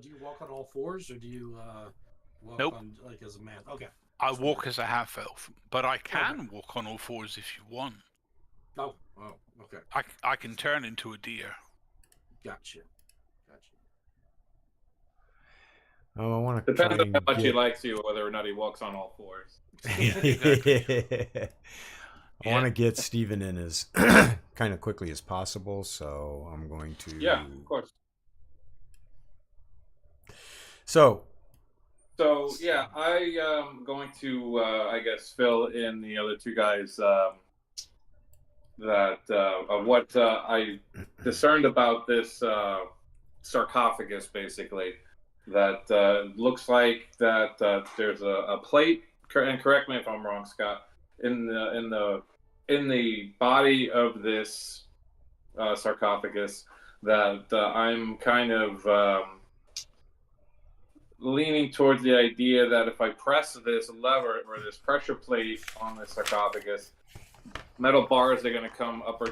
do you walk on all fours or do you walk Nope. on like as a man? Okay. I walk as a half elf, but I can Okay. walk on all fours if you want. Oh, okay. I can turn into a deer. Gotcha. Oh, I want to Depends try on how and much he get. likes you, whether or not he walks on all fours. Exactly. I want to get Steven in as kind of quickly as possible, so I'm going to. Yeah, of course. So yeah, I am going to, I guess, fill in the other two guys that of what I discerned about this sarcophagus, basically. That looks like that there's a plate, and correct me if I'm wrong, Scott, in the body of this sarcophagus that I'm kind of leaning towards the idea that if I press this lever or this pressure plate on the sarcophagus, metal bars are going to come up or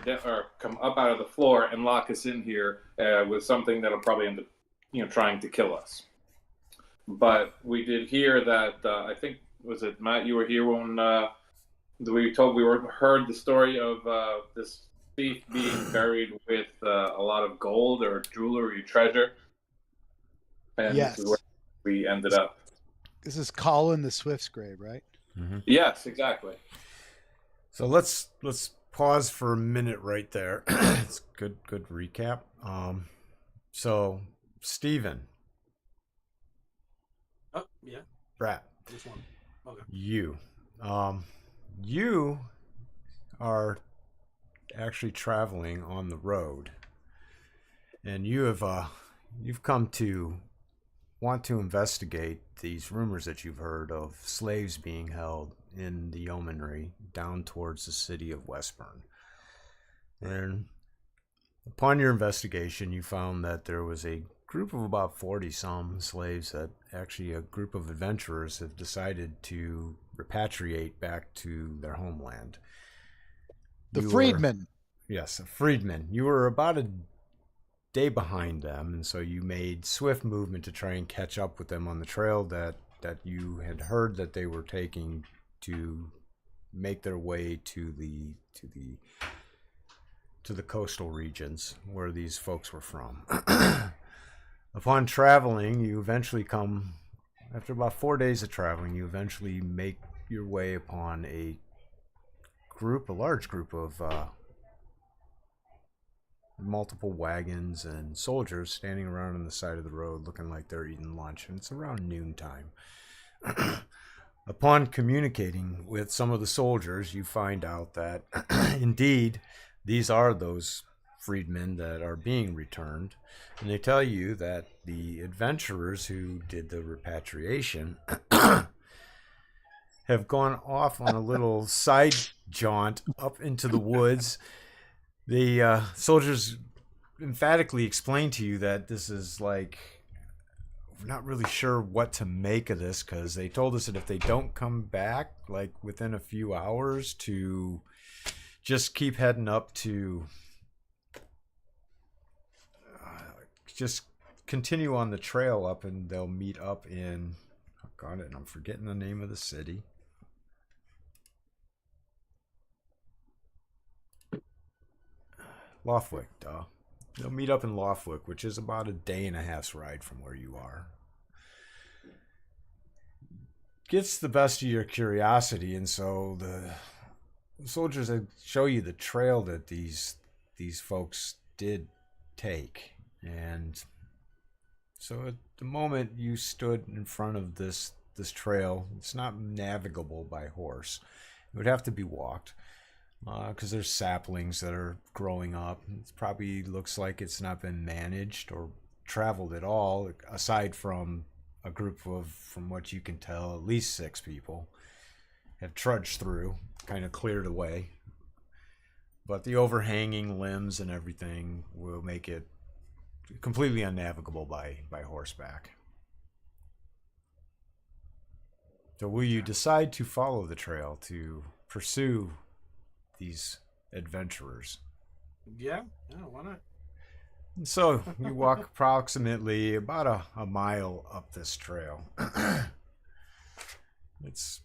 come up out of the floor and lock us in here with something that'll probably end up, trying to kill us. But we did hear that I think was it Matt? You were here when we heard the story of this thief being buried with a lot of gold or jewelry treasure, and Yes. this is where we ended up. This is Colin the Swift's grave, right? Mm-hmm. Yes, exactly. So let's pause for a minute right there. It's good recap. So Steven. Oh, yeah. Brat. This one. Okay. You are actually traveling on the road, and you've come to want to investigate these rumors that you've heard of slaves being held in the yeomanry down towards the city of Westburn. And upon your investigation, you found that there was a group of about 40-some slaves that actually a group of adventurers have decided to repatriate back to their homeland. The freedmen. Yes, a freedman. You were about a day behind them, and so you made swift movement to try and catch up with them on the trail that you had heard that they were taking to make their way to the coastal regions where these folks were from. Upon traveling, you eventually come, after about 4 days of traveling, you eventually make your way upon a large group of multiple wagons and soldiers standing around on the side of the road looking like they're eating lunch, and it's around noontime. Upon communicating with some of the soldiers, you find out that indeed these are those freedmen that are being returned, and they tell you that the adventurers who did the repatriation have gone off on a little side jaunt up into the woods. The soldiers emphatically explain to you that this is like, we're not really sure what to make of this, because they told us that if they don't come back like within a few hours, to just keep heading up to just continue on the trail up, and they'll meet up in, oh god, and I'm forgetting the name of the city. Lothwick, duh. They'll meet up in Lothwick, which is about a day and a half's ride from where you are. Gets the best of your curiosity, and so the soldiers show you the trail that these folks did take. And so at the moment you stood in front of this trail, it's not navigable by horse. It would have to be walked, because there's saplings that are growing up. It probably looks like it's not been managed or traveled at all, aside from a group of, from what you can tell, at least 6 people have trudged through, kind of cleared away. But the overhanging limbs and everything will make it completely unnavigable by horseback. So will you decide to follow the trail to pursue these adventurers? Yeah, why not? So you walk approximately about a mile up this trail. It's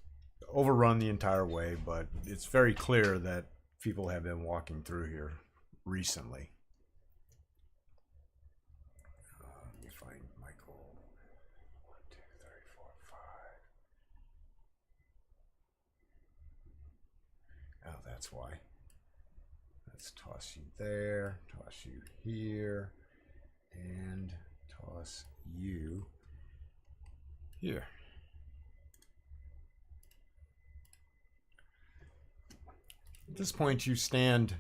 overrun the entire way, but it's very clear that people have been walking through here recently. Let me find Michael. 1, 2, 3, 4, 5. Oh, that's why. Let's toss you there, toss you here, and toss you here. At this point, you stand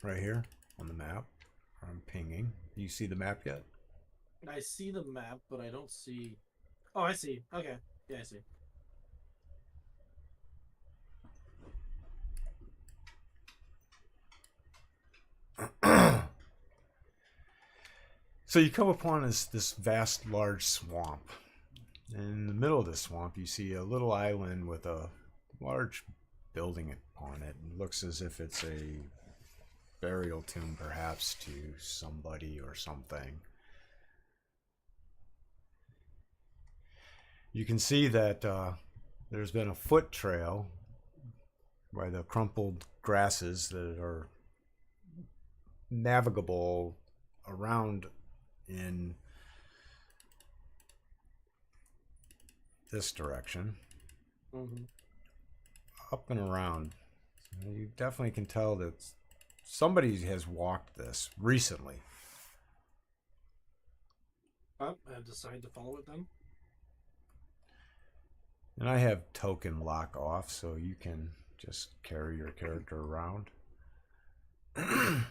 right here on the map. I'm pinging. Do you see the map yet? I see the map, but I don't see. Oh, I see. Okay. Yeah, I see. So you come upon this vast, large swamp. And in the middle of the swamp, you see a little island with a large building upon it. It looks as if it's a burial tomb, perhaps, to somebody or something. You can see that there's been a foot trail by the crumpled grasses that are navigable around in this direction. Mm-hmm. Up and around. You definitely can tell that somebody has walked this recently. I decided to follow it then. And I have token lock off, so you can just carry your character around. Right.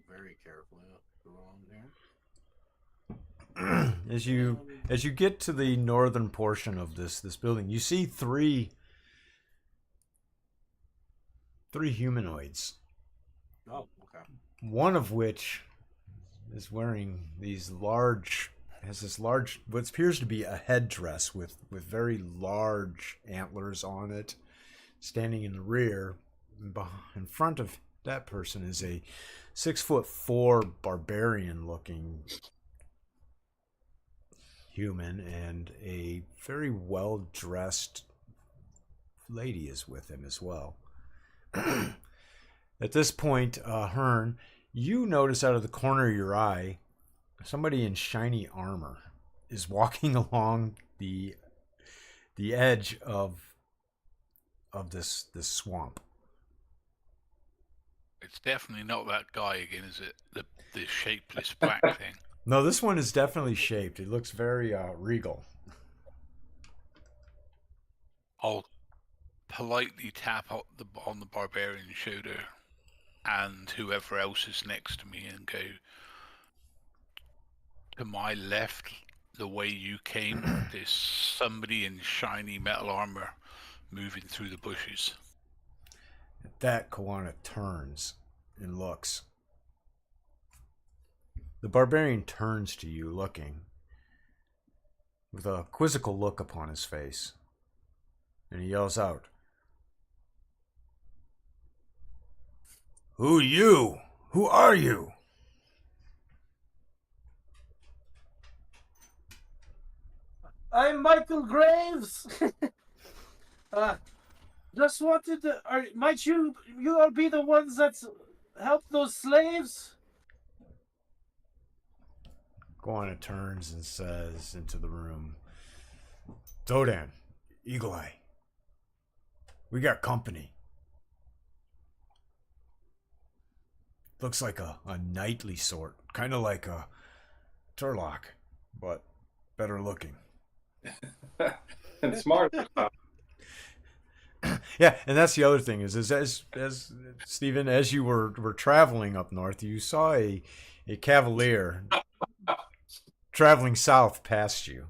Very carefully along there. As you get to the northern portion of this building, you see three humanoids. Oh, okay. One of which is wearing has this large, what appears to be a headdress with very large antlers on it, standing in the rear. In front of that person is a 6'4" barbarian-looking human, and a very well-dressed lady is with him as well. At this point, Hearn, you notice out of the corner of your eye somebody in shiny armor is walking along the edge of this swamp. It's definitely not that guy again, is it? The shapeless black thing. No, this one is definitely shaped. It looks very regal. I'll politely tap on the barbarian's shoulder and whoever else is next to me and go, to my left, the way you came, there's somebody in shiny metal armor moving through the bushes. At that, Kawana turns and looks. The barbarian turns to you, looking, with a quizzical look upon his face, and he yells out, "Who you? Who are you?" I'm Michael Graves. Just wanted to. Might you all be the ones that helped those slaves? Kawana turns and says into the room, "Dodan, Eagle Eye, we got company. Looks like a knightly sort, kind of like a Turlock, but better looking." And smart. Yeah, and that's the other thing is as Stephen, as you were traveling up north, you saw a cavalier traveling south past you.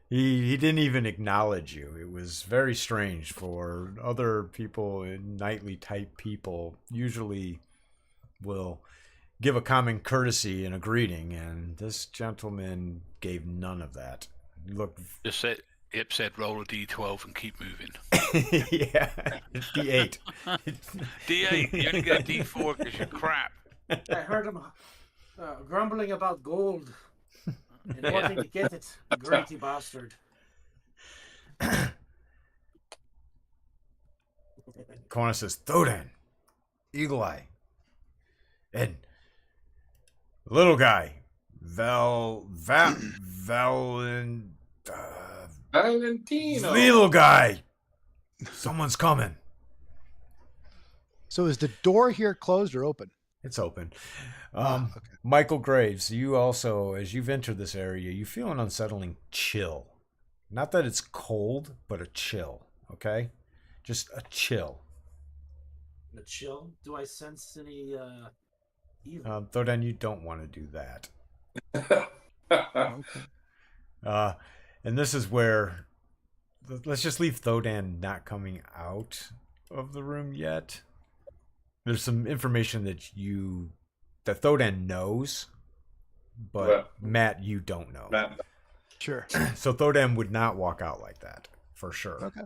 He didn't even acknowledge you. It was very strange for other people, knightly type people usually will give a common courtesy and a greeting, and this gentleman gave none of that. He looked Yep, said roll a d12 and keep moving. Yeah, it's D8. D8, you only get a d4 because you're crap. I heard him grumbling about gold and Yeah. wanting to get it. Greedy bastard. Kwana says, Thodan, Eagle Eye, and little guy, Valentino. little guy. Someone's coming. So is the door here closed or open? It's open. Okay. Michael Graves, you also, as you've entered this area, you feel an unsettling chill. Not that it's cold, but a chill, okay? Just a chill. A chill? Do I sense any evil? Thodan, you don't want to do that. Okay. And this is where, let's just leave Thodan not coming out of the room yet. There's some information that Thodan knows, but Matt, you don't know. Matt. Sure. So Thodan would not walk out like that, for sure. Okay.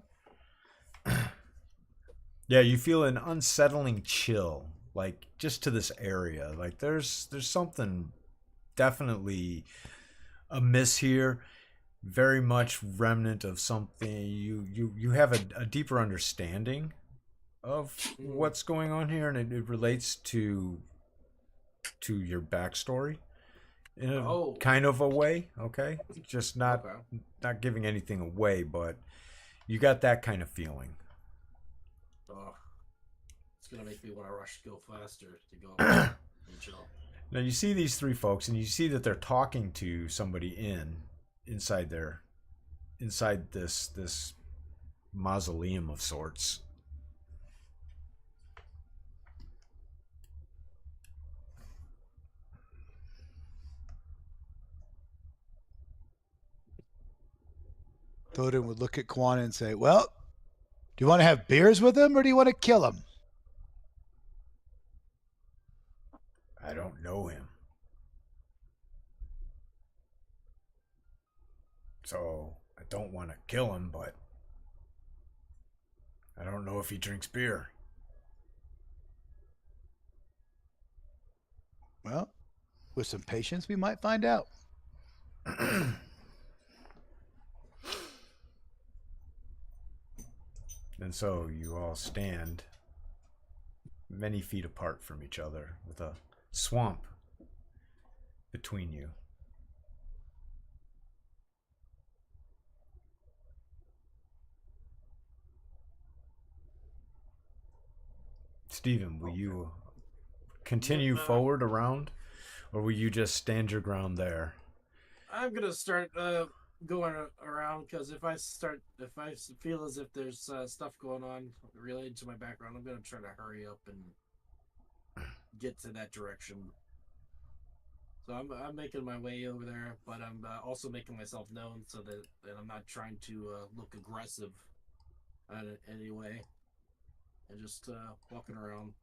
Yeah, you feel an unsettling chill, like just to this area. Like there's something definitely amiss here. Very much remnant of something. You have a deeper understanding of what's going on here, and it relates to your backstory in a kind of a way. Okay, just not giving anything away, but you got that kind of feeling. Oh, it's gonna make me want to rush to go faster to go and chill. Now you see these three folks, and you see that they're talking to somebody inside this mausoleum of sorts. Thodan would look at Kwana and say, well, do you want to have beers with him or do you want to kill him? I don't know him. So I don't want to kill him, but I don't know if he drinks beer. Well, with some patience, we might find out. And so you all stand many feet apart from each other with a swamp between you. Stephen, will you continue forward around, or will you just stand your ground there? I'm gonna start going around because if I feel as if there's stuff going on related to my background, I'm gonna try to hurry up and get to that direction. So I'm making my way over there, but I'm also making myself known so that I'm not trying to look aggressive in any way, and just walking around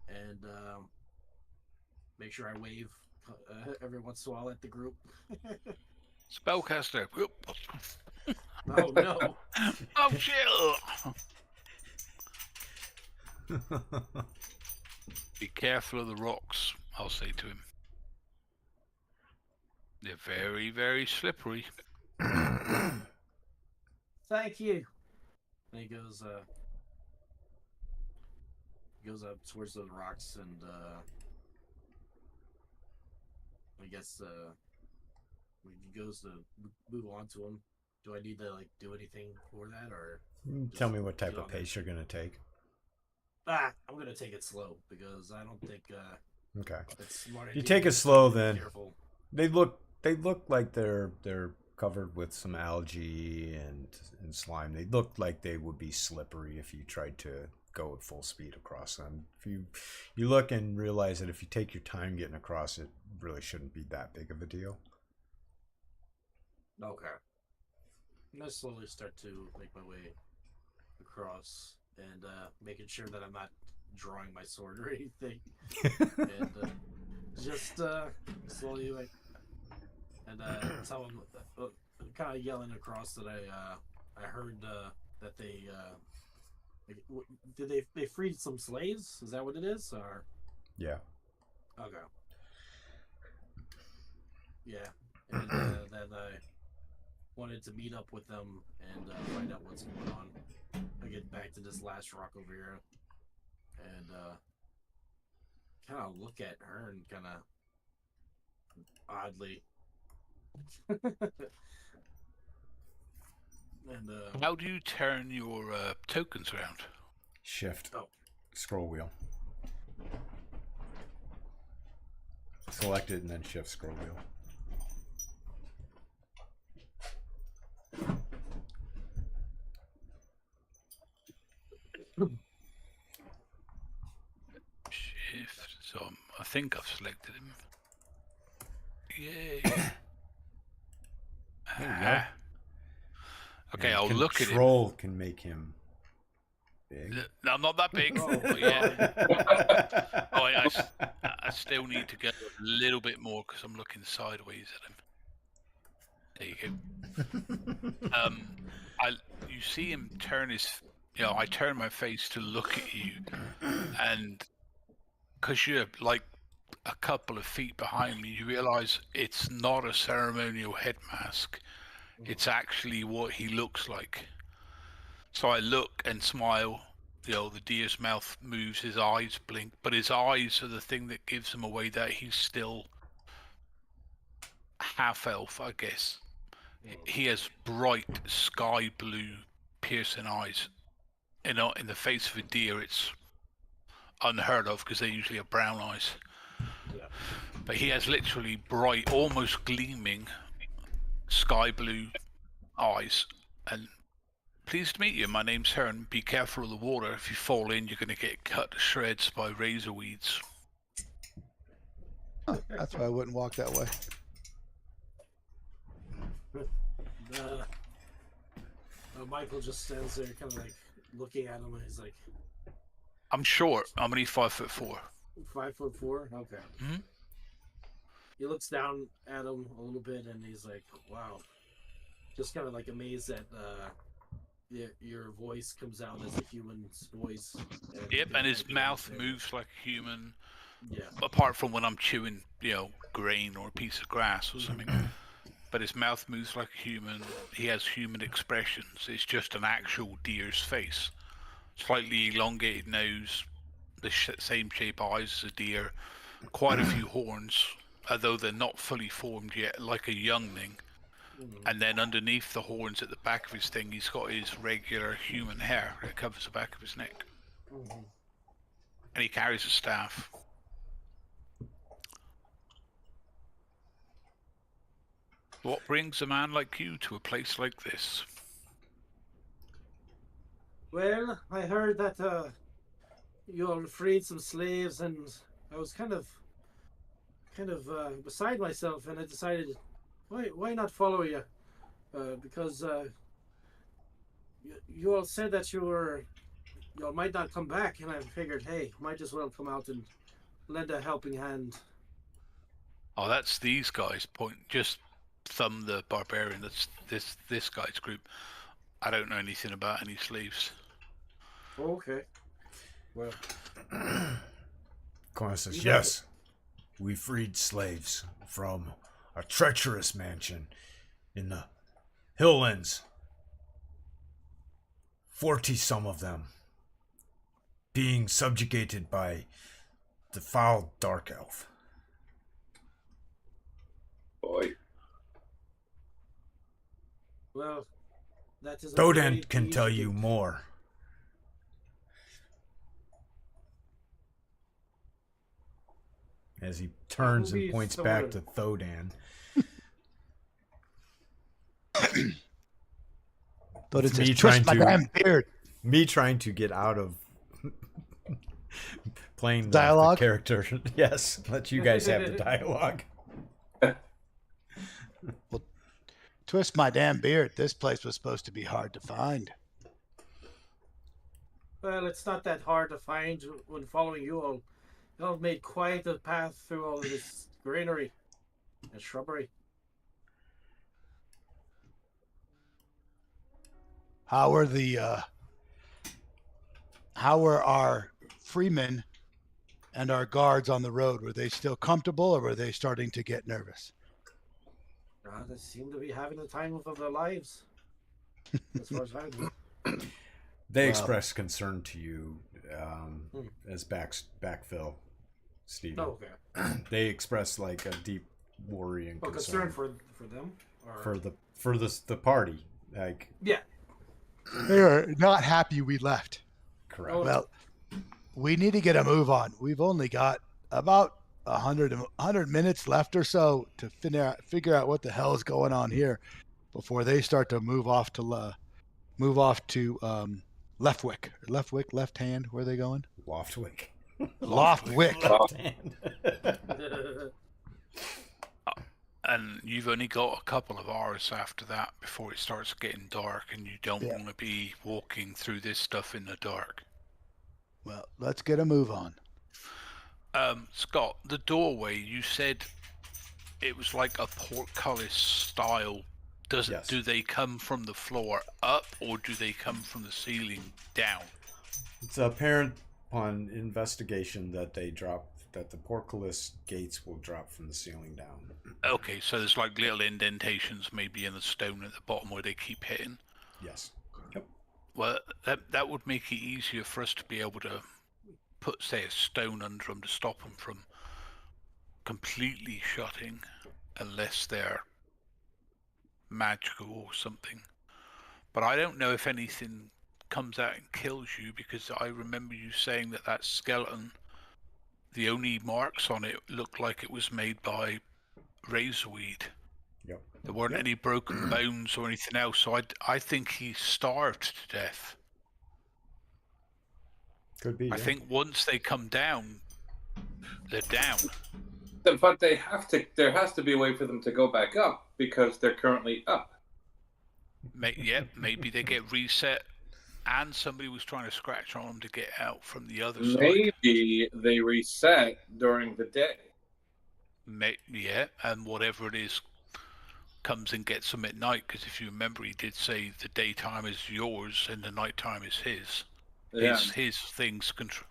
and make sure I wave every once in a while at the group. Spellcaster. Oh no! Oh shit! Be careful of the rocks, I'll say to him. They're very, very slippery. Thank you. And he goes up towards the rocks, and I guess he goes to move on to him. Do I need to do anything for that, or tell me what type of pace you're gonna take? I'm gonna take it slow because I don't think Okay. it's smart. You take it slow, Be then. careful. They look like they're covered with some algae and slime. They look like they would be slippery if you tried to go at full speed across them. If you look and realize that if you take your time getting across, it really shouldn't be that big of a deal. Okay. I'm gonna slowly start to make my way across and making sure that I'm not drawing my sword or anything, and just slowly and tell him kind of yelling across that I heard that they did they freed some slaves? Is that what it is? Or Yeah. okay, yeah, and that I wanted to meet up with them and find out what's going on. I get back to this last rock over here and kind of look at her and kind of oddly. And How do you turn your tokens around? Shift. Oh. Scroll wheel. Select it and then shift scroll wheel. Shift. So I think I've selected him. Yay. There you go. Ah. Okay, And I'll look at him. Control can make him big. No, I'm not that big. Oh, But yeah. Oh, I still need to get a little bit more because I'm looking sideways at him. There you go. You see him turn his. I turn my face to look at you, and because you're like a couple of feet behind me, you realize it's not a ceremonial head mask. It's actually what he looks like. So I look and smile. The deer's mouth moves, his eyes blink, but his eyes are the thing that gives him away that he's still half elf, I guess. He has bright sky blue, piercing eyes. In the face of a deer, it's unheard of because they usually have brown eyes. yeah. But he has literally bright, almost gleaming, sky blue eyes. And pleased to meet you. My name's Hearn. Be careful of the water. If you fall in, you're going to get cut to shreds by razor weeds. Huh, that's why I wouldn't walk that way. Michael just stands there, kind of like looking at him. And he's like, I'm short. I'm only 5'4". 5'4". Okay. Mhm. He looks down at him a little bit, and he's like, "Wow," just kind of like amazed that your voice comes out as a human's voice. Yep, and his mouth moves like a human. Yeah. Apart from when I'm chewing, grain or a piece of grass or something. But his mouth moves like a human. He has human expressions. It's just an actual deer's face. Slightly elongated nose, the same shape eyes as a deer, quite a few horns, although they're not fully formed yet, like a youngling. And then underneath the horns at the back of his thing, he's got his regular human hair that covers the back of his neck. And he carries a staff. What brings a man like you to a place like this? Well, I heard that you all freed some slaves, and I was kind of beside myself, and I decided, why not follow you? Because you all said that you all might not come back, and I figured, hey, might as well come out and lend a helping hand. Oh, that's these guys. Just thumb the barbarian. That's this guy's group. I don't know anything about any slaves. Okay. Well, Connor says, yes, we freed slaves from a treacherous mansion in the Hilllands. 40 some of them being subjugated by the foul dark elf. Boy. well, that is. Dodan can tell you more. As he turns and points back to Thodan. Thodan says, me twist trying my to- damn beard. Me trying to get out of playing the Dialogue? character. Yes, let you guys have the dialogue. Twist my damn beard. This place was supposed to be hard to find. Well, it's not that hard to find when following you all. You all made quite a path through all of this greenery and shrubbery. how are our freemen and our guards on the road? Were they still comfortable, or were they starting to get nervous? They seem to be having the time of their lives, as far as I know. They Well- express concern to you as backfill, Steve. Oh, okay. They express like a deep worry and Oh, concern concern for them? Or... for the party. Like, Yeah. They are not happy we left. correct. Oh, Well, we need to get a move on. We've only got about 100 minutes left or so to figure out what the hell is going on here before they start to move off to Leftwick. Leftwick, left hand. Where are they going? Loftwick. Loftwick. Left hand. And you've only got a couple of hours after that before it starts getting dark, and you don't Yeah. want to be walking through this stuff in the dark. Well, let's get a move on. Scott, the doorway, you said it was like a portcullis style. Yes. Do they come from the floor up, or do they come from the ceiling down? It's apparent upon investigation that the portcullis gates will drop from the ceiling down. Okay, so there's like little indentations maybe in the stone at the bottom where they keep hitting. Yes. Yep. Well, that would make it easier for us to be able to put, say, a stone under them to stop them from completely shutting, unless they're magical or something. But I don't know if anything comes out and kills you, because I remember you saying that skeleton, the only marks on it looked like it was made by razorweed. Yep. There weren't any broken bones or anything else, so I think he starved to death. Could be. I yeah. think once they come down, they're down. But they have to. There has to be a way for them to go back up because they're currently up. Maybe they get reset, and somebody was trying to scratch on them to get out from the other side. Maybe they reset during the day. And whatever it is comes and gets them at night, because if you remember, he did say the daytime is yours and the nighttime is his. Yeah. His things control.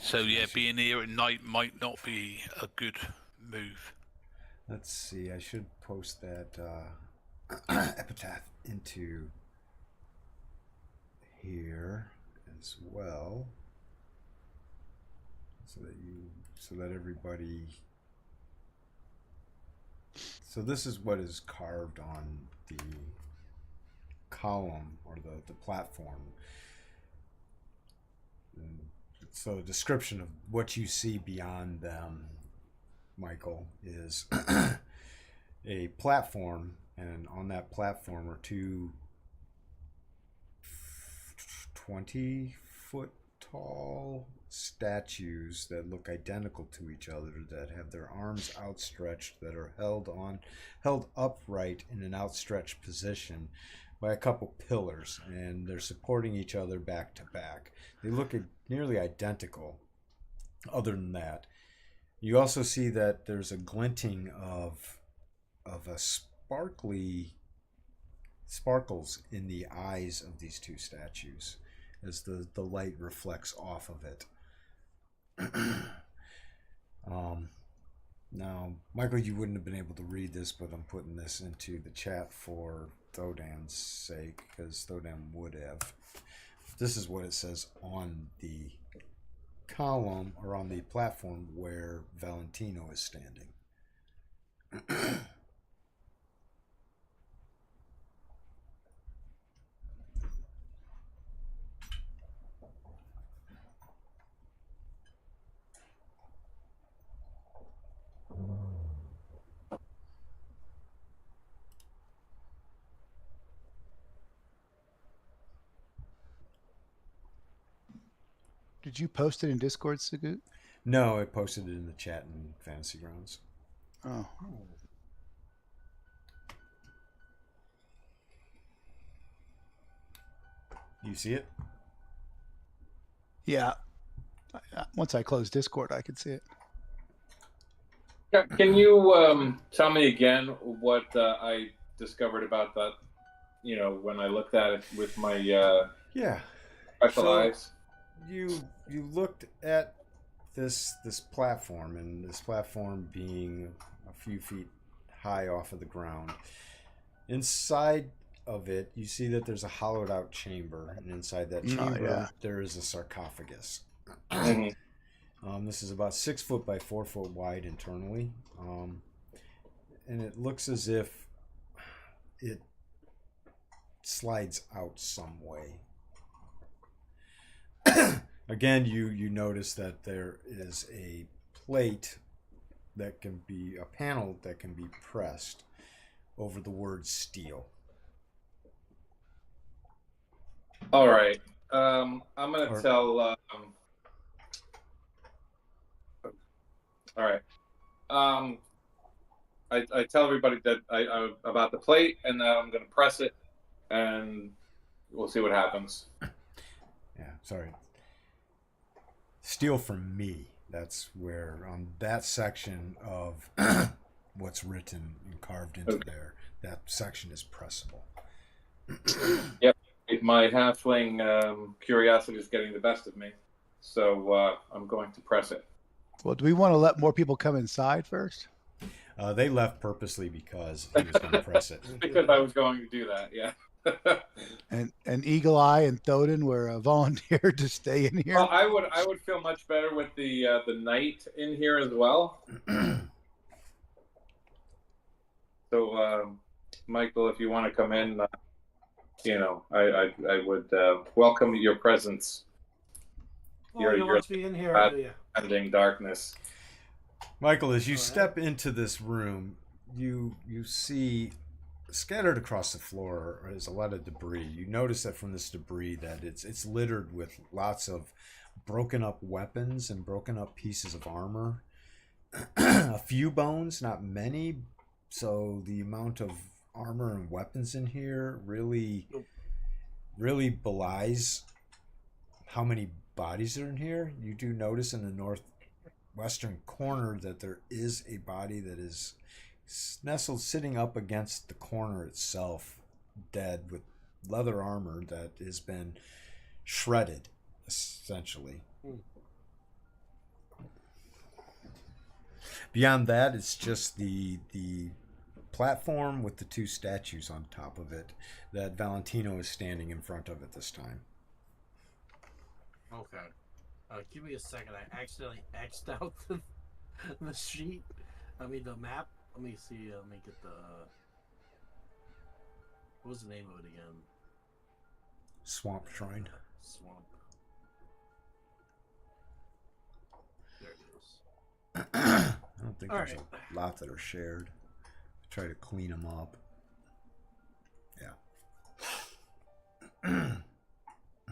So yeah, being here at night might not be a good move. Let's see. I should post that epitaph into here as well, so that everybody. So this is what is carved on the column or the platform. And so a description of what you see beyond them, Michael, is a platform, and on that platform are two 20-foot tall statues that look identical to each other, that have their arms outstretched, that are held upright in an outstretched position by a couple pillars, and they're supporting each other back to back. They look nearly identical. Other than that, you also see that there's a glinting of a sparkles in the eyes of these two statues as the light reflects off of it. Now, Michael, you wouldn't have been able to read this, but I'm putting this into the chat for Thodan's sake, because Thodan would have. This is what it says on the column, or on the platform where Valentino is standing. Did you post it in Discord, Sagut? No, I posted it in the chat in Fantasy Grounds. Oh. You see it? Yeah. Once I close Discord, I could see it. Can you tell me again what I discovered about that when I looked at it with my Yeah. special So- eyes. You looked at this platform, and this platform being a few feet high off of the ground. Inside of it, you see that there's a hollowed out chamber, and inside that chamber there is a sarcophagus. Mhm. This is about 6 foot by 4 foot wide internally, and it looks as if it slides out some way. Again, you notice that there is a plate that can be a panel that can be pressed over the word steel. All right. I'm gonna tell. All right. I tell everybody that I about the plate, and that I'm gonna press it, and we'll see what happens. Yeah, sorry. Steal from me. That's where on that section of what's written and carved into there, that section is pressable. Yep. My halfling curiosity is getting the best of me, so I'm going to press it. Well, do we want to let more people come inside first? They left purposely because he was going to press it. Because I was going to do that, yeah. And Eagle Eye and Thoden were volunteered to stay in here. Well, I would feel much better with the knight in here as well. So, Michael, if you want to come in, I would welcome your presence. Oh, you want to be in here, do you? Ending darkness. Michael, as you step into this room, you see scattered across the floor is a lot of debris. You notice that from this debris that it's littered with lots of broken up weapons and broken up pieces of armor. A few bones, not many. So the amount of armor and weapons in here really belies how many bodies are in here. You do notice in the northwestern corner that there is a body that is nestled sitting up against the corner itself, dead, with leather armor that has been shredded, essentially. Beyond that, it's just the platform with the two statues on top of it that Valentino is standing in front of at this time. Okay. Give me a second. I accidentally X'd out the sheet. I mean, the map. Let me see. Let me get the. What was the name of it again? Swamp Shrine. Swamp. There it is. I don't think All there's right. a lot that are shared. Try to clean them up. Yeah.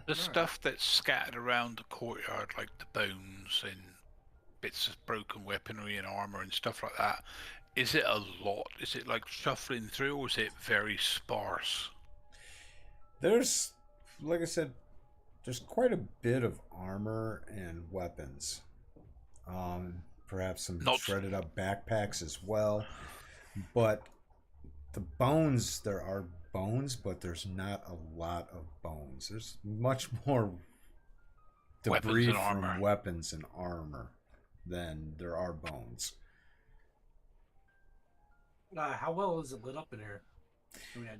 The stuff that's scattered around the courtyard, like the bones and bits of broken weaponry and armor and stuff like that, is it a lot? Is it like shuffling through, or is it very sparse? There's, like I said, there's quite a bit of armor and weapons. Perhaps some shredded up backpacks as well. But the bones, there are bones, but there's not a lot of bones. There's much more debris from weapons and armor than there are bones. How well is it lit up in here?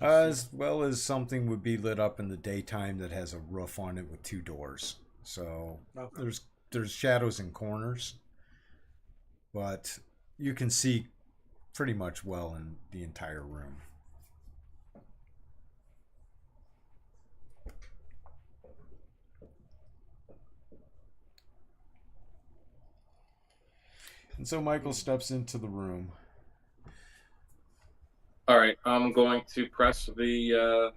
As well as something would be lit up in the daytime that has a roof on it with two doors. So there's shadows in corners, but you can see pretty much well in the entire room. And so Michael steps into the room. All right, I'm going to press the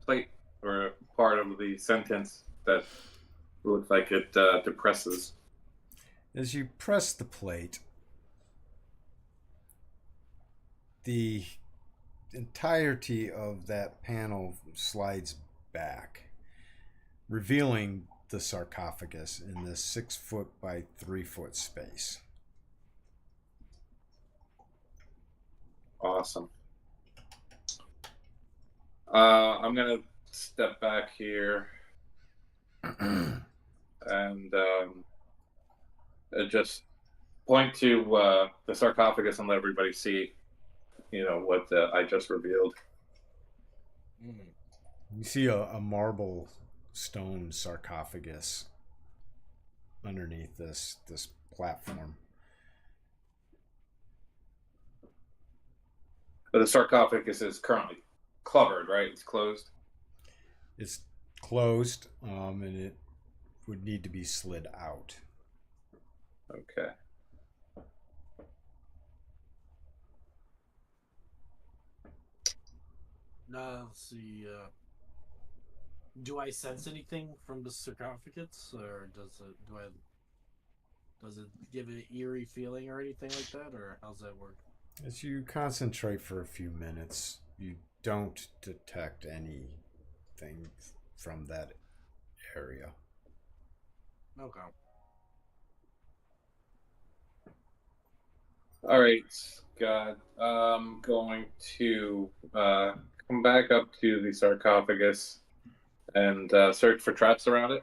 plate, or part of the sentence that looks like it depresses. As you press the plate, the entirety of that panel slides back, revealing the sarcophagus in this 6 foot by 3 foot space. Awesome. I'm gonna step back here and just point to the sarcophagus and let everybody see, what I just revealed. You see a marble stone sarcophagus underneath this platform. But the sarcophagus is currently covered, right? It's closed. It's closed, and it would need to be slid out. Okay. Let's see. Do I sense anything from the sarcophagus, or does it give an eerie feeling or anything like that, or how's that work? As you concentrate for a few minutes, you don't detect anything from that area. Okay. All right, Scott. I'm going to come back up to the sarcophagus and search for traps around it.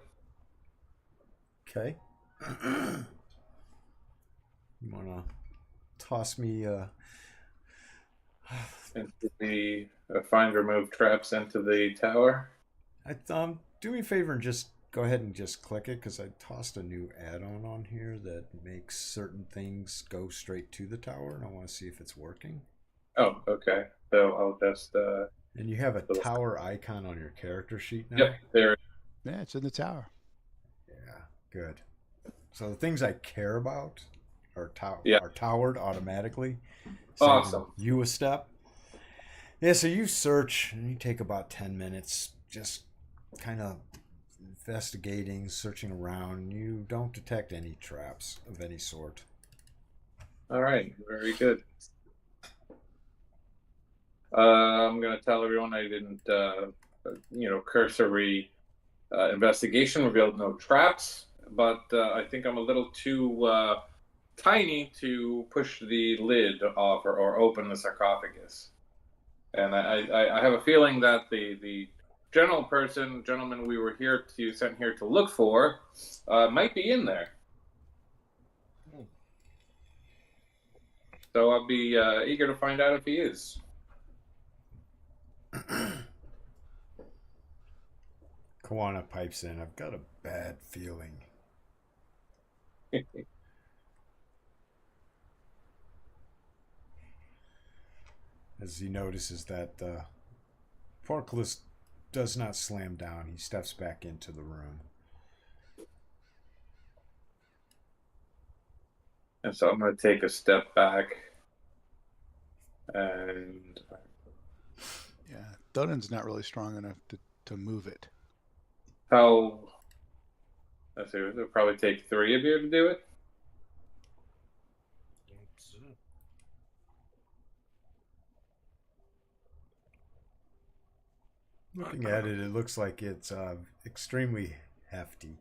Okay. You wanna toss me Into the find remove traps into the tower. do me a favor and just go ahead and just click it, because I tossed a new add-on on here that makes certain things go straight to the tower, and I want to see if it's working. Oh, okay. So I'll just And you have a tower icon on your character sheet now? Yep, there. Yeah, it's in the tower. Yeah, good. So the things I care about are towered automatically. Awesome. Saving you a step. Yeah, so you search, and you take about 10 minutes just kind of investigating, searching around. You don't detect any traps of any sort. All right, very good. I'm going to tell everyone I didn't, cursory investigation revealed no traps, but I think I'm a little too tiny to push the lid off or open the sarcophagus. And I have a feeling that the gentleman we were sent here to look for might be in there. So I'll be eager to find out if he is. Kawana pipes in. I've got a bad feeling. As he notices that the forklift does not slam down, he steps back into the room. And so I'm going to take a step back. And yeah, Donan's not really strong enough to move it. Let's see, it'll probably take 3 of you to do it. Looking at it, it looks like it's extremely hefty.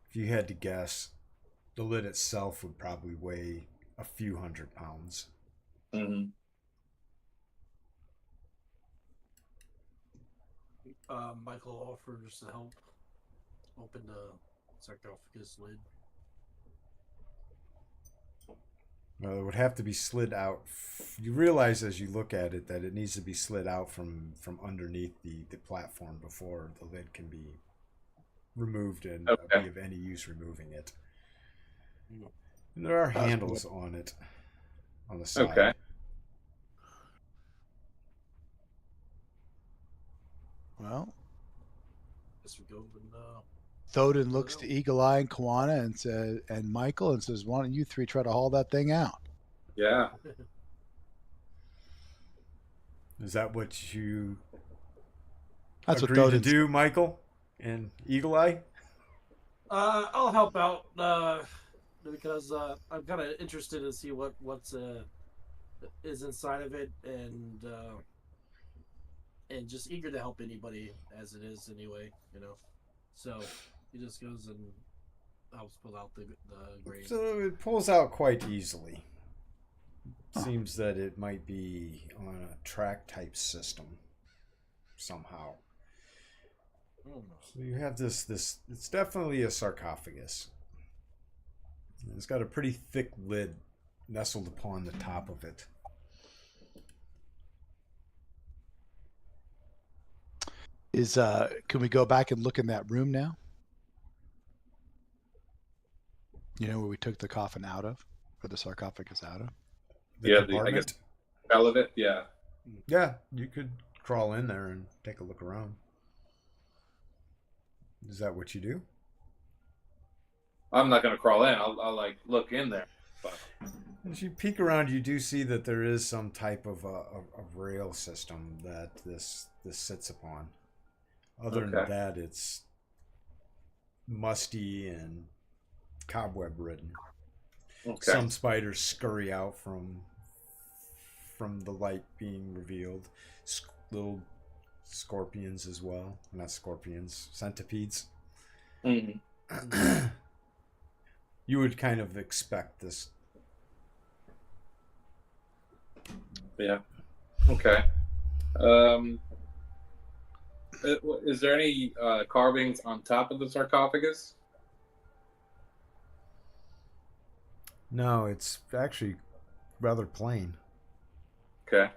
If you had to guess, the lid itself would probably weigh a few 100 pounds. Mm-hmm. Michael offers to help open the sarcophagus lid. Well, it would have to be slid out. You realize as you look at it that it needs to be slid out from underneath the platform before the lid can be removed and be of any use removing it. And there are handles on it on the side. Okay. Well, Guess we go and Thoden looks to Eagle Eye and Kawana and Michael and says, "Why don't you 3 try to haul that thing out?" Yeah. Is that what you That's what agreed to Thoden do, Michael and Eagle Eye? I'll help out because I'm kind of interested to see what's is inside of it, and just eager to help anybody as it is anyway, So he just goes and helps pull out the grain. So it pulls out quite easily. Seems that it might be on a track type system. somehow. Hmm. So you have this. It's definitely a sarcophagus. It's got a pretty thick lid nestled upon the top of it. Can we go back and look in that room now? You know where we took the coffin out of, or the sarcophagus out of? The Yeah, I compartment? guess smell of it. Yeah. Yeah, you could crawl in there and take a look around. Is that what you do? I'm not gonna crawl in. I'll like look in there. But As you peek around, you do see that there is some type of a rail system that this sits upon. Other than Okay. that, it's musty and cobweb ridden. okay. Some spiders scurry out from the light being revealed. Little scorpions as well. Not scorpions, centipedes. Mhm. You would kind of expect this. Yeah. Okay. Is there any carvings on top of the sarcophagus? No, it's actually rather plain. Okay.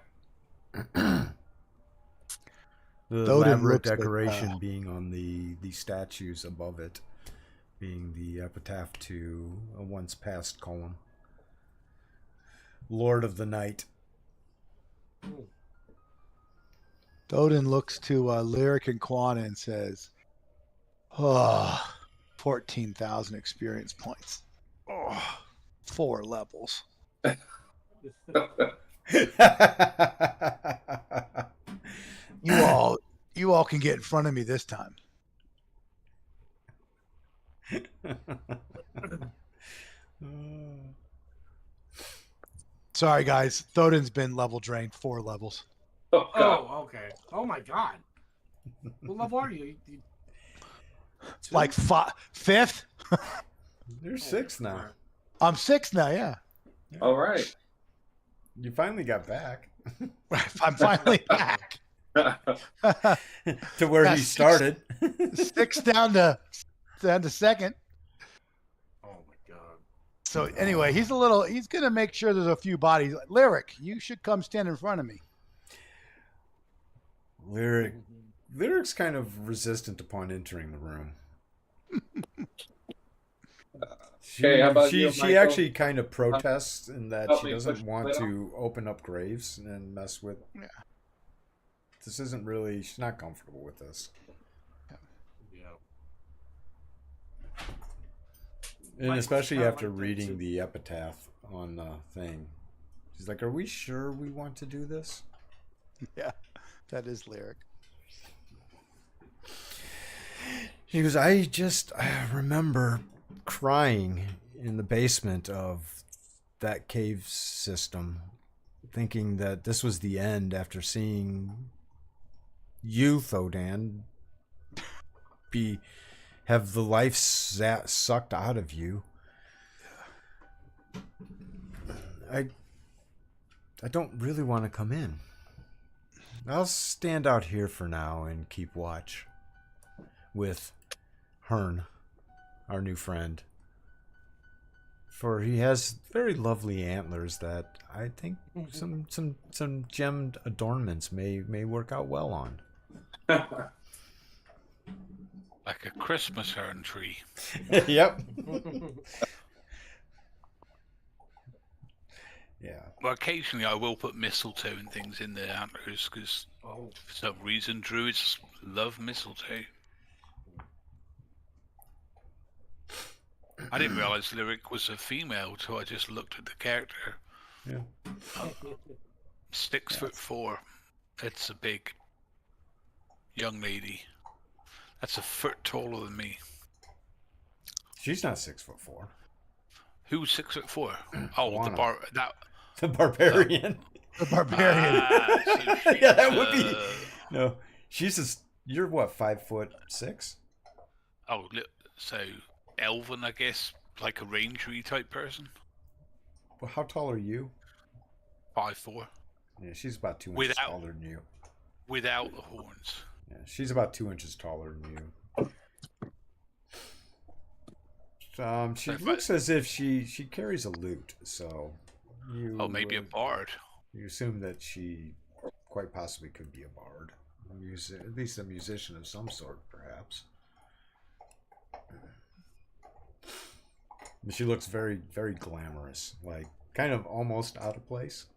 The Thoden elaborate looks at, decoration being on the statues above it, being the epitaph to a once past column. Lord of the Night. Thoden looks to Lyric and Quana and says, "Oh, 14,000 experience points. Oh, 4 levels. You all can get in front of me this time." Sorry, guys. Thoden's been level drained 4 levels. Oh, God. Oh, okay. Oh my god. What level are you? Two? Like 5th? You're 6 now. I'm 6 now, yeah. All right. You finally got back I'm finally back. to where Yeah, he 6 started. 6 down to 2nd. Oh my god. So anyway, he's gonna make sure there's a few bodies. Lyric, you should come stand in front of me. Lyric's kind of resistant upon entering the room. Okay, how about you, she Michael? actually kind of protests in that Help she me doesn't push want the to open up graves and mess with. Yeah. This isn't really. She's not comfortable with this. Yeah. And Michael's especially kinda after like that, reading too. the epitaph on the thing. She's like, "Are we sure we want to do this?" Yeah, that is Lyric. He goes, I remember crying in the basement of that cave system, thinking that this was the end after seeing you, Thodan, have the life sucked out of you. I don't really want to come in. I'll stand out here for now and keep watch with Hearn, our new friend. For he has very lovely antlers that I think some gemmed adornments may work out well on. Like a Christmas hern tree. Yep. Yeah. Well, occasionally I will put mistletoe and things in their antlers because Oh. for some reason druids love mistletoe. I didn't realize Lyric was a female till I just looked at the character. Yeah. 6'4". It's a big young lady. That's a foot taller than me. She's not 6'4". Who's 6'4"? Oh, Juana. the The barbarian. The barbarian. So Yeah, that would be. No, you're what, 5'6"? Oh, so elven, I guess, like a rangery type person. Well, how tall are you? 5'4". Yeah, she's about 2 inches Without- taller than you. without the horns. Yeah, she's about 2 inches taller than you. She If looks as if she carries a lute, so you. Oh, maybe a bard. You assume that she quite possibly could be a bard, at least a musician of some sort, perhaps. But she looks very, very glamorous, like kind of almost out of place.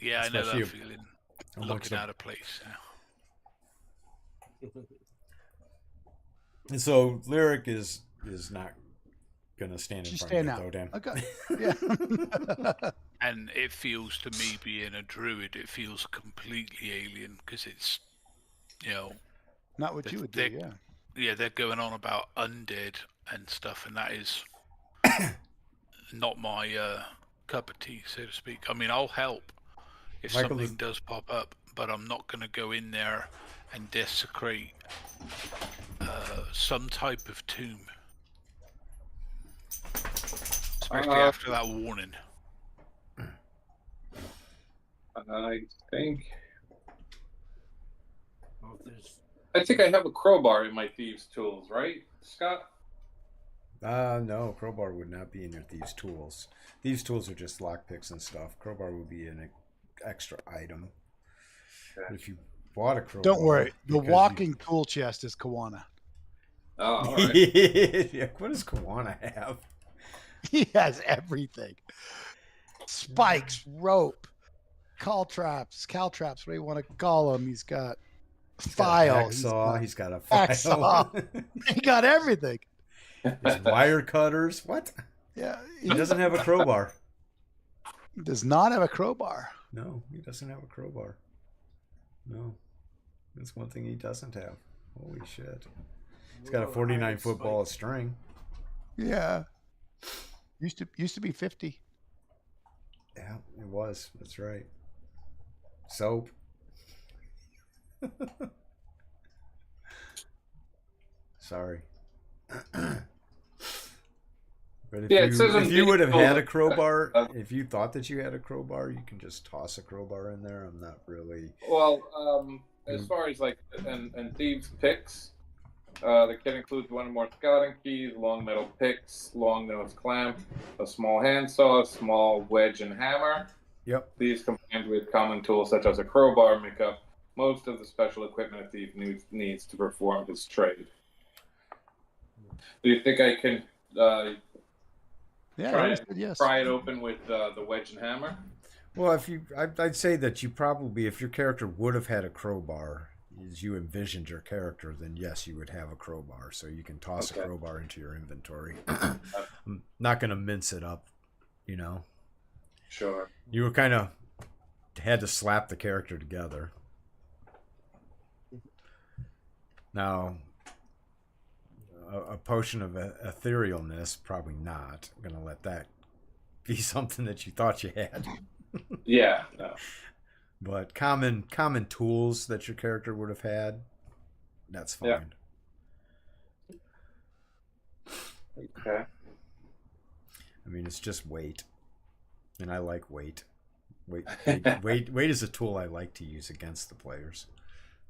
Yeah, I know Especially that feeling. Looking out of place. Yeah. And so Lyric is not gonna stand in She's front of staying you, out. though, Dan. Okay. Yeah. And it feels to me, being a druid, it feels completely alien because it's, you know, Not what you would do, yeah. yeah, they're going on about undead and stuff, and that is not my cup of tea, so to speak. I mean, I'll help if Michael, something does pop up, but I'm not going to go in there and desecrate some type of tomb, especially after that warning. I think Well, if there's I have a crowbar in my thieves' tools, right, Scott? No, crowbar would not be in your thieves' tools. Thieves' tools are just lockpicks and stuff. Crowbar would be an extra item. Okay. But if you bought a crowbar, Don't worry. The because walking tool chest is Kawana. Oh, all right. Yeah, what does Kawana have? He has everything. Spikes, rope, caltraps, what do you want to call them? He's got file. He's got a file. hacksaw. He got everything. His wire cutters. What? Yeah. He doesn't have a crowbar. He does not have a crowbar. No, he doesn't have a crowbar. No. That's one thing he doesn't have. Holy shit. He's got a 49-foot ball of string. Yeah. Used to be 50. Yeah, it was. That's right. Soap. Sorry. But if you would have had a crowbar, if you thought that you had a crowbar, you can just toss a crowbar in there. I'm not really. Well, as far as like and thieves' picks, the kit includes one or more scouting keys, long metal picks, long nose clamp, a small handsaw, a small wedge and hammer. Yep. These combined with common tools such as a crowbar make up most of the special equipment a thief needs to perform his trade. Do you think I can pry it open with the wedge and hammer? Well, I'd say that you probably, if your character would have had a crowbar, as you envisioned your character, then yes, you would have a crowbar, so you can toss a crowbar into your inventory. I'm not going to mince it up, you know. Sure. You were kind of had to slap the character together. Now, a potion of etherealness, probably not. I'm going to let that be something that you thought you had. Yeah, no. But common tools that your character would have had, that's fine. Yeah. Okay. I mean, it's just weight, and I like weight. Weight is a tool I like to use against the players.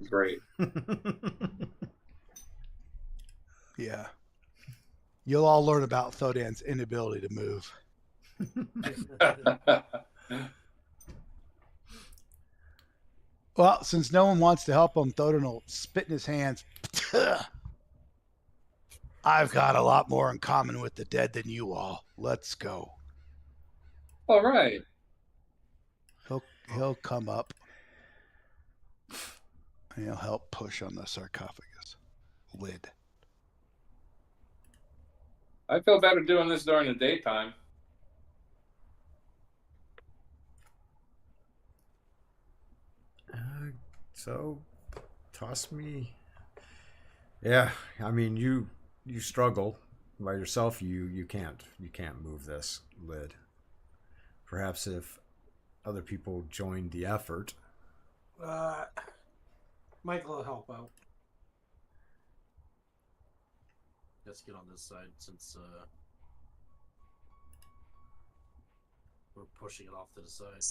Great. Yeah. You'll all learn about Thodan's inability to move. Well, since no one wants to help him, Thodan will spit in his hands. I've got a lot more in common with the dead than you all. Let's go. All right. He'll come up and he'll help push on the sarcophagus lid. I feel better doing this during the daytime. So, toss me. Yeah, I mean, you struggle by yourself. You can't move this lid. Perhaps if other people joined the effort. Michael will help out. Let's get on this side since we're pushing it off to the side.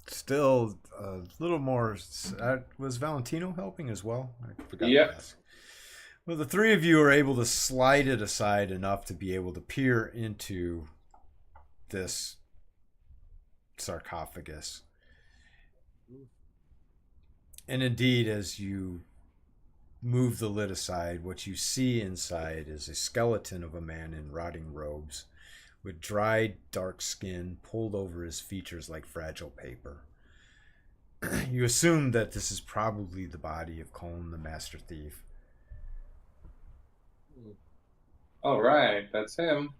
Still a little more. Was Valentino helping as well? I forgot Yep. to ask. Well, the three of you are able to slide it aside enough to be able to peer into this sarcophagus. And indeed, as you move the lid aside, what you see inside is a skeleton of a man in rotting robes with dried, dark skin pulled over his features like fragile paper. You assume that this is probably the body of Colin, the master thief. All right, that's him.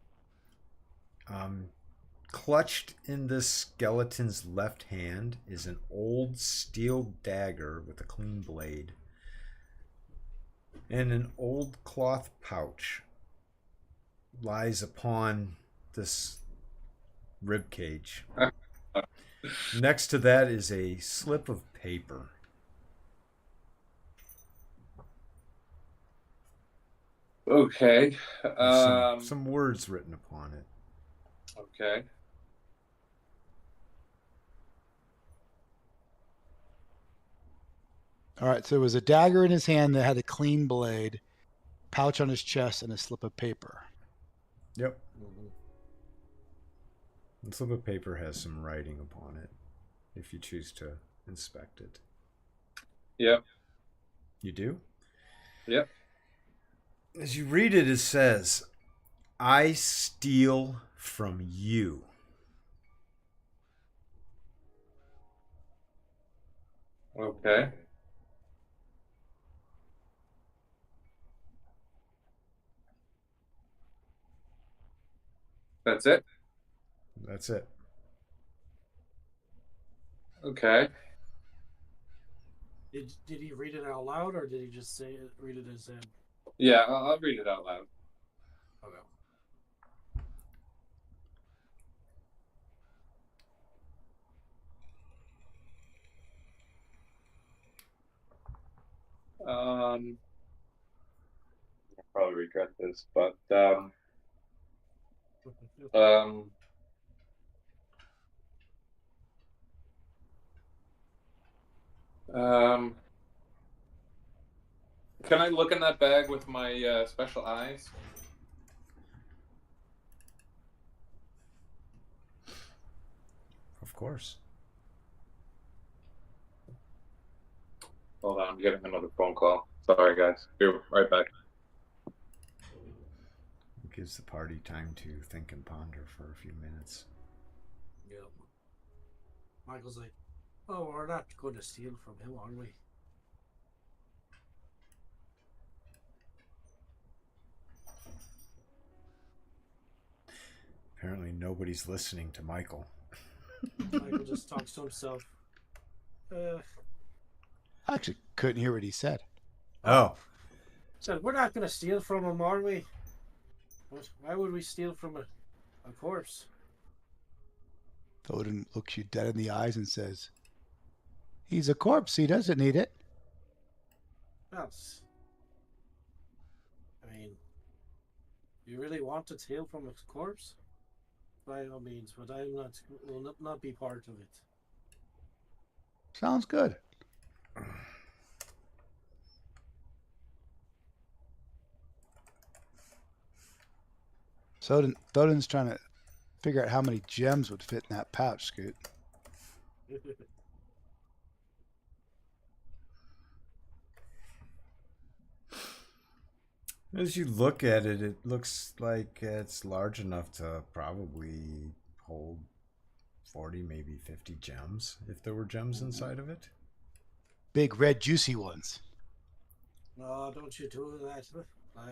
Clutched in this skeleton's left hand is an old steel dagger with a clean blade and an old cloth pouch lies upon this rib cage. Next to that is a slip of paper. Okay. With some words written upon it. Okay. All right, so it was a dagger in his hand that had a clean blade, pouch on his chest, and a slip of paper. Yep. The slip of paper has some writing upon it, if you choose to inspect it. Yep. You do? Yep. As you read it, it says, "I steal from you." Okay. That's it? That's it. Okay. Did he read it out loud, or did he just say it, read it as in? Yeah, I'll read it out loud. Okay. I'll probably regret this, but can I look in that bag with my special eyes? Of course. Hold on, I'm getting another phone call. Sorry, guys. Be right back. It gives the party time to think and ponder for a few minutes. Yep. Michael's like, "Oh, we're not going to steal from him, are we?" Apparently nobody's listening to Michael. Michael just talks to himself. I actually couldn't hear what he said. Oh. Said, "We're not going to steal from him, are we? Why would we steal from a corpse?" Thoden looks you dead in the eyes and says, "He's a corpse. He doesn't need it." Well, I mean, you really want to steal from a corpse? By all means, but I will not be part of it. Sounds good. Thoden's trying to figure out how many gems would fit in that pouch, Scoot. As you look at it, it looks like it's large enough to probably hold 40, maybe 50 gems, if there were gems inside of it. Big, red, juicy ones. No, don't you do that.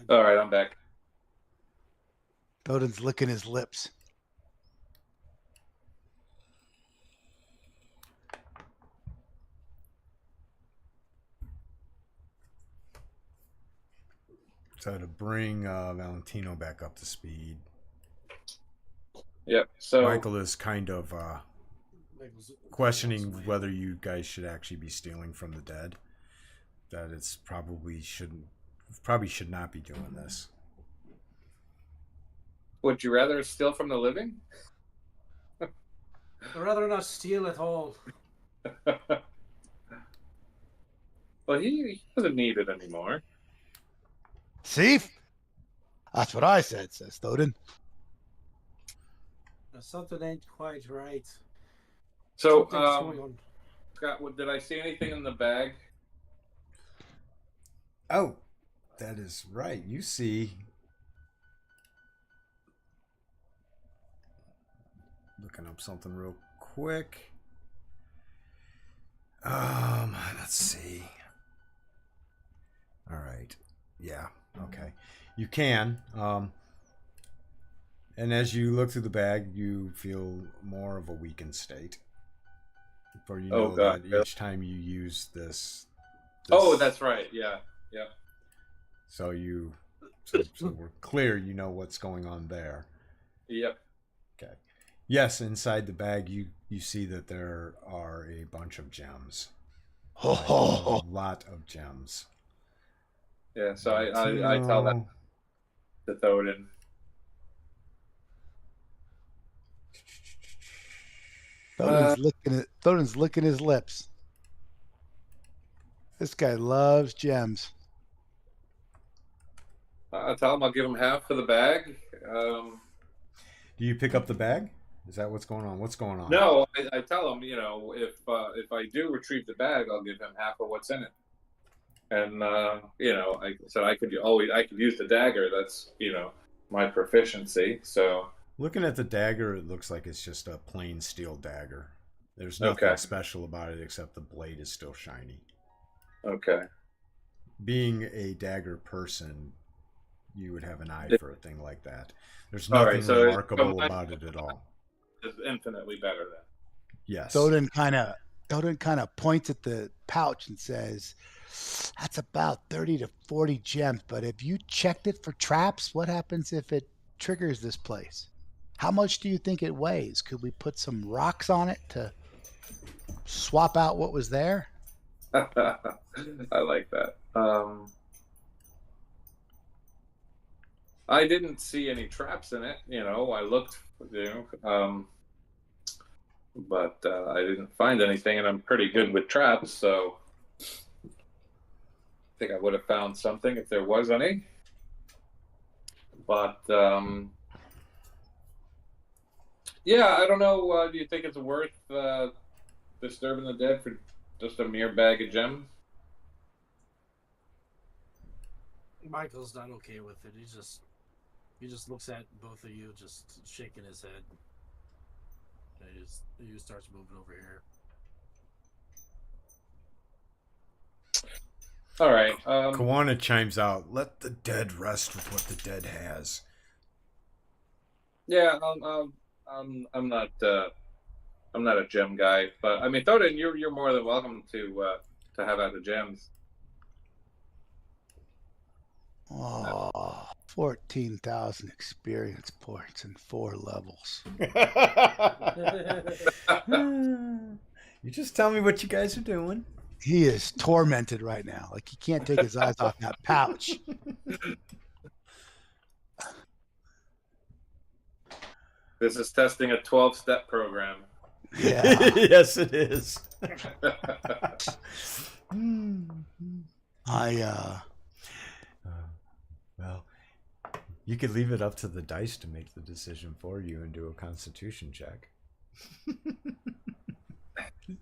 All right, I'm back. Thoden's licking his lips. So to bring Valentino back up to speed. Yep. So Michael is kind of questioning whether you guys should actually be stealing from the dead. That it's probably should not be doing this. would you rather steal from the living? I'd rather not steal at all. Well, he doesn't need it anymore. See? That's what I said, says Thoden. Something ain't quite right. So, Something's going on. Scott, did I see anything in the bag? Oh, that is right. You see. Looking up something real quick. Let's see. All right. Yeah. Okay. You can. And as you look through the bag, you feel more of a weakened state. For you know God, that each time you use this. Oh, that's right. Yeah. Yeah. So we're clear. You know what's going on there. Yep. Okay. Yes, inside the bag, you see that there are a bunch of gems. Oh, A lot of gems. Yeah. So I tell that to Thoden. Thoden's licking his lips. This guy loves gems. I tell him I'll give him half for the bag. Do you pick up the bag? Is that what's going on? What's going on? No, I tell him, if I do retrieve the bag, I'll give him half of what's in it. And I said I could use the dagger. That's my proficiency. So looking at the dagger, it looks like it's just a plain steel dagger. There's nothing special about it except the blade is still shiny. Okay. Being a dagger person, you would have an eye for a thing like that. There's nothing remarkable about it at all. It's infinitely better then. Yes. Thoden kind of points at the pouch and says, "That's about 30 to 40 gems. But if you checked it for traps, what happens if it triggers this place? How much do you think it weighs? Could we put some rocks on it to swap out what was there?" I like that. I didn't see any traps in it. I looked, but I didn't find anything, and I'm pretty good with traps, so I think I would have found something if there was any. But yeah, I don't know. Do you think it's worth disturbing the dead for just a mere bag of gems? Michael's not okay with it. He just looks at both of you, just shaking his head. And he just starts moving over here. All right. Kawana chimes out, "Let the dead rest with what the dead has." Yeah, I'm not a gem guy, but I mean, Thoden, you're more than welcome to have out the gems. Oh, 14,000 experience points in 4 levels. You just tell me what you guys are doing. He is tormented right now. Like he can't take his eyes off that pouch. This is testing a 12-step program. Yeah. Yes, it is. Well, you could leave it up to the dice to make the decision for you and do a Constitution check.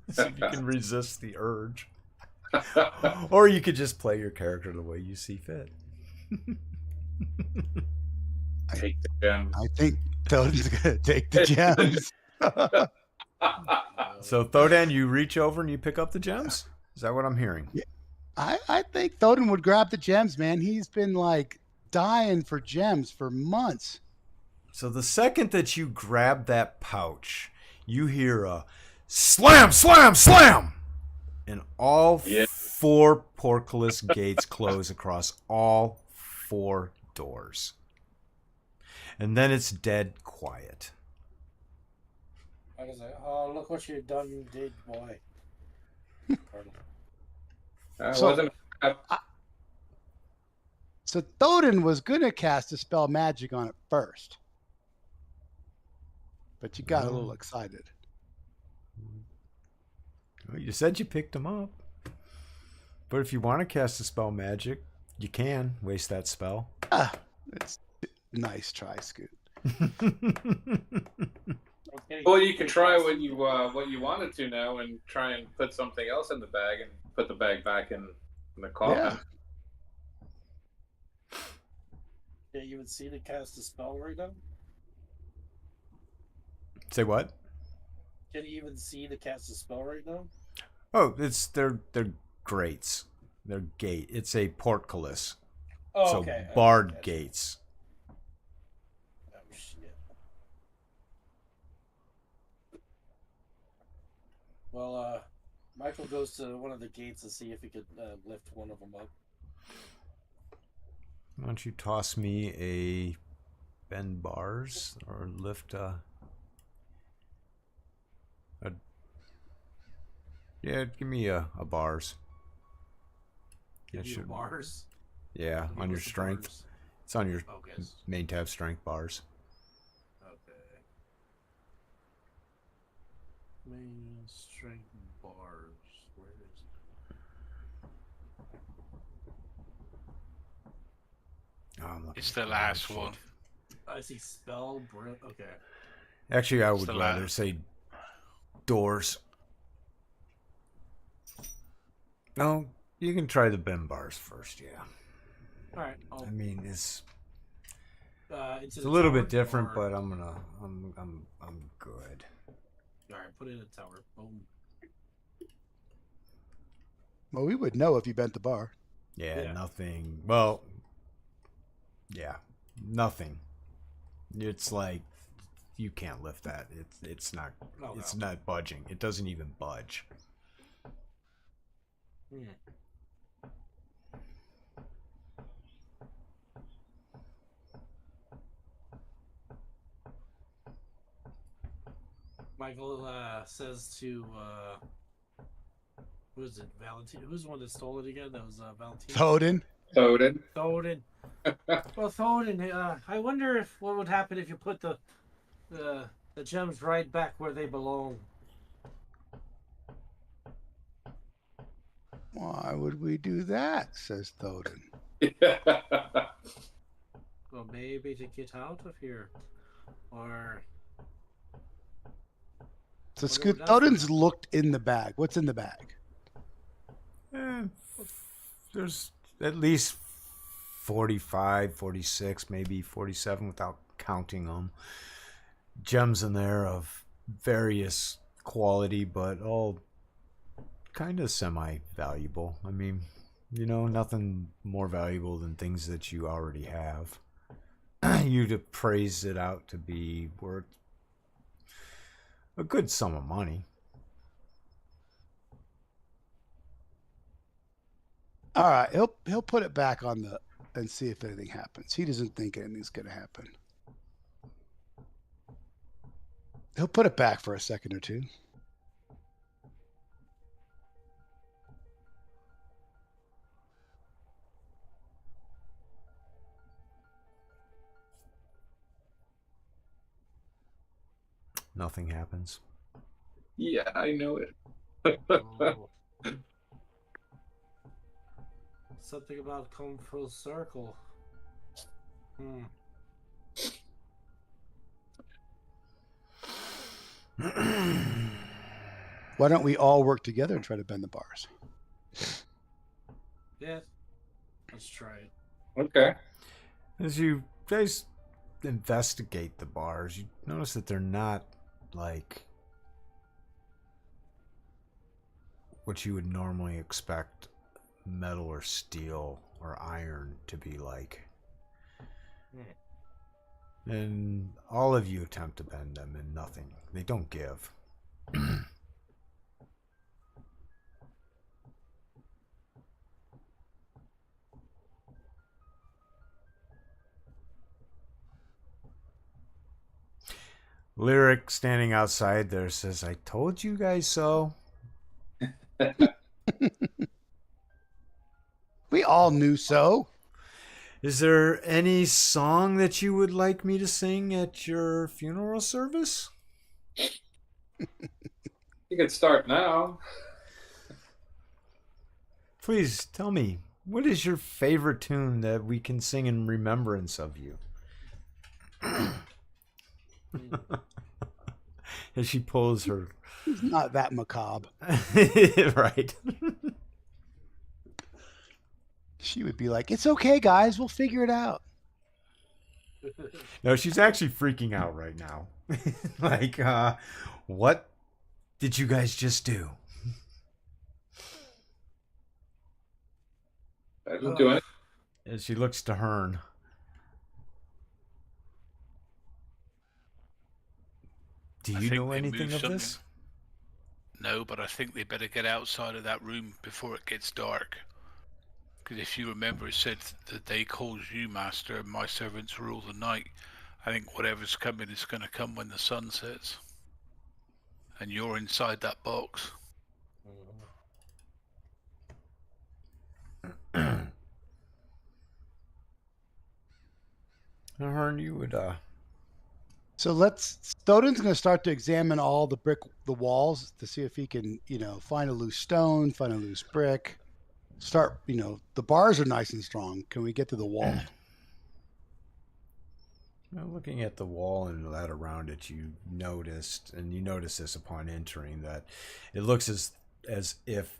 See if you can resist the urge. Or you could just play your character the way you see fit. Take the gems. I think Thoden's going to take the gems. So, Thodan, you reach over and you pick up the gems? Is that what I'm hearing? Yeah. I think Thoden would grab the gems, man. He's been like dying for gems for months. So the second that you grab that pouch, you hear a slam, slam, slam! And all 4 portcullis gates close across all 4 doors. And then it's dead quiet. I was like, "Oh, look what you done, did, boy." So Thoden was going to cast a spell magic on it first. But you got a little excited. Well, you said you picked them up. But if you want to cast a spell magic, you can waste that spell. It's nice try, Scoot. Well, you can try what you wanted to now, and try and put something else in the bag, and put the bag back in the coffin. Yeah, you would see to cast a spell right now. Say what? Can you even see to cast a spell right now? Oh, they're grates. They're gate. It's a portcullis. Oh, so okay. barred Okay. gates. Oh shit. Well, Michael goes to one of the gates to see if he could lift one of them up. Why don't you toss me a bend bars or lift yeah, give me a bars. Give you bars? Yeah, on your strength. Bars? It's on your Okay. main tab strength bars. Okay. Main strength bars. Where is it? Oh, I'm looking It's for the the last right one. shit. I see spell. Okay. Actually, I It's would the rather last. say doors. No, you can try the bend bars first. Yeah. All right. I mean, it's It's a little bit different, but I'm good. All right, put it in a tower. Boom. Well, we would know if you bent the bar. Yeah, nothing. Well, yeah, nothing. It's like you can't lift that. It's not. Oh, it's no. not budging. It doesn't even budge. Michael says to who is it? Valentine? Who's the one that stole it again? That was Valentine. Thoden. Thoden. Well, Thoden, I wonder if what would happen if you put the gems right back where they belong. Why would we do that? Says Thoden. Well, maybe to get out of here, or. So Wonder Scoot, what else would Thoden's happen. looked in the bag. What's in the bag? There's at least 45, 46, maybe 47 without counting them. Gems in there of various quality, but all kind of semi-valuable. I mean, nothing more valuable than things that you already have. You'd appraise it out to be worth a good sum of money. All right, he'll put it back on the and see if anything happens. He doesn't think anything's going to happen. He'll put it back for a second or two. Nothing happens. Yeah, I know it. Oh. Something about come full circle. Why don't we all work together and try to bend the bars? Yeah. Let's try it. Okay. As you guys investigate the bars, you notice that they're not like what you would normally expect metal or steel or iron to be like. And all of you attempt to bend them and nothing. They don't give. Lyric standing outside there says, "I told you guys so." We all knew so. Is there any song that you would like me to sing at your funeral service? You can start now. Please tell me, what is your favorite tune that we can sing in remembrance of you? As she pulls her. He's not that macabre. Right. She would be like, "It's okay, guys. We'll figure it out." No, she's actually freaking out right now. Like, what did you guys just do? I didn't do it. As she looks to Hearn. Do I you think know they anything moved of this? No, but I think they better get outside of that room before it gets dark. Because if you remember, it said that they calls you master and my servants rule the night. I think whatever's coming is going to come when the sun sets. And you're inside that box. Hearn, you would, So Snowden's going to start to examine all the walls to see if he can, find a loose stone, find a loose brick. Start, the bars are nice and strong. Can we get to the wall? Well, looking at the wall and that around it, you notice this upon entering, that it looks as if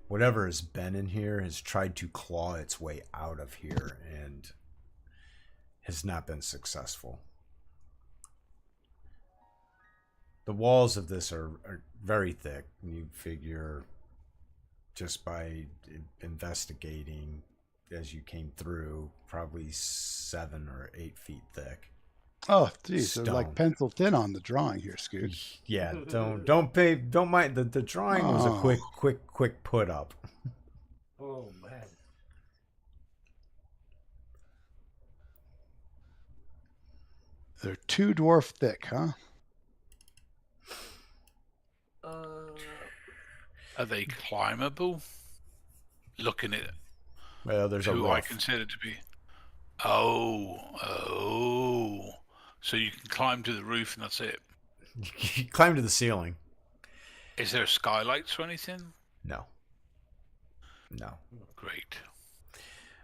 whatever has been in here has tried to claw its way out of here and has not been successful. The walls of this are very thick. You figure just by investigating as you came through, probably 7 or 8 feet thick. Oh, geez, so Stone. like pencil thin on the drawing here, Scoot. Yeah, don't mind. The drawing was a quick put up. Oh man. They're 2 dwarf thick, huh? Are they climbable? Looking at Well, there's a who roof. I consider to be. Oh. So you can climb to the roof and that's it. You climb to the ceiling. Is there skylights or anything? No. Great.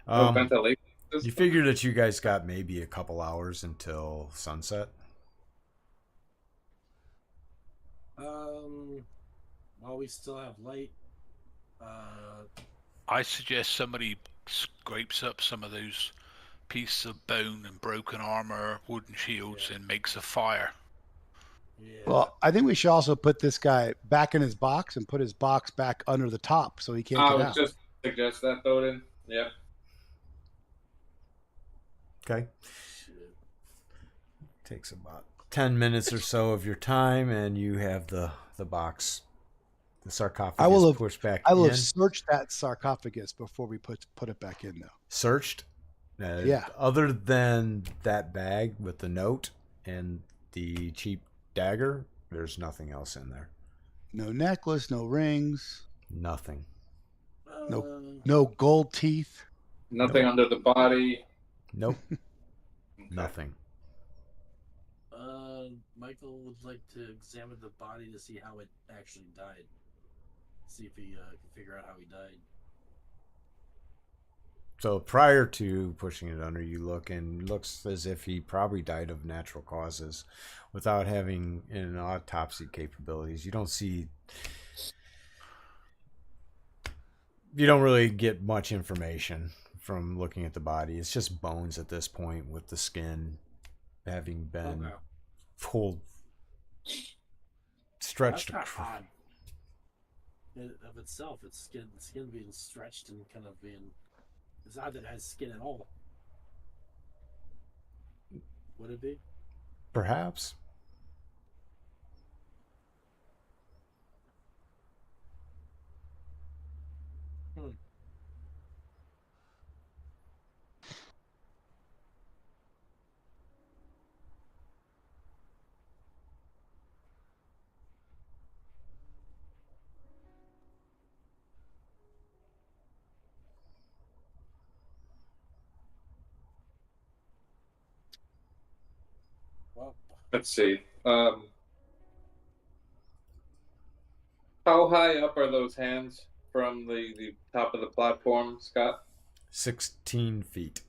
No ventilation You system? figure that you guys got maybe a couple hours until sunset. While we still have light, I suggest somebody scrapes up some of those pieces of bone and broken armor, wooden shields, and makes a fire. yeah. Well, I think we should also put this guy back in his box and put his box back under the top so he can't I get was out. just suggest that, Thoden. Yeah. Okay. Shit. Takes about 10 minutes or so of your time, and you have the box, the sarcophagus pushed back I will in. have searched that sarcophagus before we put it back in, though. Searched? Yeah. Other than that bag with the note and the cheap dagger, there's nothing else in there. No necklace, no rings, Nothing. no gold teeth. Nothing under the body. Nope. Okay. Nothing. Michael would like to examine the body to see how it actually died. See if he can figure out how he died. So prior to pushing it under, you look, and it looks as if he probably died of natural causes without having an autopsy capabilities. You don't really get much information from looking at the body. It's just bones at this point, with the skin having been pulled, stretched. That's not odd. Of itself, its skin being stretched and kind of being. It's odd that it has skin at all. Would it be? Perhaps. Well, Let's see. How high up are those hands from the top of the platform, Scott? 16 feet.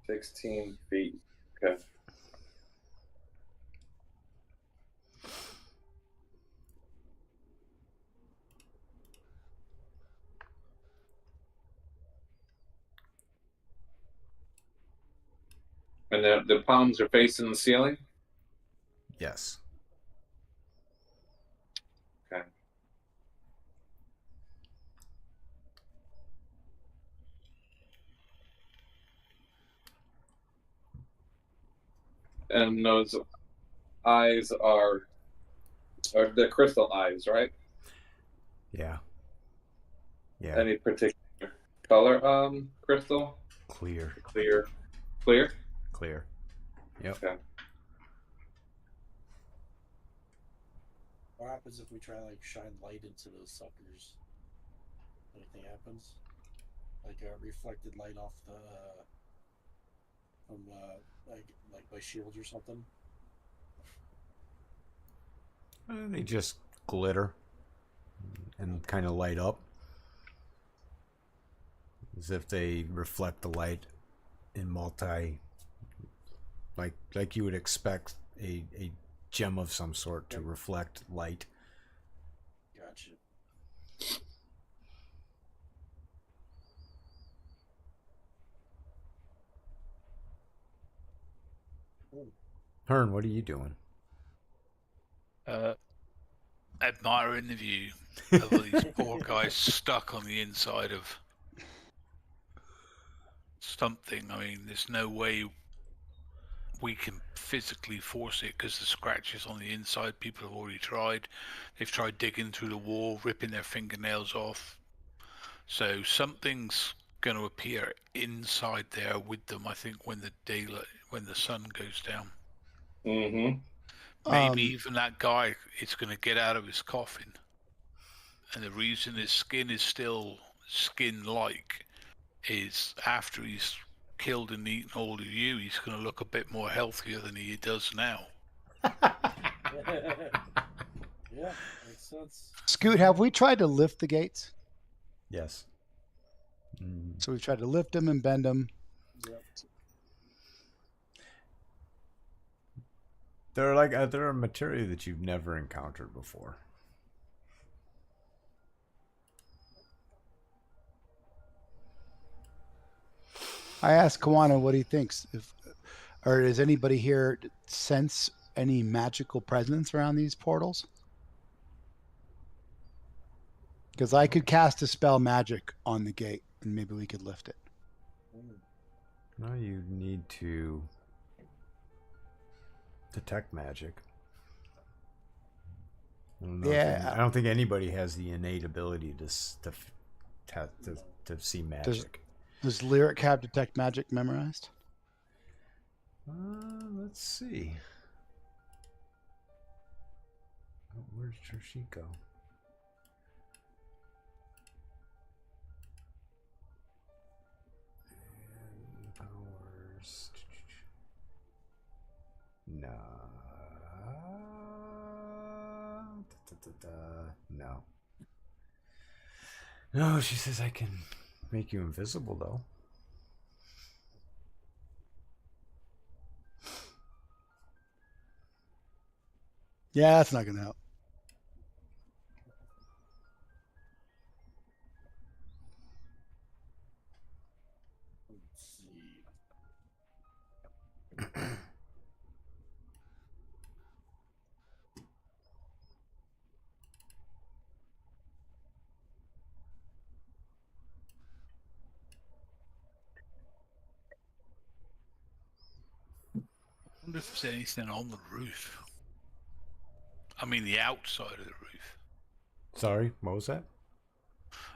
16 feet. Okay. And the palms are facing the ceiling? Yes. Okay. And those eyes are the crystal eyes, right? Yeah. Yeah. Any particular color crystal? Clear. Clear. Clear. Yep. Okay. What happens if we try to like shine light into those suckers? Anything happens? Like a reflected light off the from like my shield or something. And they just glitter and kind of light up as if they reflect the light in like you would expect a gem of some sort to reflect light. Gotcha. Hearn, what are you doing? Admiring the view of all these poor guys stuck on the inside of something. I mean, there's no way we can physically force it because the scratches on the inside, people have already tried. They've tried digging through the wall, ripping their fingernails off. So something's going to appear inside there with them, I think, when the sun goes down. Mm-hmm. Maybe even that guy is going to get out of his coffin. And the reason his skin is still skin-like is after he's killed and eaten all of you, he's going to look a bit more healthier than he does now. Yeah, makes sense. Scoot, have we tried to lift the gates? Yes. So we've tried to lift them and bend them. Yep. They're a material that you've never encountered before. I asked Kawana what he thinks. Or does anybody here sense any magical presence around these portals? Because I could cast a spell magic on the gate and maybe we could lift it. No, you need to detect magic. I don't think anybody has the innate ability to see magic. Does Lyric have detect magic memorized? Let's see. Where's her sheet go? And powers. No. No. No, she says I can make you invisible, though. Yeah, that's not going to help. Let's see. I wonder if there's anything on the roof. I mean, the outside of the roof. Sorry, what was that?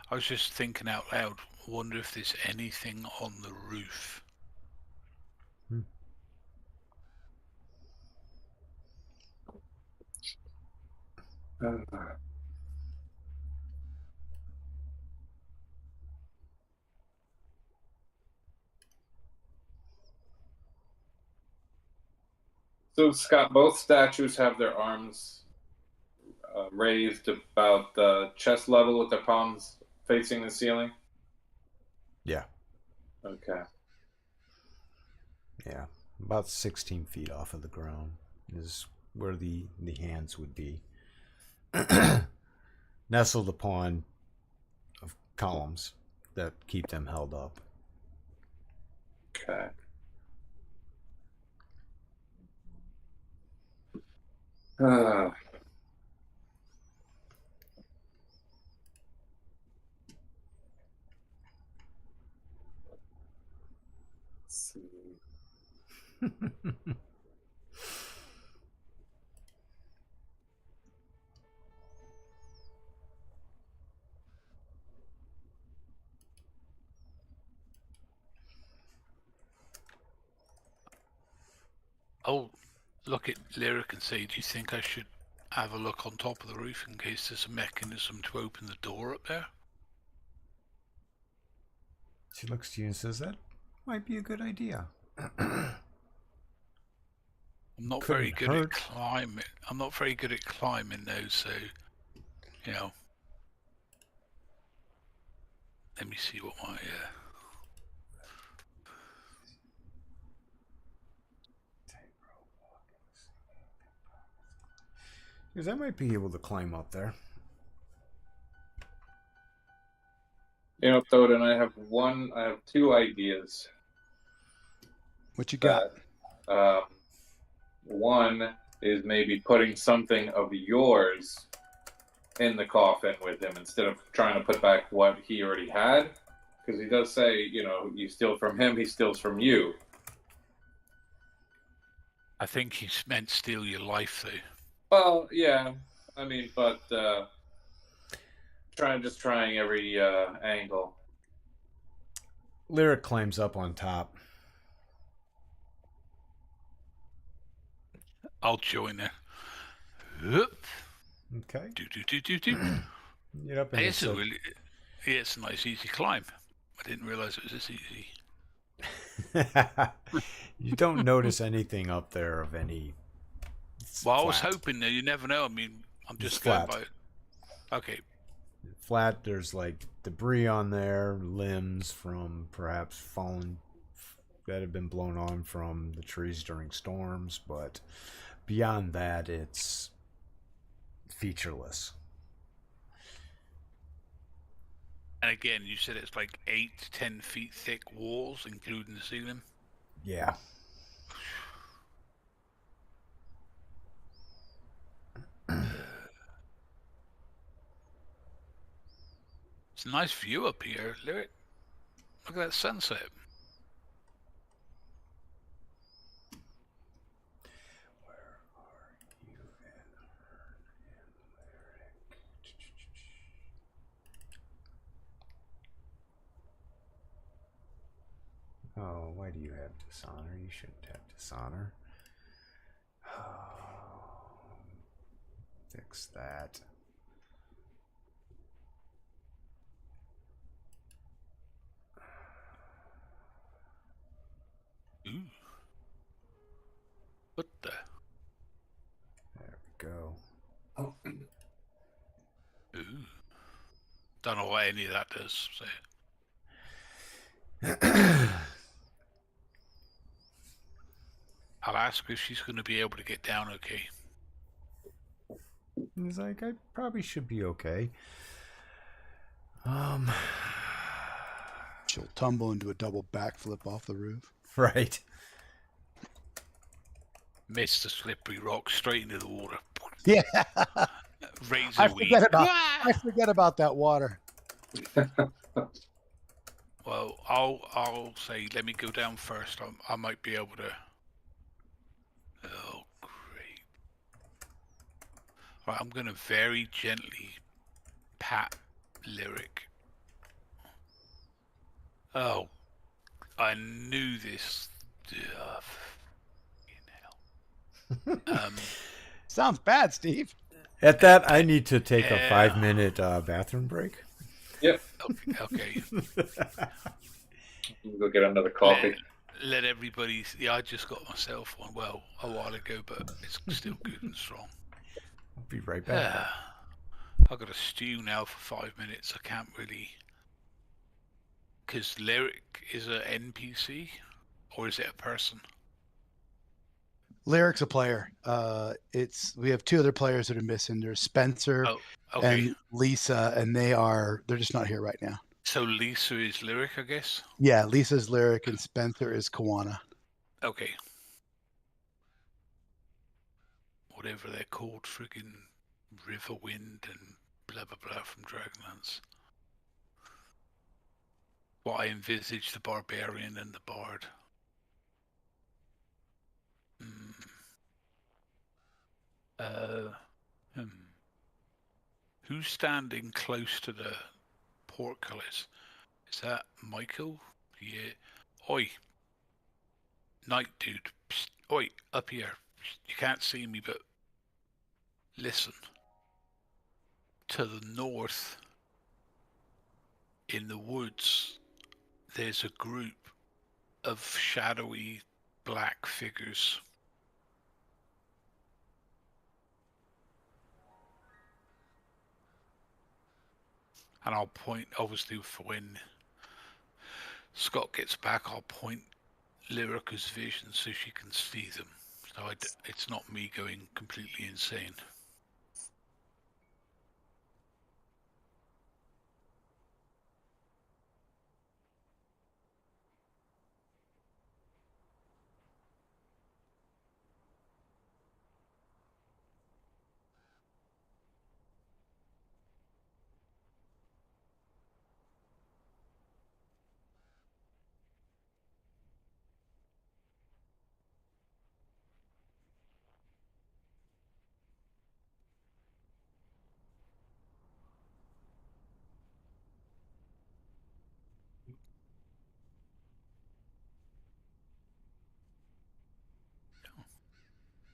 I was just thinking out loud. I wonder if there's anything on the roof. So, Scott, both statues have their arms raised about chest level with their palms facing the ceiling? Yeah. Okay. Yeah. About 16 feet off of the ground is where the hands would be. Nestled upon columns that keep them held up. Okay. Let's see. I'll look at Lyric and say, do you think I should have a look on top of the roof in case there's a mechanism to open the door up there? She looks to you and says, that might be a good idea. I'm not Couldn't very good hurt. at climbing. I'm not very good at climbing though, so you know. Let me see what my Because I might be able to climb up there. You know, Thoden, I have two ideas. What you got? One is maybe putting something of yours in the coffin with him instead of trying to put back what he already had. Because he does say, you know, you steal from him, he steals from you. I think he's meant to steal your life though. Well, yeah. I mean, but trying every angle. Lyric climbs up on top. I'll join her. Whoop. Okay. Do. Get up and It's it's a nice easy climb. I didn't realize it was this easy. You don't notice anything up there of any. Well, I was flat. hoping that you never know. I mean, I'm It's just going flat. by. Okay. Flat. There's like debris on there, limbs from perhaps fallen that have been blown on from the trees during storms, but beyond that, it's featureless. And again, you said it's like 8 to 10 feet thick walls, including the ceiling. Yeah. It's a nice view up here, Lyric. Look at that sunset. Oh, why do you have dishonor? You shouldn't have dishonor. Oh, fix that. Ooh. What the? There we go. Oh. Ooh. Don't know what any of that does. So. I'll ask her if she's going to be able to get down okay. He's like, I probably should be okay. She'll tumble into a double backflip off the roof. Right. Missed the slippery rock straight into the water. Yeah. Razor I weed. forget about that water. Well, I'll say, let me go down first. I might be able to. Oh, great. Right, I'm going to very gently pat Lyric. Oh, I knew this. Sounds bad, Steve. At that, I need to take a 5-minute bathroom break. Yep. Okay. Go get another coffee. Let everybody. Yeah, I just got myself one. Well, a while ago, but it's still good and strong. I'll be right back. I've got to stew now for 5 minutes. I can't really, because Lyric is a NPC, or is it a person? Lyric's a player. We have two other players that are missing. There's Spencer Oh, okay. and Lisa, and they're just not here right now. So Lisa is Lyric, I guess. Yeah, Lisa's Lyric and Spencer is Kawana. Okay. Whatever they're called, friggin' Riverwind and blah blah blah from Dragonlance. What I envisage, the barbarian and the bard. Who's standing close to the portcullis? Is that Michael? Yeah. Oi. Night dude. Psst. Oi, up here. You can't see me, but listen. To the north, in the woods, there's a group of shadowy black figures. And I'll point, obviously, for when Scott gets back, I'll point Lyrica's vision so she can see them. So it's not me going completely insane.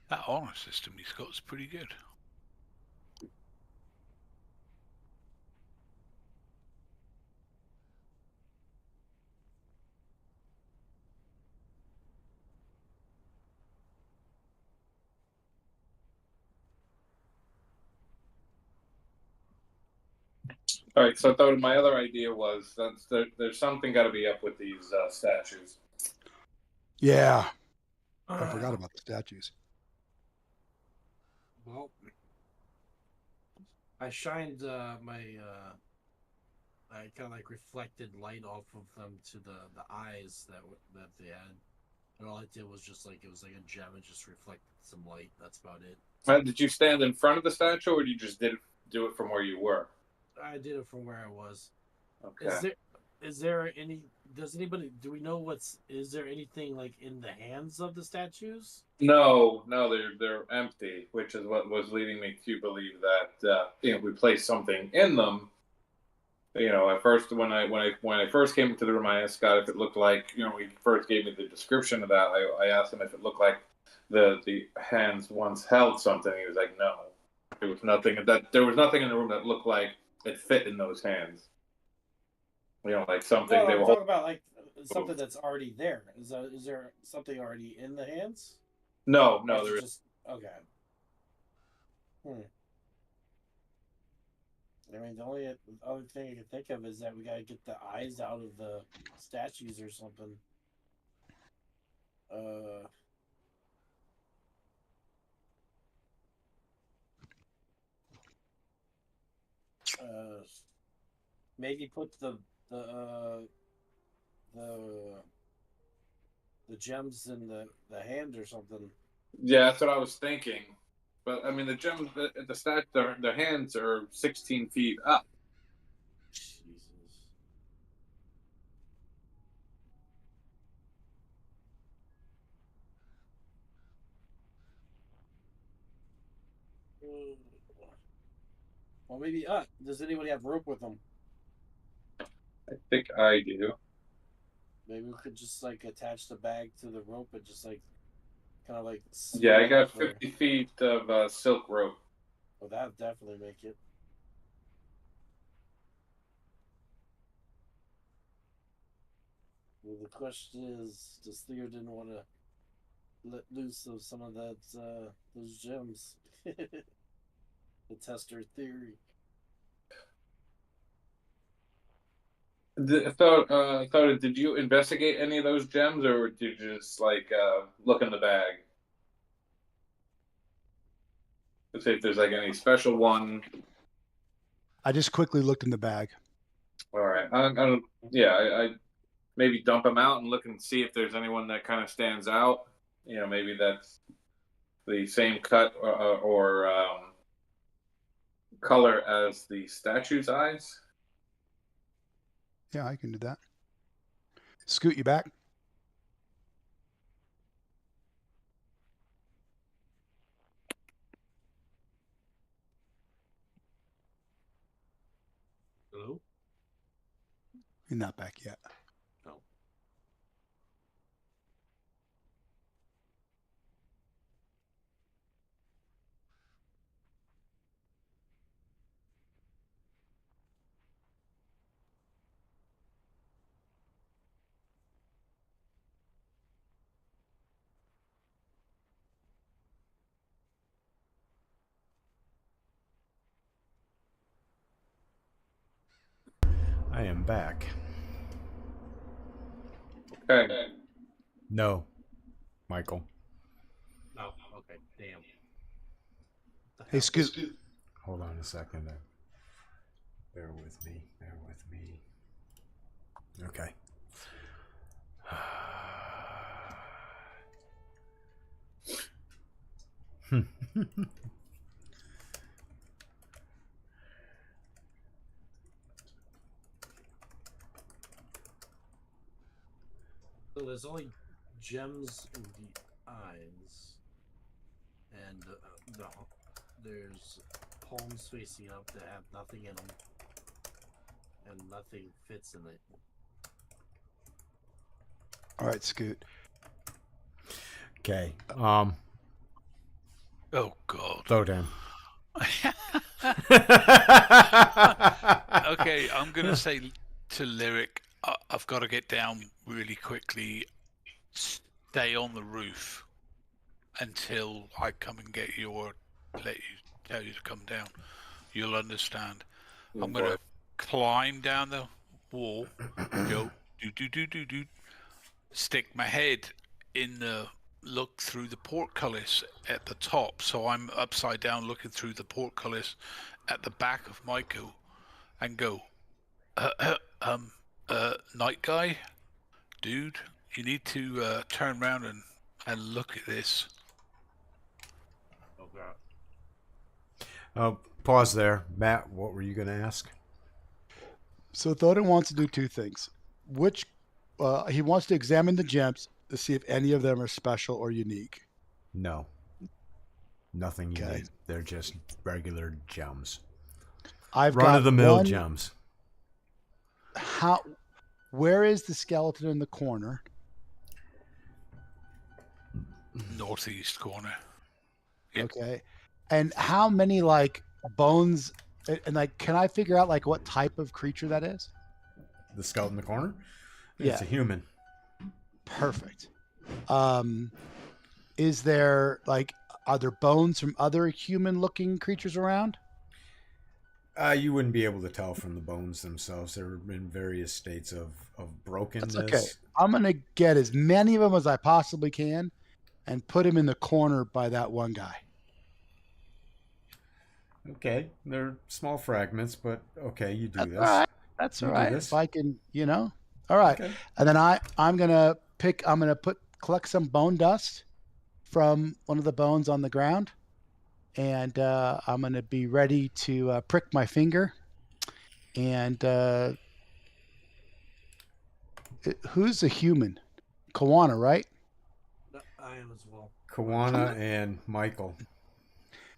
That honor system he's got is pretty good. All right, so I thought my other idea was that there's something got to be up with these statues. Yeah, I forgot about the statues. Well, I shined I kind of like reflected light off of them to the eyes that they had, and all I did was just like it was like a gem and just reflected some light. That's about it. Did you stand in front of the statue, or you just do it from where you were? I did it from where I was. Okay. Is there any? Does anybody? Do we know is there anything like in the hands of the statues? No, they're empty, which is what was leading me to believe that we placed something in them. At first when I first came into the room, I asked Scott if it looked like he first gave me the description of that. I asked him if it looked like the hands once held something. He was like, no, there was nothing in the room that looked like it fit in those hands. Like something No, they I'm were talking about like something that's already there. Is there something already in the hands? No, Or there is it just okay. I mean, the only other thing I can think of is that we gotta get the eyes out of the statues or something. Maybe put the gems in the hand or something. Yeah, that's what I was thinking. But I mean, the gems, the stat, their hands are 16 feet up. Jesus. Well, maybe. Does anybody have rope with them? I think I do. Maybe we could just like attach the bag to the rope and just like kind of like. Yeah, I got 50 feet of silk rope. Well, that would definitely make it. Well, the question is, does Theo didn't want to let loose of some of that those gems to test her theory? Did you investigate any of those gems, or did you just like look in the bag to see if there's like any special one? I just quickly looked in the bag. All right, I maybe dump them out and look and see if there's anyone that kind of stands out. You know, maybe that's the same cut or color as the statue's eyes. Yeah, I can do that. Scoot you back. Hello? You're not back yet. No. I am back. Okay. No, Michael. No. Okay. Damn. Hey, Scoot. Hold on a second. Bear with me. Bear with me. Okay. So there's only gems in the eyes, and there's palms facing up that have nothing in them, and nothing fits in it. All right, Scoot. Okay. Oh God. Slow down. Okay, I'm gonna say to Lyric, I've got to get down really quickly. Stay on the roof until I come and get you or tell you to come down. You'll understand. I'm gonna climb down the wall, go do, stick my head in the look through the portcullis at the top, so I'm upside down looking through the portcullis at the back of Michael, and go, night guy, dude, you need to turn around and look at this. Oh God. Pause there. Matt, what were you going to ask? So Thoden wants to do two things. He wants to examine the gems to see if any of them are special or unique. No. Nothing Okay. unique. They're just regular gems. I've Run got of the mill one- gems. Where is the skeleton in the corner? Northeast corner. Yep. Okay. And how many like bones and like can I figure out like what type of creature that is? The skeleton in the corner? Yeah. It's a human. Perfect. Is there like are there bones from other human looking creatures around? You wouldn't be able to tell from the bones themselves. They're in various states of brokenness. That's okay. I'm gonna get as many of them as I possibly can and put him in the corner by that one guy. Okay. They're small fragments, but okay, you do That's this. all right. That's You all do right. this. If I can, All right. Okay. And then I'm gonna collect some bone dust from one of the bones on the ground, and I'm gonna be ready to prick my finger. And who's a human? Kawana, right? I am as well. Kawana and Michael.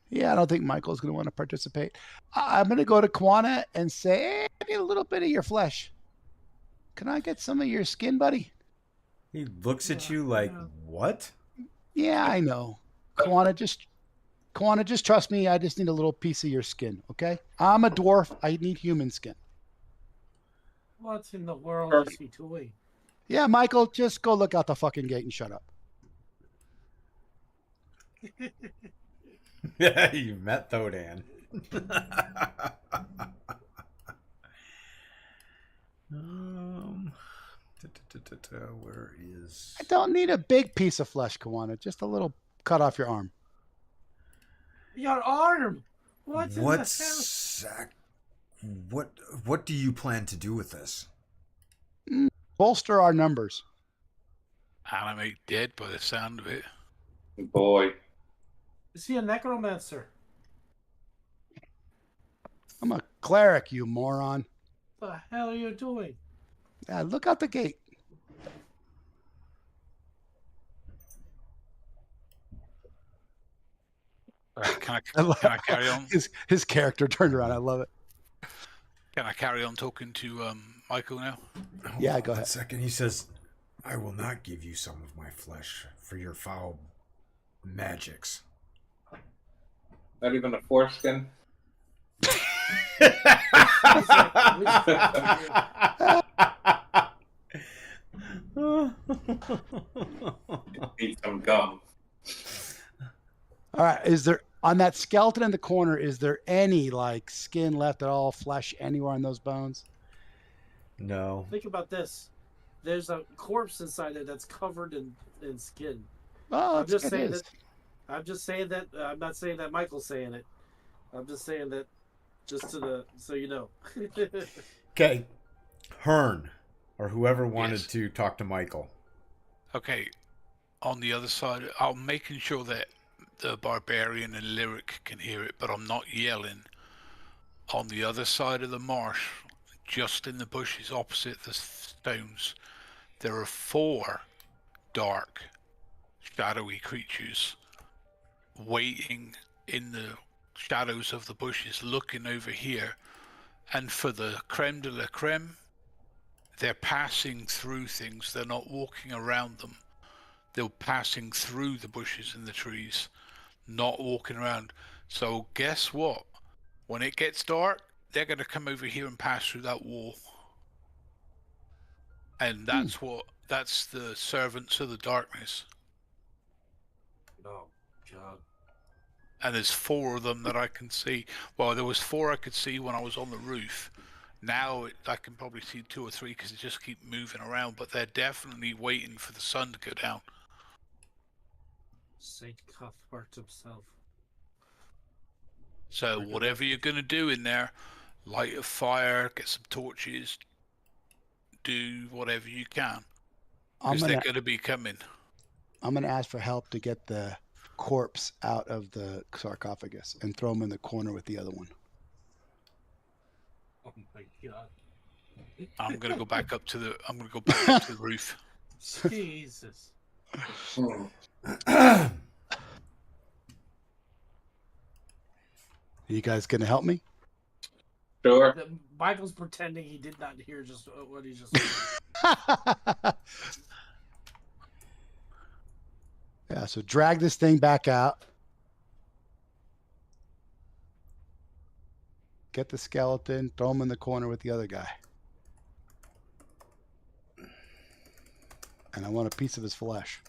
Yeah, I don't think Michael's going to want to participate. I'm going to go to Kawana and say, hey, I need a little bit of your flesh. Can I get some of your skin, buddy? He looks at you like, what? Yeah, I know. Kawana, just trust me. I just need a little piece of your skin, okay? I'm a dwarf. I need human skin. What in the world is he doing? Yeah, Michael, just go look out the fucking gate and shut up. Yeah, you met Thodan. Where is... I don't need a big piece of flesh, Kawana. Just a little cut off your arm. Your arm. What in the hell? What's... What do you plan to do with this? Bolster our numbers. Animate dead by the sound of it. Boy. Is he a necromancer? I'm a cleric, you moron. What the hell are you doing? Yeah, look out the gate. Can I carry on? His character turned around. I love it. Can I carry on talking to Michael now? Yeah, go ahead. A second. He says, I will not give you some of my flesh for your foul magics. Not even a foreskin. Need some gum. All right. Is there on that skeleton in the corner? Is there any like skin left at all? Flesh anywhere on those bones? No. Think about this. There's a corpse inside there that's covered in skin. Oh, I'm just it saying is. that. I'm just saying that. I'm not saying that Michael's saying it. I'm just saying that, just so you know. Okay. Hearn, or whoever wanted Yes. to talk to Michael. Okay, on the other side, I'm making sure that the barbarian and lyric can hear it, but I'm not yelling. On the other side of the marsh, just in the bushes opposite the stones, there are 4 dark, shadowy creatures waiting in the shadows of the bushes, looking over here. And for the creme de la creme, they're passing through things. They're not walking around them. They're passing through the bushes and the trees, not walking around. So guess what? When it gets dark, they're going to come over here and pass through that wall. And that's the servants of the darkness. Oh God. And there's 4 of them that I can see. Well, there was 4 I could see when I was on the roof. Now I can probably see 2 or 3 because they just keep moving around. But they're definitely waiting for the sun to go down. Saint Cuthbert himself. So whatever you're going to do in there, light a fire, get some torches, do whatever you can. Because they're going to be coming. I'm gonna ask for help to get the corpse out of the sarcophagus and throw him in the corner with the other one. Oh my God. I'm going to go back up to the roof. Jesus. Are you guys gonna help me? Sure. Michael's pretending he did not hear just what he just said. Yeah, so drag this thing back out. Get the skeleton, throw him in the corner with the other guy. And I want a piece of his flesh.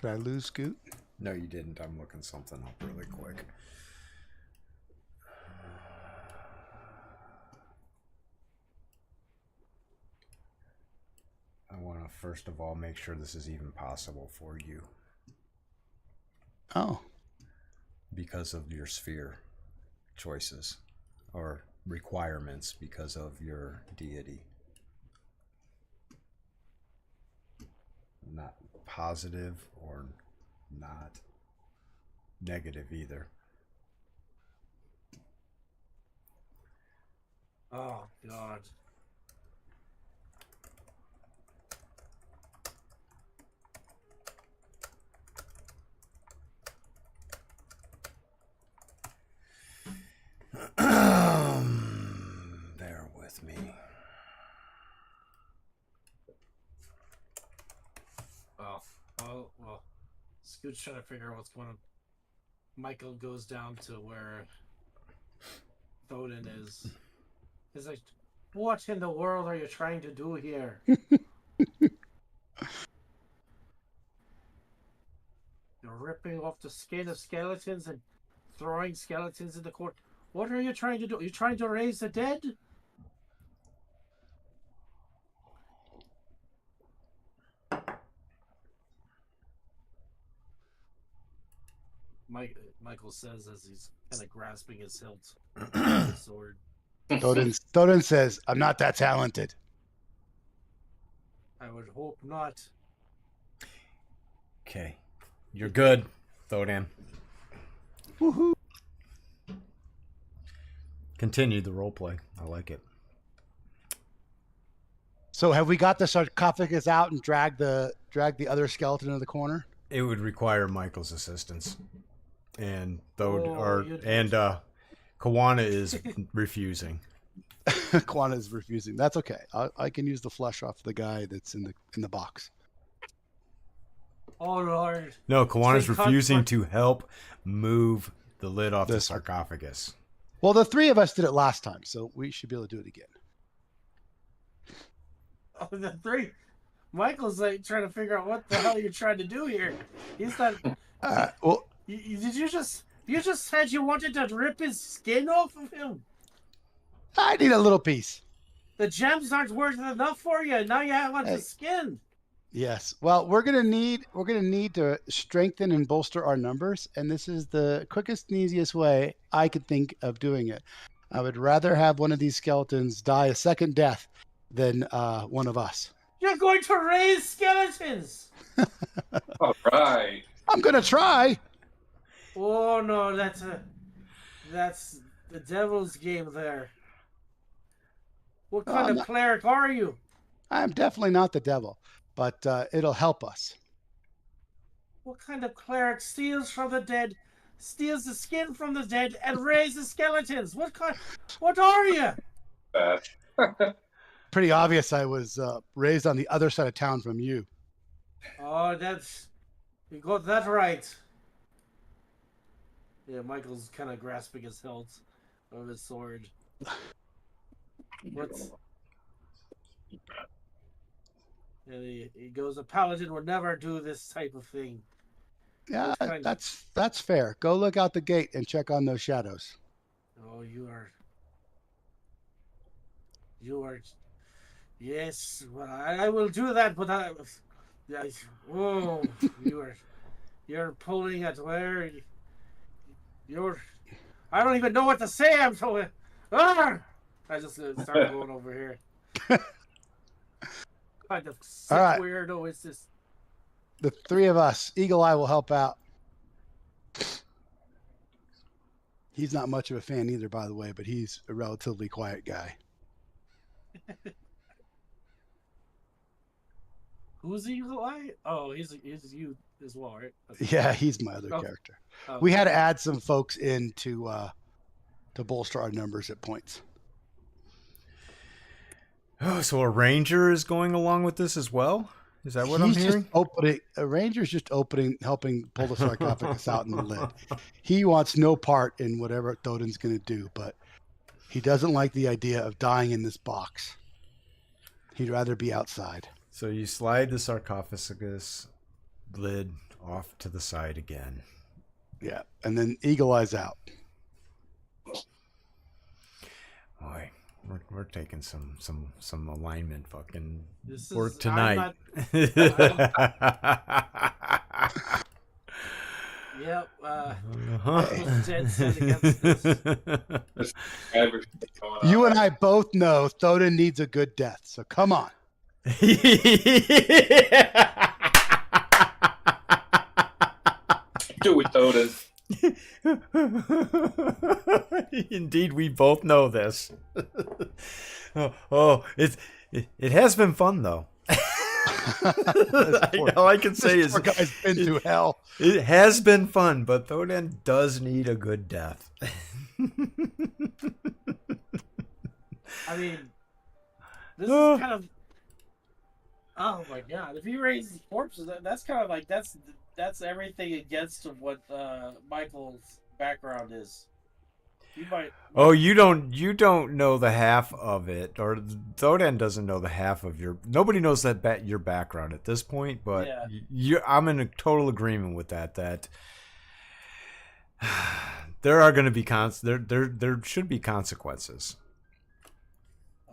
Did I lose Scoot? No, you didn't. I'm looking something up really quick. I want to first of all make sure this is even possible for you Oh. because of your sphere choices or requirements because of your deity. Not positive or not negative either. Oh God. Bear with me. Well. Scoot's trying to figure out what's going on. Michael goes down to where Thoden is. He's like, what in the world are you trying to do here? You're ripping off the skin of skeletons and throwing skeletons in the court. What are you trying to do? Are you trying to raise the dead? Michael says as he's kind of grasping his hilt of his sword. Thoden says, I'm not that talented. I would hope not. Okay. You're good, Thodan. Woohoo. Continue the roleplay. I like it. So have we got the sarcophagus out and drag the other skeleton in the corner? It would require Michael's assistance. And Kawana is refusing. Kawana is refusing. That's okay. I can use the flesh off the guy that's in the box. Oh Lord. No, Kawana's refusing to help move the lid off the sarcophagus. Well, the three of us did it last time, so we should be able to do it again. Oh, the three. Michael's like trying to figure out what the hell you're trying to do here. He's not. Well, Did you just said you wanted to rip his skin off of him? I need a little piece. The gems aren't worth enough for you. Now you want the skin. Yes. Well, we're gonna need to strengthen and bolster our numbers, and this is the quickest and easiest way I could think of doing it. I would rather have one of these skeletons die a second death than one of us. You're going to raise skeletons. All right. I'm gonna try. Oh no, that's the devil's game there. What kind of cleric are you? I'm definitely not the devil, but it'll help us. What kind of cleric steals from the dead, steals the skin from the dead, and raises skeletons? What are you? Pretty obvious I was raised on the other side of town from you. Oh, you got that right. Yeah, Michael's kind of grasping his hilt of his sword. What's... And he goes, a paladin would never do this type of thing. Yeah, that's fair. Go look out the gate and check on those shadows. Oh, you are. Yes, well, I will do that, but you're pulling at where I don't even know what to say. I'm so. I just started going over here. Kind of sick weirdo is this? The three of us, Eagle Eye will help out. He's not much of a fan either, by the way, but he's a relatively quiet guy. Who's Eagle Eye? Oh, he's you as well, right? Yeah, he's my other character. Oh. We had to add some folks in to bolster our numbers at points. Oh, so a ranger is going along with this as well? Is that what I'm hearing? A ranger's just helping pull the sarcophagus out in the lid. He wants no part in whatever Thoden's going to do, but he doesn't like the idea of dying in this box. He'd rather be outside. So you slide the sarcophagus lid off to the side again. Yeah, and then Eagle Eye's out. Boy, we're taking some alignment fucking This work is, tonight. Yep. Dead set against this. You and I both know Thoden needs a good death, so come on. Do it, Thoden. Indeed, we both know this. It has been fun though. All I can say is, poor guy's been through hell. It has been fun, but Thoden does need a good death. I mean, this is kind of. Oh my god! If he raises corpses, that's kind of like that's everything against what Michael's background is. You might. Oh, you don't know the half of it, or Thodan doesn't know the half of your. Nobody knows that your background at this point, but Yeah. I'm in a total agreement with that. That there are going to be there should be consequences,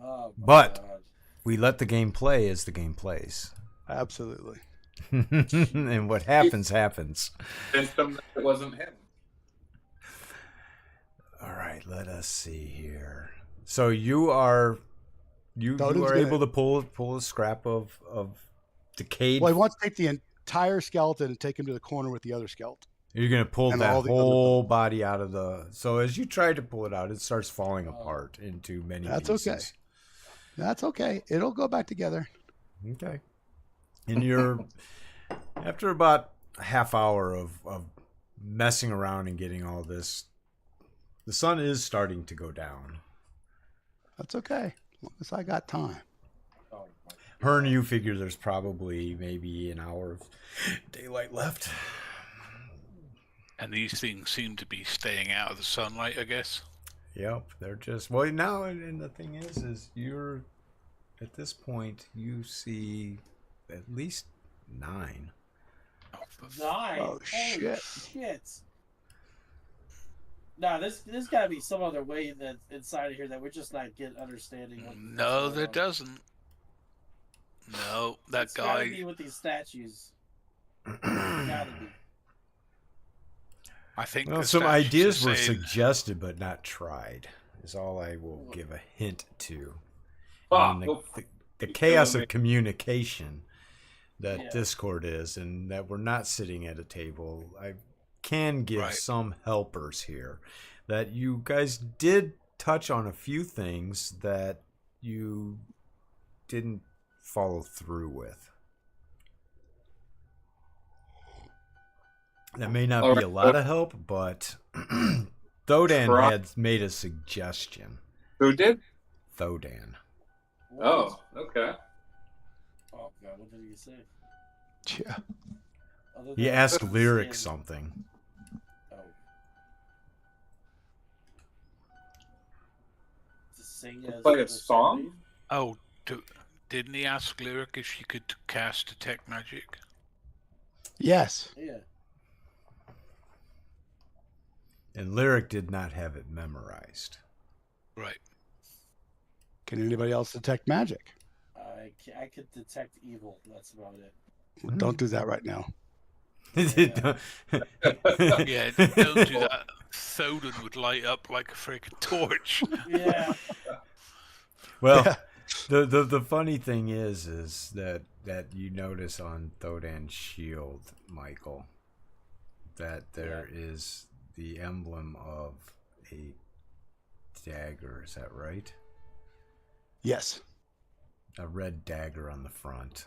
Oh my but God. we let the game play as the game plays, Absolutely. and what happens happens. Convinced him that it wasn't him. All right, let us see here. So you are Thodan's able to pull a scrap of decayed. Well, he wants to take the entire skeleton and take him to the corner with the other skeleton. You're gonna pull And that all the other whole body out of the. So as you try to pull it out, it starts falling Oh. apart into many That's pieces. okay. That's okay. It'll go back together. Okay. And you're after about a half hour of messing around and getting all this. The sun is starting to go down. That's okay. As long as I got time. Oh my Hearn, you figure there's probably maybe an hour of daylight left. And these things seem to be staying out of the sunlight, I guess. Yep, they're just now. And the thing is you're at this point you see at least 9. Nine. Oh, Holy shit. shit. Nah, there's got to be some other way that inside of here that we're just not understanding. What's No, going there on. doesn't. No, that It's gotta guy. be with these statues. Gotta be. I think Well, the some statues ideas are were saying- suggested but not tried. Is all I will give a hint to. Fuck. The chaos of communication that Yeah. Discord is, and that we're not sitting at a table. I can give Right. some helpers here. That you guys did touch on a few things that you didn't follow through with. That may not be a lot of help, but Thodan had made a suggestion. Who did? Thodan. Oh, okay. Oh God, what did he say? Yeah. Other He than asked saying- Lyric something. Oh. To sing as Play a the song? serenade? Oh, didn't he ask Lyric if she could cast detect magic? Yes. Yeah. And Lyric did not have it memorized. Right. Can anybody else detect magic? I could detect evil. That's about it. Well, don't do that right now. Yeah, don't do that. Thodan would light up like a freaking torch. Yeah. Well, Yeah. the funny thing is that you notice on Thodan's shield, Michael, that there is the emblem of a dagger. Is that right? Yes. A red dagger on the front,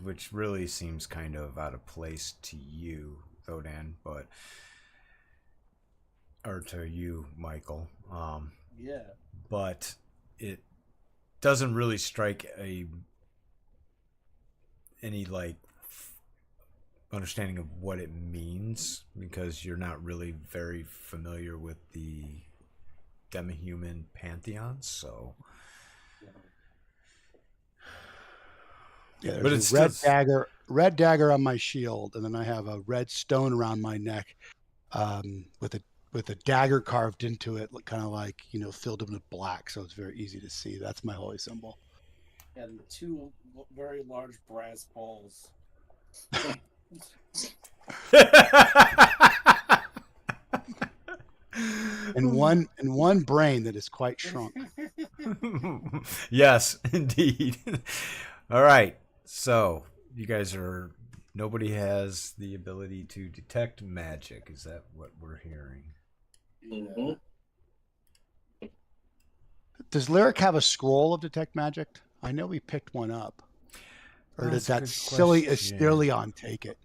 which really seems kind of out of place to you, Thodan, or to you, Michael. Yeah. But it doesn't really strike any understanding of what it means, because you're not really very familiar with the demi-human pantheon, so Yeah, there's but a it's red dagger on my shield, and then I have a red stone around my neck, with a dagger carved into it, kind of like filled in with black, so it's very easy to see. That's my holy symbol. And 2 very large brass balls. And one brain that is quite shrunk. Yes, indeed. All right, so you guys nobody has the ability to detect magic. Is that what we're hearing? Mm-hmm. Does Lyric have a scroll of detect magic? I know we picked one up. Or did That's a that good silly question. Asterion take it?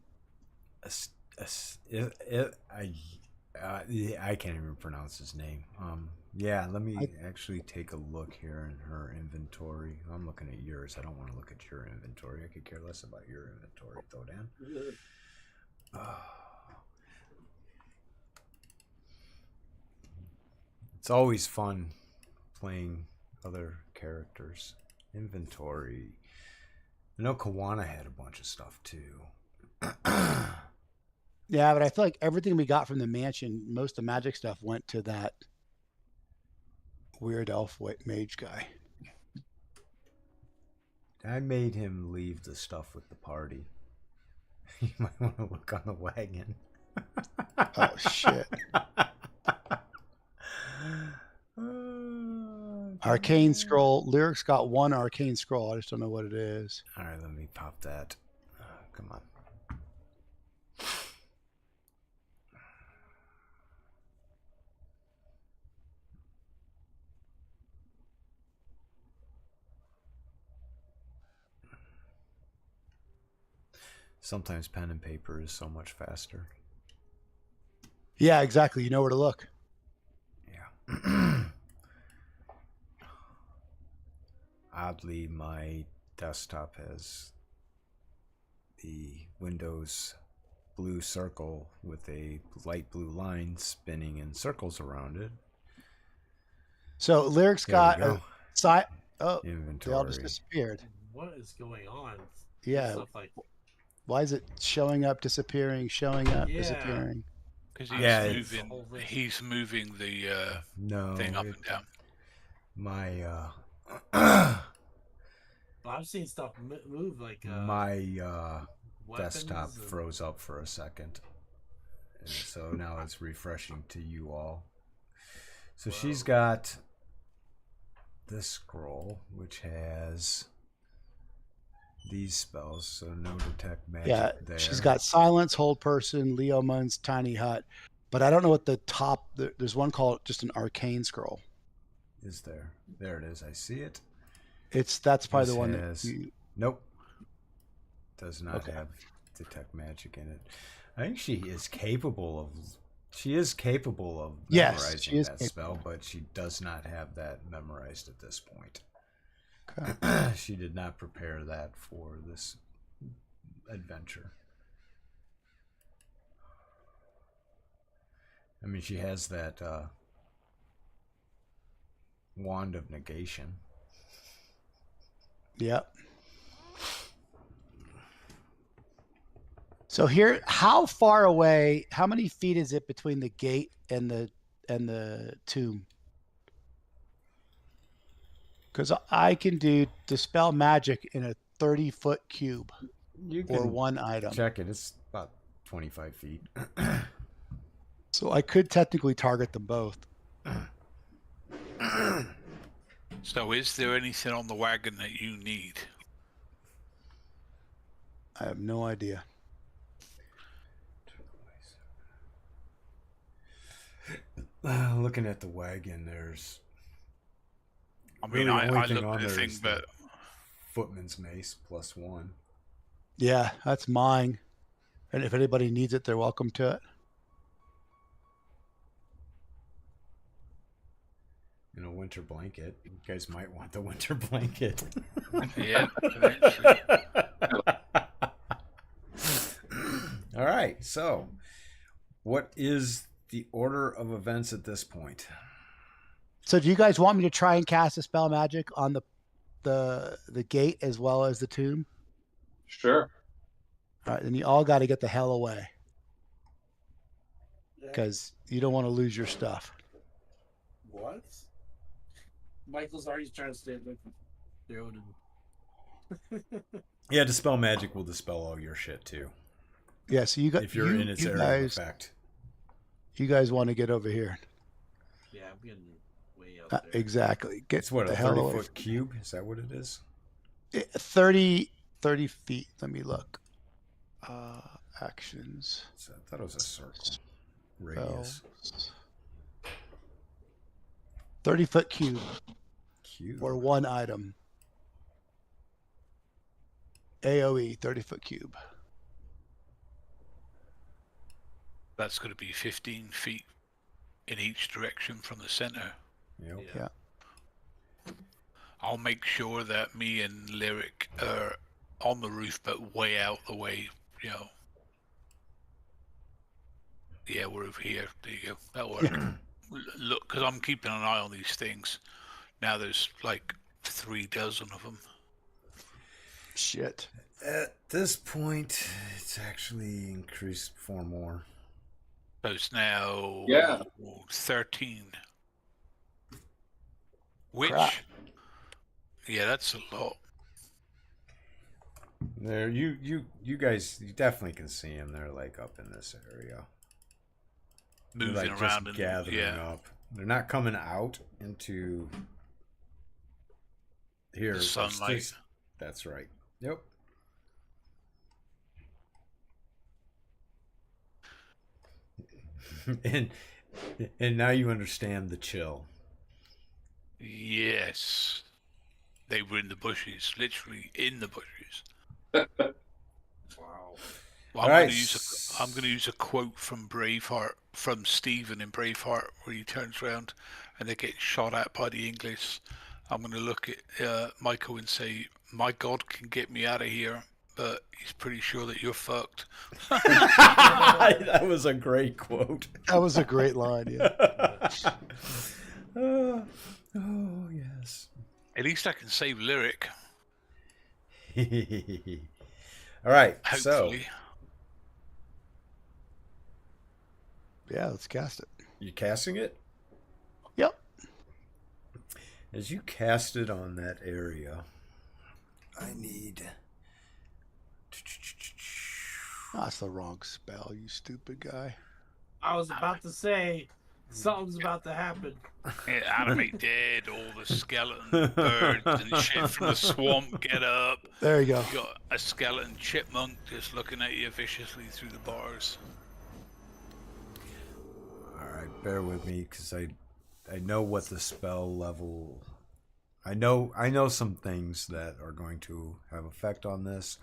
I can't even pronounce his name. Yeah, let me actually take a look here in her inventory. I'm looking at yours. I don't want to look at your inventory. I could care less about your inventory, Thodan. It's always fun playing other characters. Inventory. I know Kawana had a bunch of stuff too. Yeah, but I feel like everything we got from the mansion, most of the magic stuff went to that weird elf mage guy. I made him leave the stuff with the party. You might want to look on the wagon. Oh, shit. Arcane scroll. Lyric's got one arcane scroll. I just don't know what it is. All right, let me pop that. Come on. Sometimes pen and paper is so much faster. Yeah, exactly. You know where to look. Yeah. Oddly, my desktop has the Windows blue circle with a light blue line spinning in circles around it. So Lyric's There we got go. a side. Oh, Inventory. they all just disappeared. What is going on? Yeah. Stuff like Why is it showing up, disappearing, showing up, Yeah. disappearing? Because Yeah, he's moving the No, thing up and down. my I've seen stuff move like my weapons desktop and- froze up for a second, and so now it's refreshing to you all. So she's got this scroll, which has these spells, so no detect magic Yeah, there. she's got silence, hold person, Leo Mun's tiny hut, but I don't know what the top. There's one called just an arcane scroll. Is there? There it is. I see it. That's probably This the one has- that. You, Nope. Does not Okay. have detect magic in it. I think she is capable of. She is capable of Yes, memorizing she is that capable. spell, but she does not have that memorized at this point. Okay. She did not prepare that for this adventure. I mean, she has that wand of negation. Yep. So here, how far away? How many feet is it between the gate and the tomb? Because I can do dispel magic in a 30-foot cube You or one item. check it. It's about 25 feet. So I could technically target them both. So is there anything on the wagon that you need? I have no idea. Looking at the wagon, there's. I mean, Really, the only I thing looked on at the there thing, is the but Footman's mace +1. Yeah, that's mine. And if anybody needs it, they're welcome to it. And a winter blanket. You guys might want the winter blanket. yeah, eventually. All right. So, what is the order of events at this point? So do you guys want me to try and cast a spell magic on the gate as well as the tomb? Sure. All right, then you all got to get the hell away Yeah. because you don't want to lose your stuff. What? Michael's already trying to stay away from Theoden. Yeah, dispel magic will dispel all your shit too. Yeah, so you got If you're in its area of effect. You guys want to get over here. Yeah, I'm getting way out there. Exactly. Get It's what, the a hell 30-foot away. cube? Is that what it is? 30 feet. Let me look. Actions. So I thought it was a circle. Radius. 30-foot cube Cube. or one item. AOE, 30-foot cube. That's going to be 15 feet in each direction from the center. Yep. Yeah. I'll make sure that me and Lyric are on the roof, but way out the way, you know. Yeah, we're over here. There you go. That'll work. Look because I'm keeping an eye on these things. Now there's like 3 dozen of them. Shit. At this point, it's actually increased 4 more. So it's now 13. Which, Crap. yeah, that's a lot. There, you guys, you definitely can see them. They're like up in this area. Moving They're like around just and gathering up. They're not coming out into here. The It's sunlight. just- that's right. Yep. and now you understand the chill. Yes. They were in the bushes, literally in the bushes. Wow. Well, All I'm right. going to use a quote from Braveheart, from Stephen in Braveheart, where he turns around and they get shot at by the English. I'm going to look at Michael and say, "My God can get me out of here, but he's pretty sure that you're fucked." That was a great quote. That was a great line. Yeah. Oh, yes. At least I can save lyric. All right. Hopefully. Yeah. Let's cast it. So, you casting it? Yep. As you cast it on that area, I need. That's the wrong spell, you stupid guy. I was about to say something's about to happen. Yeah, animate dead, all the skeleton birds and shit from the swamp get up. There you go. You got a skeleton chipmunk just looking at you viciously through the bars. All right, bear with me because I know what the spell level. I know some things that are going to have effect on this.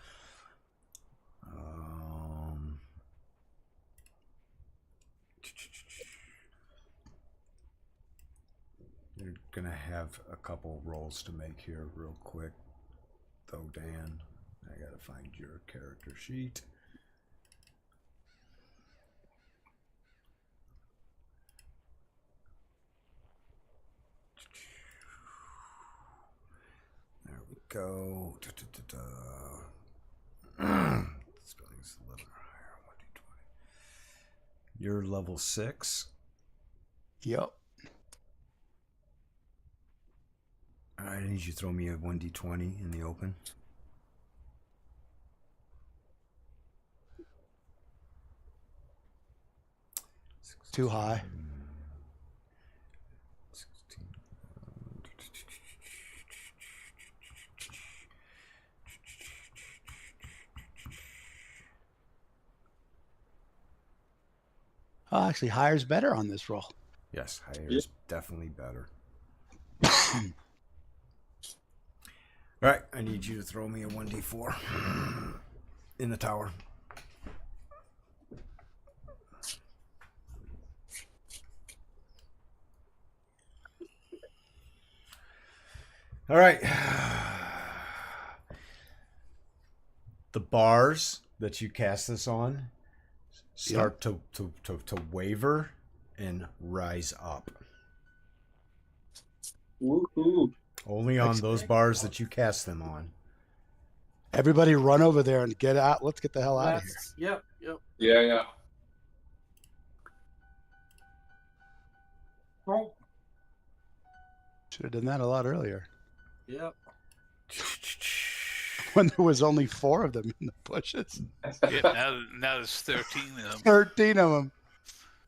You're gonna have a couple rolls to make here real quick, though, Dan. I gotta find your character sheet. There we go. Spelling's a little higher. 1d20. You're level 6. Yep. I need you to throw me a 1d20 in the open. Too high. 16. Oh, actually, higher's better on this roll. Yes, higher is definitely better. All right, I need you to throw me a 1d4 in the tower. All right. The bars that you cast this on start to waver and rise up. Woohoo! Only on those bars that you cast them on. Everybody run over there and get out. Let's get the hell out of here. Yep. Yeah. Oh, Should have done that a lot earlier. yep. When there was only 4 of them in the bushes. Yeah, now there's 13 of them. 13 of them.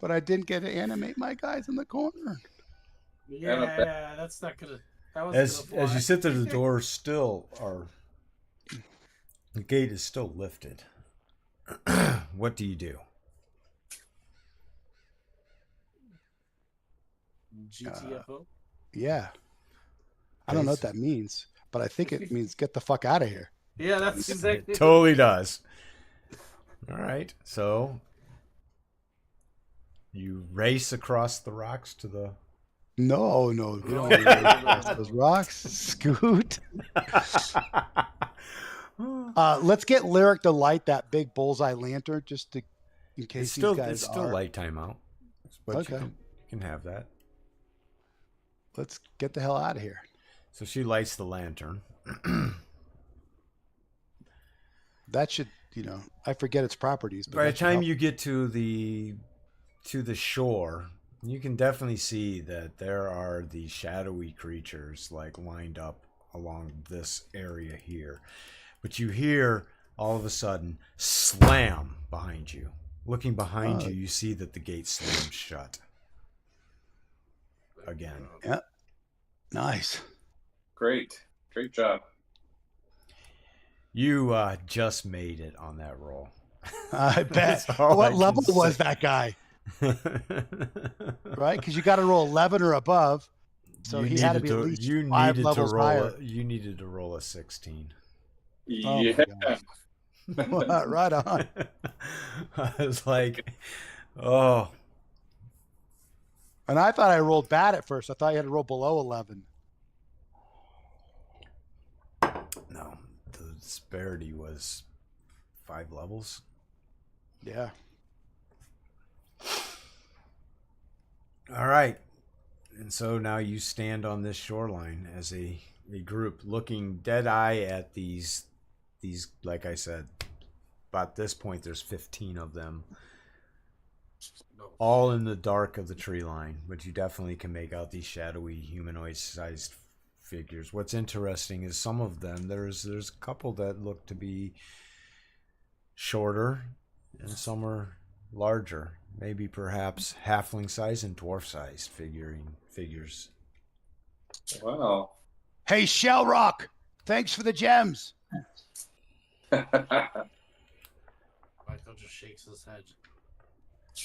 But I didn't get to animate my guys in the corner. Yeah, that's not gonna. That was As you sit there, the door still are. The gate is still lifted. What do you do? GTFO. Yeah. I don't know what that means, but I think it means get the fuck out of here. Yeah, that's exactly. It totally does. All right, so you race across the rocks to the. No, we don't want to race those rocks. Scoot. Let's get Lyric to light that big bullseye lantern just to, in case It's still these guys it's still are. light timeout, but Okay. you can have that. let's get the hell out of here. So she lights the lantern. That should, I forget its properties. But By the that should time help. you get to the shore, you can definitely see that there are these shadowy creatures like lined up along this area here. But you hear all of a sudden slam behind you. Looking behind you, you see that the gate slams shut again. Yeah. Nice. Great job. You just made it on that roll. I bet. That's all I What can level was say. that guy? Right? Because you got to roll 11 or above. So You he had to needed be at least you 5 needed to levels roll higher. you needed to roll a 16. Oh Yeah. my God. Right on. I was like, oh, And I thought I rolled bad at first. I thought you had to roll below 11. no. The disparity was 5 levels. Yeah. All right. And so now you stand on this shoreline as a group looking dead eye at these, like I said, about this point, there's 15 of them, all in the dark of the tree line, but you definitely can make out these shadowy humanoid-sized figures. What's interesting is some of them, there's a couple that look to be shorter, and some are larger, maybe perhaps halfling-sized and dwarf-sized figures. Wow. Hey, Shell Rock. Thanks for the gems. Michael just shakes his head.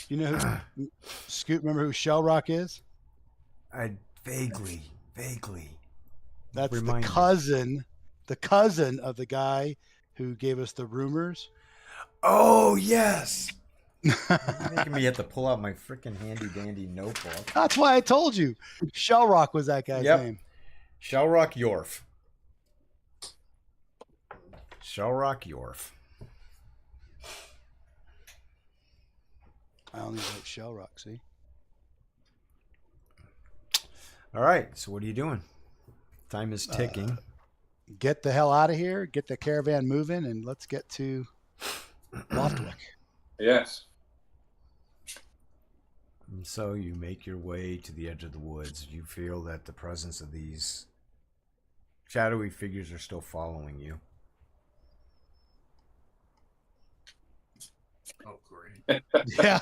You know who Scoot, remember who Shell Rock is? I vaguely. That's Remind me. the cousin of the guy who gave us the rumors. Oh, yes. You're making me have to pull out my freaking handy dandy notebook. That's why I told you. Shell Rock was that guy's name. Shellrock Yorf. Shellrock Yorf. I only wrote Shell Rock, see? All right, so what are you doing? Time is ticking. Get the hell out of here, get the caravan moving, and let's get to Loftwick. Yes. And so you make your way to the edge of the woods. You feel that the presence of these shadowy figures are still following you. Oh, great. Yeah,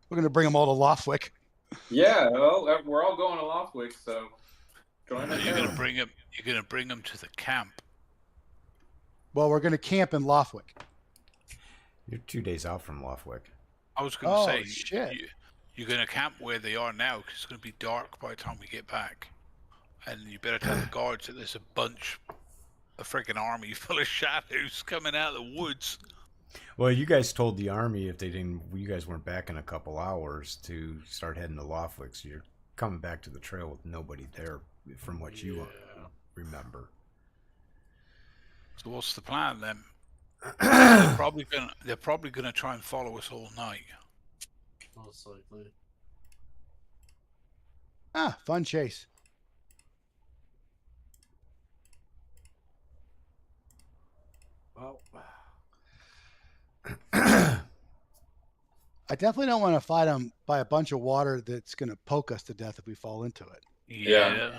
we're going to bring them all to Loftwick. Yeah. Well, we're all going to Loftwick, so join us. You're gonna bring them to the camp. Well, we're going to camp in Loftwick. You're 2 days out from Loftwick. I was gonna say, shit. you're gonna camp where they are now because it's gonna be dark by the time we get back, and you better tell the guards that there's a freaking army full of shadows coming out of the woods. Well, you guys told the army if you guys weren't back in a couple hours to start heading to Loftwick, so you're coming back to the trail with nobody there from what you remember. So what's the plan then? They're probably gonna try and follow us all night. Most likely. Fun chase. Well, I definitely don't want to fight them by a bunch of water that's going to poke us to death if we fall into it. Yeah.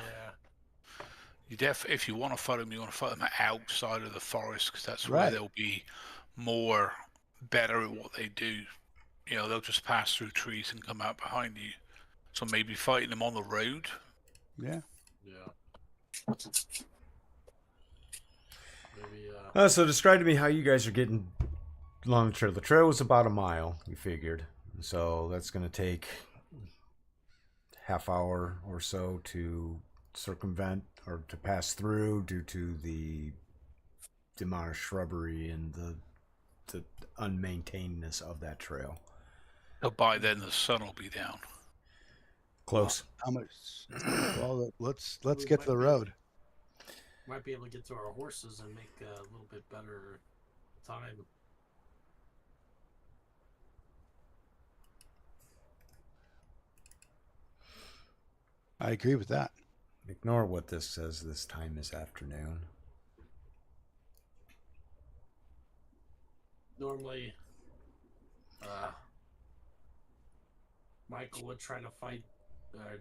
If you want to fight them, you want to fight them outside of the forest because that's where Right. they'll be better at what they do. You know, they'll just pass through trees and come out behind you. So maybe fighting them on the road. Yeah. Maybe, So describe to me how you guys are getting along the trail. The trail was about a mile, you figured. So that's going to take half hour or so to circumvent or to pass through due to the amount of shrubbery and the unmaintainedness of that trail. So by then the sun will be down. Close. How much? Well, let's get to the road. might be able to get to our horses and make a little bit better time. I agree with that. Ignore what this says. This time is afternoon. Normally, Michael would try to fight,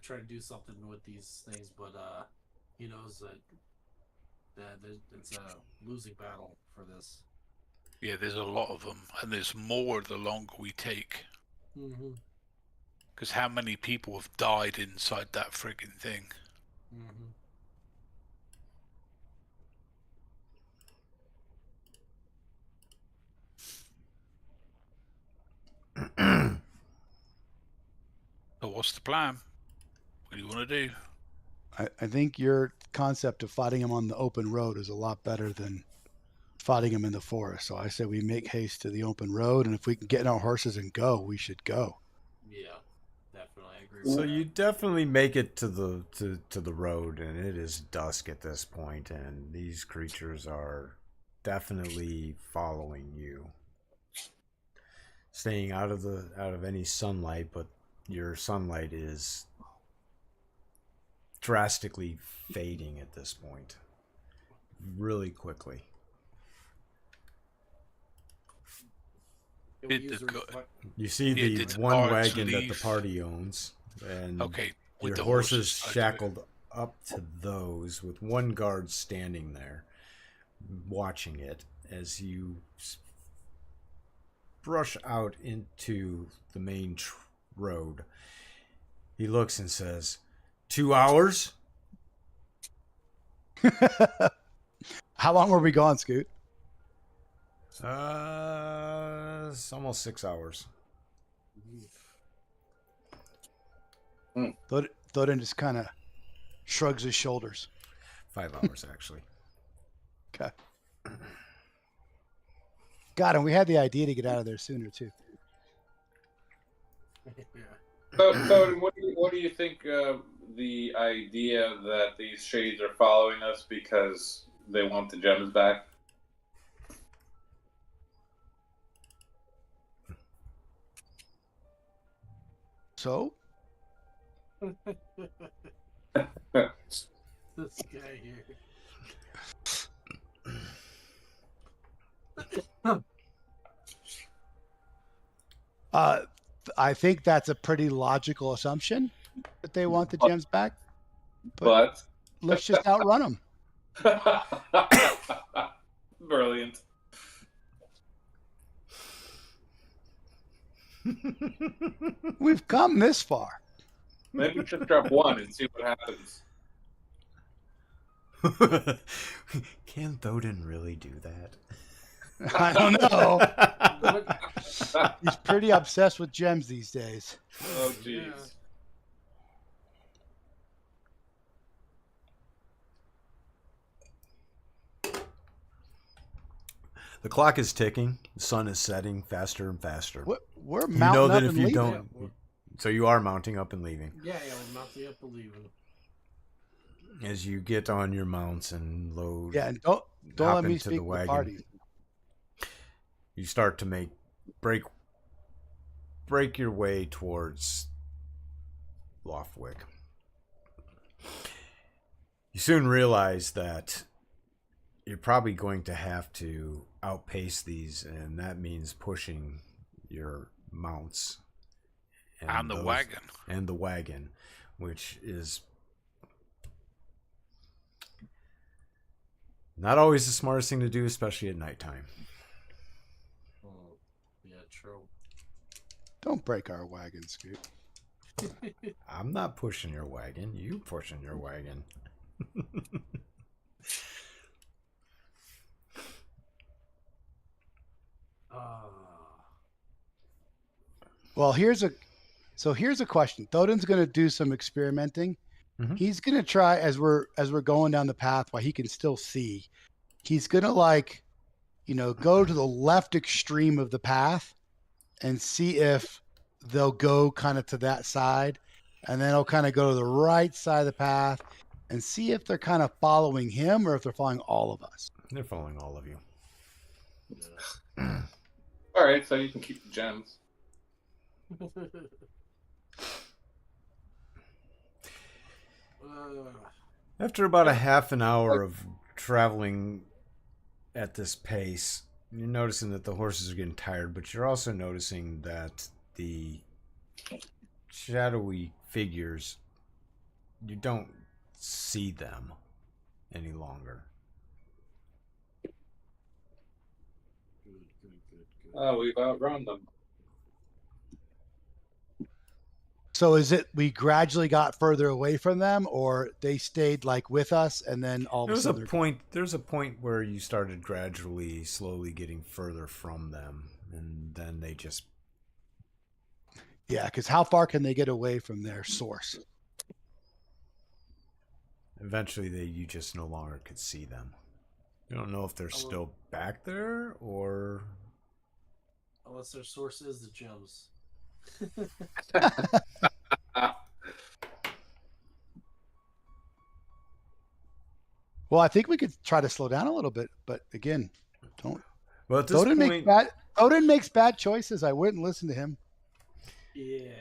try to do something with these things, but he knows that it's a losing battle for this. Yeah, there's a lot of them, and there's more the longer we take. Mm-hmm. Because how many people have died inside that frigging thing? Mm-hmm. So what's the plan? What do you want to do? I think your concept of fighting him on the open road is a lot better than fighting him in the forest. So I say we make haste to the open road, and if we can get in our horses and go, we should go. Yeah, definitely, I agree. So you definitely make it to the road, and it is dusk at this point, and these creatures are definitely following you, staying out of any sunlight, but your sunlight is drastically fading at this point, really quickly. You see the one wagon that the party owns, and your horses shackled up to those, with one guard standing there watching it as you brush out into the main road. He looks and says, 2 hours? How long were we gone, Scoot? It's almost 6 hours. Thoden just kind of shrugs his shoulders. 5 hours, actually. Okay. God, and we had the idea to get out of there sooner, too. So what do you think of the idea that these shades are following us because they want the gems back? So? This guy here. I think that's a pretty logical assumption that they want the gems back. But let's just outrun them. Brilliant. We've come this far. Maybe we should drop one and see what happens. Can Thoden really do that? I don't know. He's pretty obsessed with gems these days. Oh, jeez. The clock is ticking. The sun is setting faster and faster. We're mounting up and leaving. Don't, so you are mounting up and leaving. Yeah, we're mounting up and leaving. As you get on your mounts and load. Yeah, and don't let me speak the wagon. the party. You start to break your way towards Loftwick. You soon realize that you're probably going to have to outpace these, and that means pushing your mounts and the wagon, which is not always the smartest thing to do, especially at nighttime. Oh, yeah, true. Don't break our wagon, Scoot. I'm not pushing your wagon. You pushing your wagon. Well, here's a question. Thoden's going to do some experimenting. Mm-hmm. He's going to try as we're going down the path while he can still see. He's going to go to the left extreme of the path and see if they'll go kind of to that side, and then he'll kind of go to the right side of the path and see if they're kind of following him or if they're following all of us. They're following all of you. Yeah. All right, so you can keep the gems. After about a half an hour of traveling at this pace, you're noticing that the horses are getting tired, but you're also noticing that the shadowy figures, you don't see them any longer. Good. Oh, we've outrun them. So is it we gradually got further away from them, or they stayed like with us, and then all of a There's sudden a point where you started gradually, slowly getting further from them, and then they just yeah, because how far can they get away from their source? eventually you just no longer could see them. You don't know if they're still back there or Unless their source is the gems. Well, I think we could try to slow down a little bit, but again, don't. well at this point. Odin makes bad choices. I wouldn't listen to him. Yeah.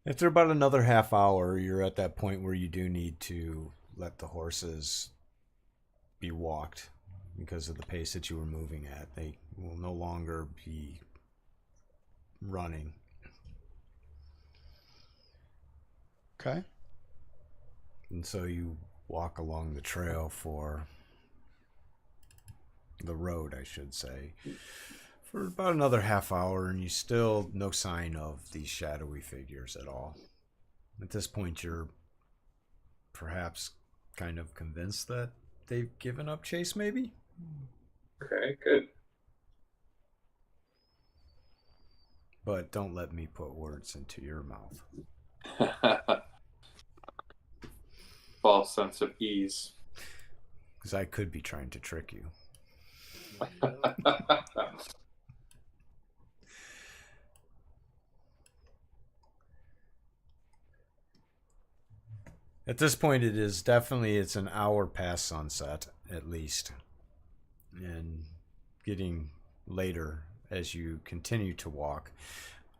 After about another half hour, you're at that point where you do need to let the horses be walked because of the pace that you were moving at. They will no longer be running. Okay. And so you walk along the trail for the road, I should say, for about another half hour, and you still no sign of these shadowy figures at all. At this point, you're perhaps kind of convinced that they've given up chase, maybe? Okay, good. But don't let me put words into your mouth. False sense of ease. Because I could be trying to trick you. At this point, it's an hour past sunset, at least. And getting later as you continue to walk.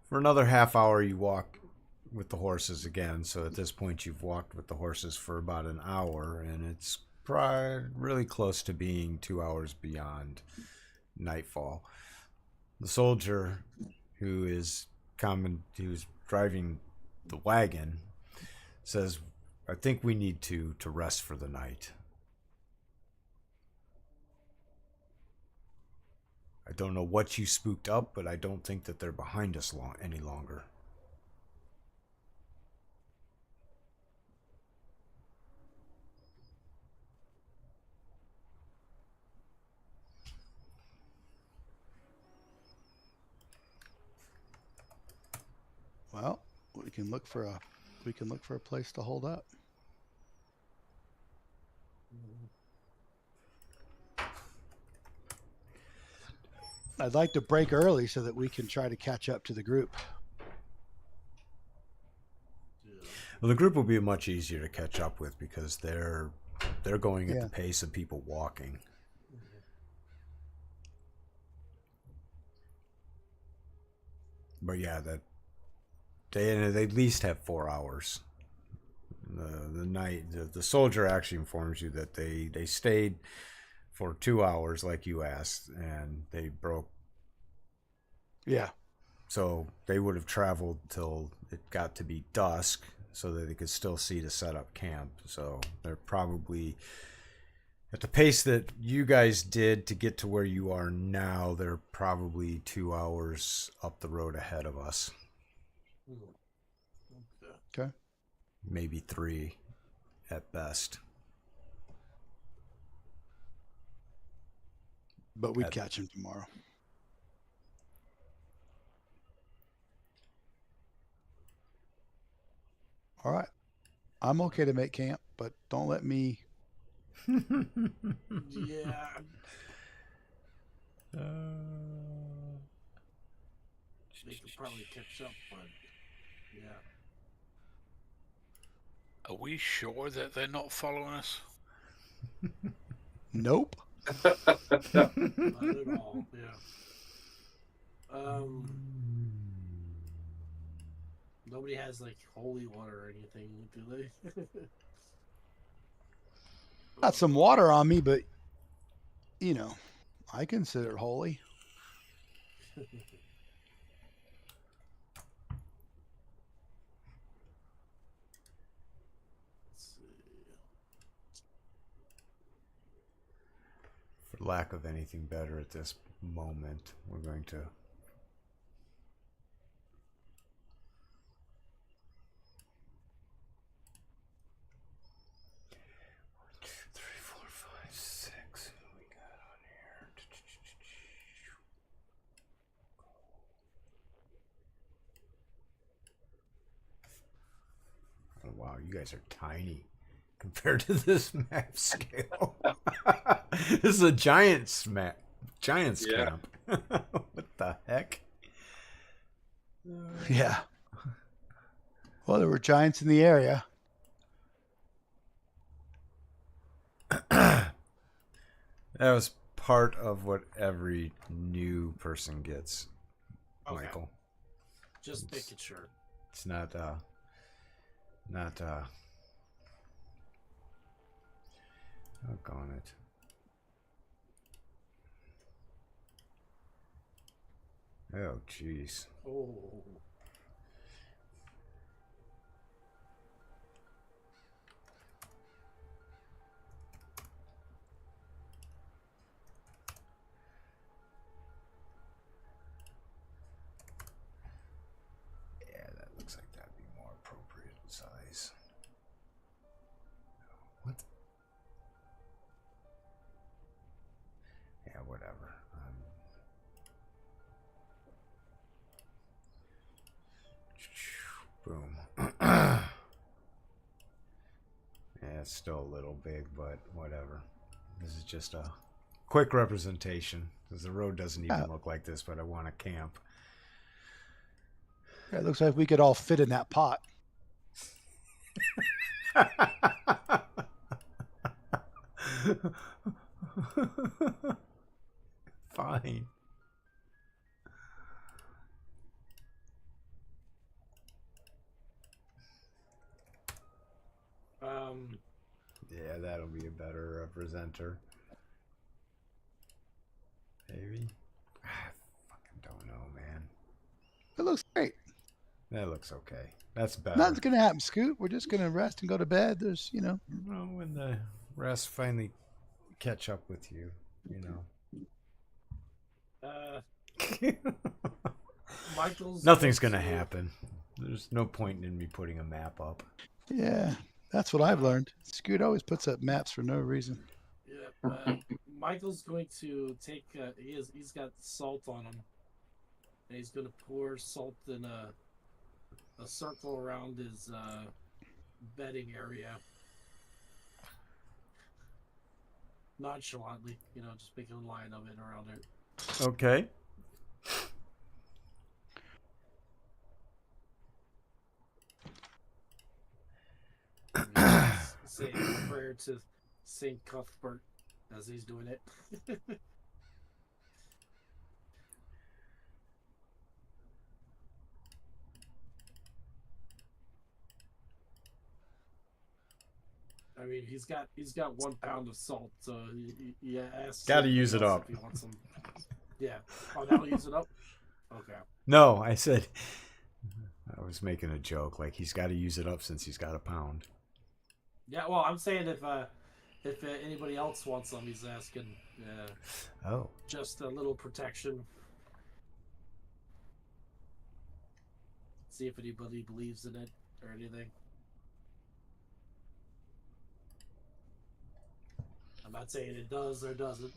For another half hour, you walk with the horses again. So at this point, you've walked with the horses for about an hour, and it's probably really close to being 2 hours beyond nightfall. The soldier who's driving the wagon says, I think we need to rest for the night. I don't know what you spooked up, but I don't think that they're behind us any longer. Well, we can look for a place to hold up. I'd like to break early so that we can try to catch up to the group. Well, the group will be much easier to catch up with because they're going at the pace of people walking. But yeah, that they at least have 4 hours. The soldier actually informs you that they stayed for 2 hours like you asked, and they broke. Yeah. So they would have traveled till it got to be dusk so that they could still see to set up camp. So they're probably at the pace that you guys did to get to where you are now. They're probably 2 hours up the road ahead of us. Okay. Maybe 3 at best. But we'd catch him tomorrow. All right. I'm okay to make camp, but don't let me. Yeah. They could probably catch up, but yeah. Are we sure that they're not following us? Nope. Not at all. Yeah. Nobody has like holy water or anything, do they? Got some water on me, but I consider it holy. For lack of anything better at this moment, we're going to three, four, five, six. Who we got on here? Oh, wow, you guys are tiny compared to this map scale. This is a giant's map. Giant's camp. What the heck? Yeah. Well, there were giants in the area. That was part of what every new person gets, Okay. Michael. Just making sure. It's not doggone it. Oh, jeez. Oh. Yeah, that looks like that'd be more appropriate size. What? Yeah, whatever. Boom. Yeah, it's still a little big, but whatever. This is just a quick representation, because the road doesn't even look like this, but I want to camp. Yeah, it looks like we could all fit in that pot. Fine. Yeah, that'll be a better presenter. Maybe. I fucking don't know, man. It looks great. That looks okay. That's better. Nothing's gonna happen, Scoot. We're just gonna rest and go to bed. There's, Well, when the rest finally catch up with you, Michael's Nothing's gonna happen. There's no point in me putting a map up. Yeah, that's what I've learned. Scoot always puts up maps for no reason. Yeah, Michael's going to take. He's got salt on him, and he's going to pour salt in a circle around his bedding area, nonchalantly. Just making a line of it around it. Okay. Say a prayer to Saint Cuthbert as he's doing it. I mean, he's got 1 pound of salt, so he asks. Gotta use it up. If he wants some. Yeah. Oh, that'll use it up. Okay. No, I said I was making a joke. Like, he's got to use it up since he's got a pound. Yeah. Well, I'm saying if anybody else wants some, he's asking. Oh. Just a little protection. See if anybody believes in it or anything. I'm not saying it does or doesn't,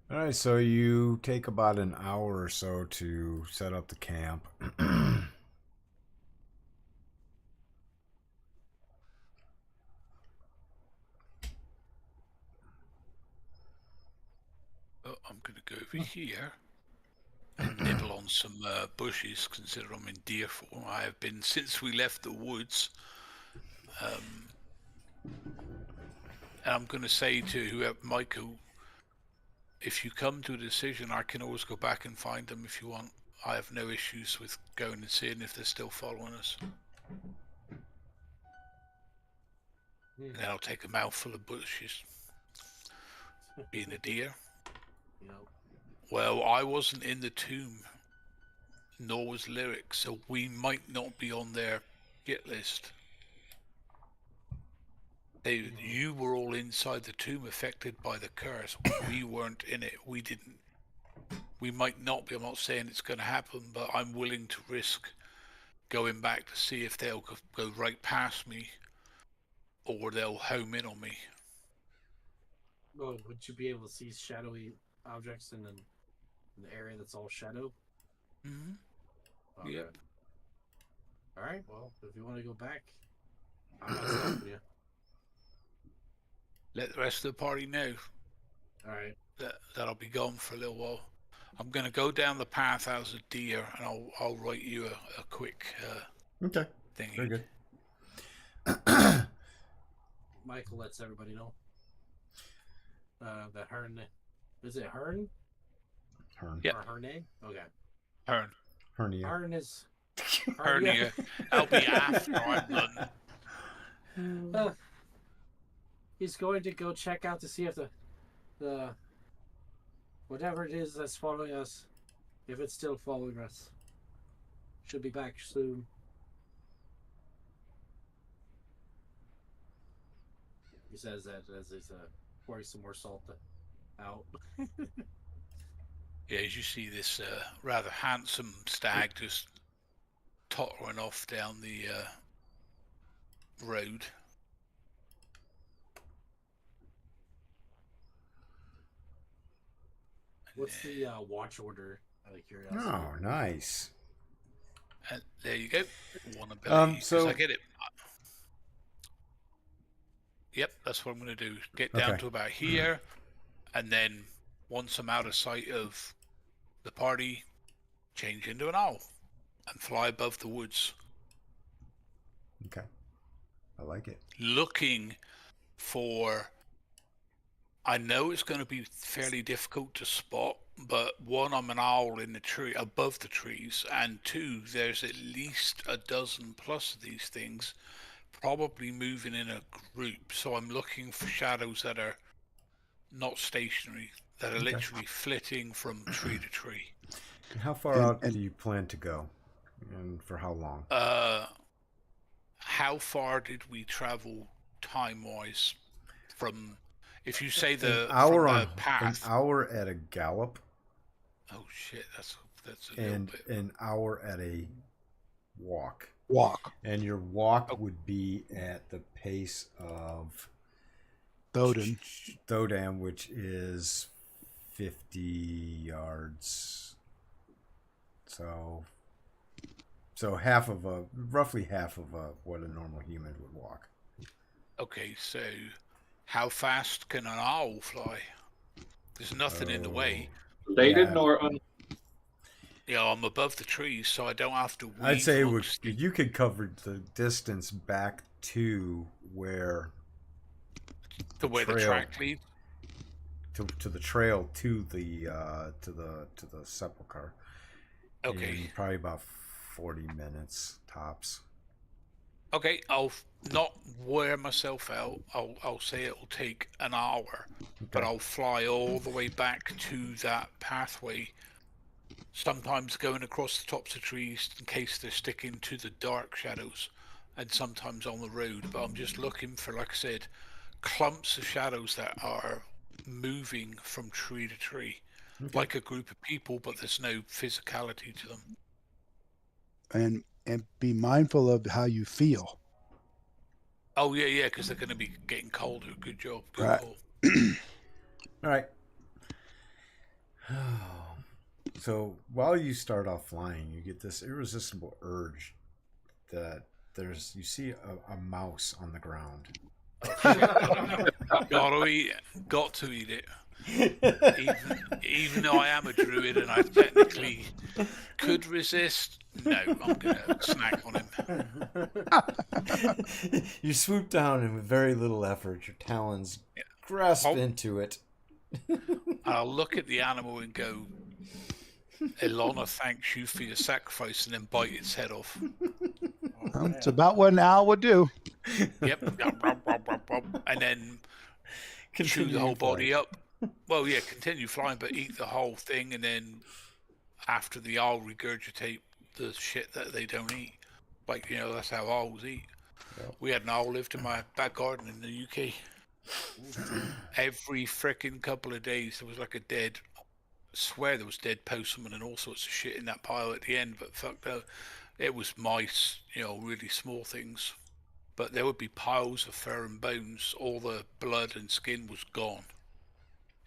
All right, so you take about an hour or so to set up the camp. I'm going to go over here and nibble on some bushes, considering I'm in deer form. I have been since we left the woods. And I'm going to say to whoever, Michael, if you come to a decision, I can always go back and find them if you want. I have no issues with going and seeing if they're still following us. And then I'll take a mouthful of bushes. Being a deer. You know, Well, I wasn't in the tomb, nor was Lyric, so we might not be on their hit list. You were all inside the tomb affected by the curse. We weren't in it. We didn't. We might not be. I'm not saying it's going to happen, but I'm willing to risk going back to see if they'll go right past me or they'll home in on me. well, would you be able to see shadowy objects in an area that's all shadow? Mm-hmm. Okay. Yep. All right. Well, if you want to go back, I'm not stopping you. Let the rest of the party know All right. that I'll be gone for a little while. I'm going to go down the path as a deer, and I'll write you a quick Okay. thing. Very good. Michael lets everybody know that Hearn. Is it Hearn? Hern. Yeah. Or Herne? Okay. Turn. Hernia. Hearn is. Hernia. I'll be after I'm done. He's going to go check out to see if the whatever it is that's following us, if it's still following us. Should be back soon. He says that as he's pouring some more salt out. Yeah, as you see this rather handsome stag just tottering off down the road. What's the watch order? Out of curiosity. Oh, nice. And there you go. One ability. 'Cause so- I get it. Yep, that's what I'm going to do. Get down Okay. to about here, and then once I'm out of sight of the party, change into an owl and fly above the woods, Okay. I like it. looking for. I know it's going to be fairly difficult to spot, but one, I'm an owl in the tree above the trees, and two, there's at least a dozen plus of these things, probably moving in a group. So I'm looking for shadows that are not stationary, that are Okay. literally flitting from tree to tree. How far out do you plan to go? And for how long? How far did we travel time-wise from? If you say An hour from on the path. an hour at a gallop Oh shit, that's a little and bit. an hour at a walk. Walk. And your walk would be at the pace of Thoden. Thodan, which is 50 yards. So roughly half of what a normal human would walk. Okay, so how fast can an owl fly? There's nothing in the way. Stated Yeah. nor I'm above the trees, so I don't have to. I'd say amongst the- you could cover the distance back to where the way the trail- track leads. to the trail to the sepulcher. Okay. In probably about 40 minutes tops. Okay, I'll not wear myself out. I'll say it'll take an hour, but I'll fly all the way back to that pathway. Sometimes going across the tops of trees in case they're sticking to the dark shadows, and sometimes on the road. But I'm just looking for, like I said, clumps of shadows that are moving from tree to tree, like a group of people, but there's no physicality to them. And be mindful of how you feel. Oh yeah, because they're going to be getting colder. Good job. Good Right. call. All right. So while you start off flying, you get this irresistible urge that you see a mouse on the ground. Got to eat it. Even though I am a druid and I technically could resist, no, I'm gonna snack on him. You swoop down and with very little effort, your talons grasp into it. I'll look at the animal and go, Ilana thanks you for your sacrifice and then bite its head off. Oh, It's man. about what an owl would do. Yep. And then chew the Continue whole flight. body up. Well, yeah, continue flying, but eat the whole thing, and then after the owl regurgitate the shit that they don't eat. Like, you know, that's how owls eat. Yep. We had an owl lived in my back garden in the UK. Every frickin' couple of days there was like a dead, I swear there was dead postman and all sorts of shit in that pile at the end, but fuck no, it was mice, you know, really small things. But there would be piles of fur and bones. All the blood and skin was gone.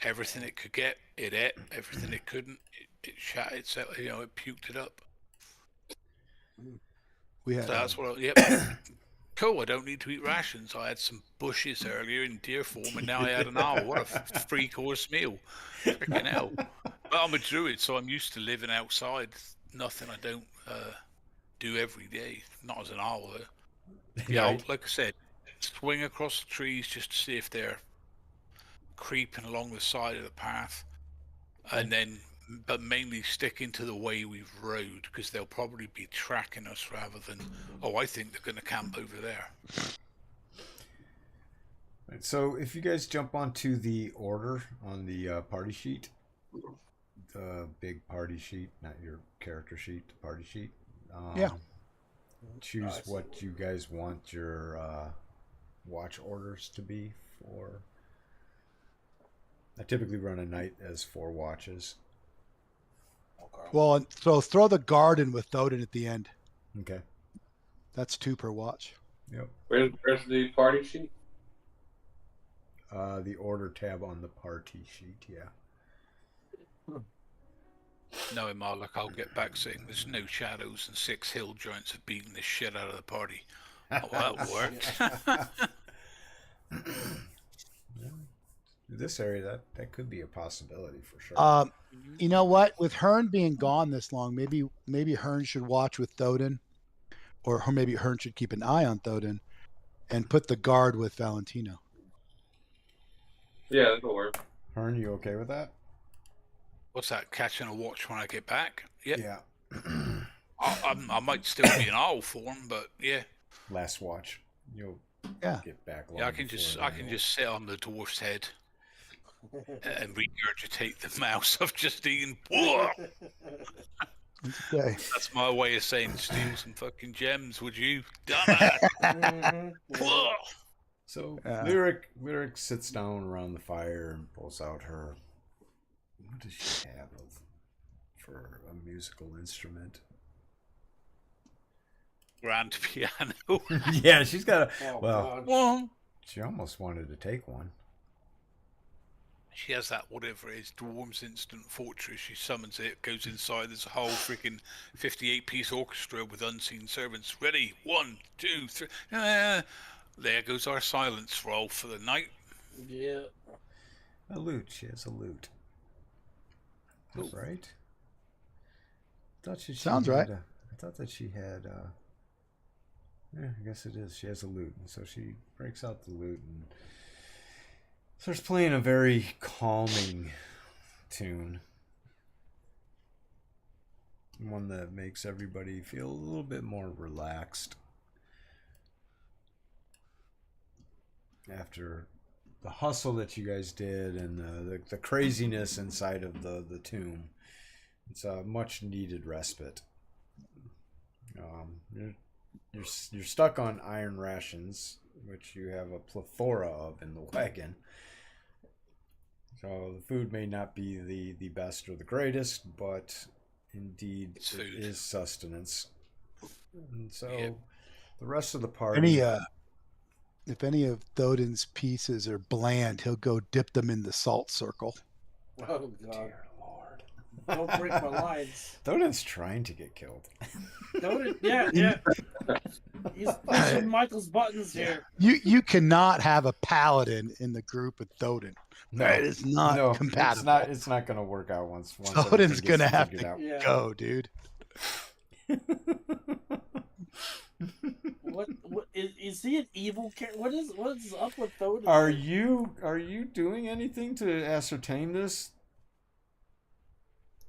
Everything it could get, it ate. Everything it couldn't, it shat itself. You know, it puked it up. We had So that's what. Yep. Cool. I don't need to eat rations. I had some bushes earlier in deer form, and now I had an owl. What a 3-course meal! Freaking hell. But I'm a druid, so I'm used to living outside. Nothing I don't do every day. Not as an owl, though. Yeah, Right. like I said, swing across the trees just to see if they're creeping along the side of the path, and then, but mainly sticking to the way we've rode, because they'll probably be tracking us rather than, oh, I think they're going to camp over there. Right, so if you guys jump onto the order on the party sheet, the big party sheet, not your character sheet, the party sheet. Yeah. Choose what you guys want your watch orders to be for. I typically run a night as 4 watches. Well, and so throw the guard in with Thoden at the end. Okay. That's 2 per watch. Yep. Where's the party sheet? The order tab on the party sheet, yeah. Knowing Marlock, I'll get back saying there's no shadows and 6 hill giants have beaten the shit out of the party. Oh, that worked. This area, that could be a possibility for sure. You know what? With Hearn being gone this long, maybe Hearn should watch with Thoden, or maybe Hearn should keep an eye on Thoden, and put the guard with Valentino. Yeah, that'll work. Hearn, you okay with that? What's that? Catching a watch when I get back? Yep. Yeah. I might still be in owl form, but yeah. Last watch. You'll get back. Yeah, I can just sit on the dwarf's head and regurgitate the mouse I've just eaten. Okay. That's my way of saying steal some fucking gems, would you? Dumbass. So Lyric sits down around the fire and pulls out her. What does she have for a musical instrument? Grand piano. Yeah, she's got a. Oh, well, God. she almost wanted to take one. She has that, whatever it is, Dwarves Instant Fortress. She summons it, goes inside. There's a whole freaking 58-piece orchestra with unseen servants. Ready? 1, 2, 3. There goes our silence roll for the night. Yeah. A lute. She has a lute. That's right. Sounds right. I thought that she had. Yeah, I guess it is. She has a lute, and so she breaks out the lute and starts playing a very calming tune. One that makes everybody feel a little bit more relaxed after the hustle that you guys did and the craziness inside of the tomb. It's a much needed respite. You're stuck on iron rations, which you have a plethora of in the wagon. So the food may not be the best or the greatest, but indeed it is sustenance. And so the rest of the party. If any of Thoden's pieces are bland, he'll go dip them in the salt circle. Oh, God. Dear Lord. Don't break my lines. Thoden's trying to get killed. Thoden, yeah. He's pushing Michael's buttons here. You cannot have a paladin in the group with Thoden. No, It is not compatible. It's not going to work out once. Thoden's going to have to Yeah. go, dude. What is he an evil character? What is up with Thoden? Are you doing anything to ascertain this,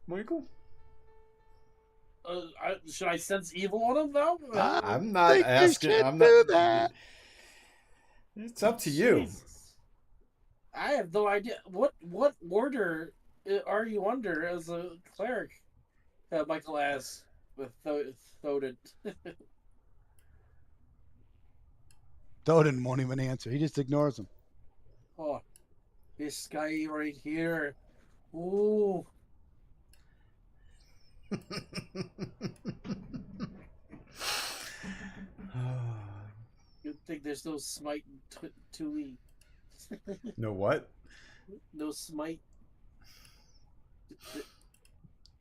Michael? should I sense evil on him now? I'm not think you asking. should I'm do not. that. It's up to you. Jesus. I have no idea. What order are you under as a cleric? Michael asks with Thoden. Thoden won't even answer. He just ignores him. Oh, this guy right here. Ooh. Good thing there's no smite Tui. No what? No smite.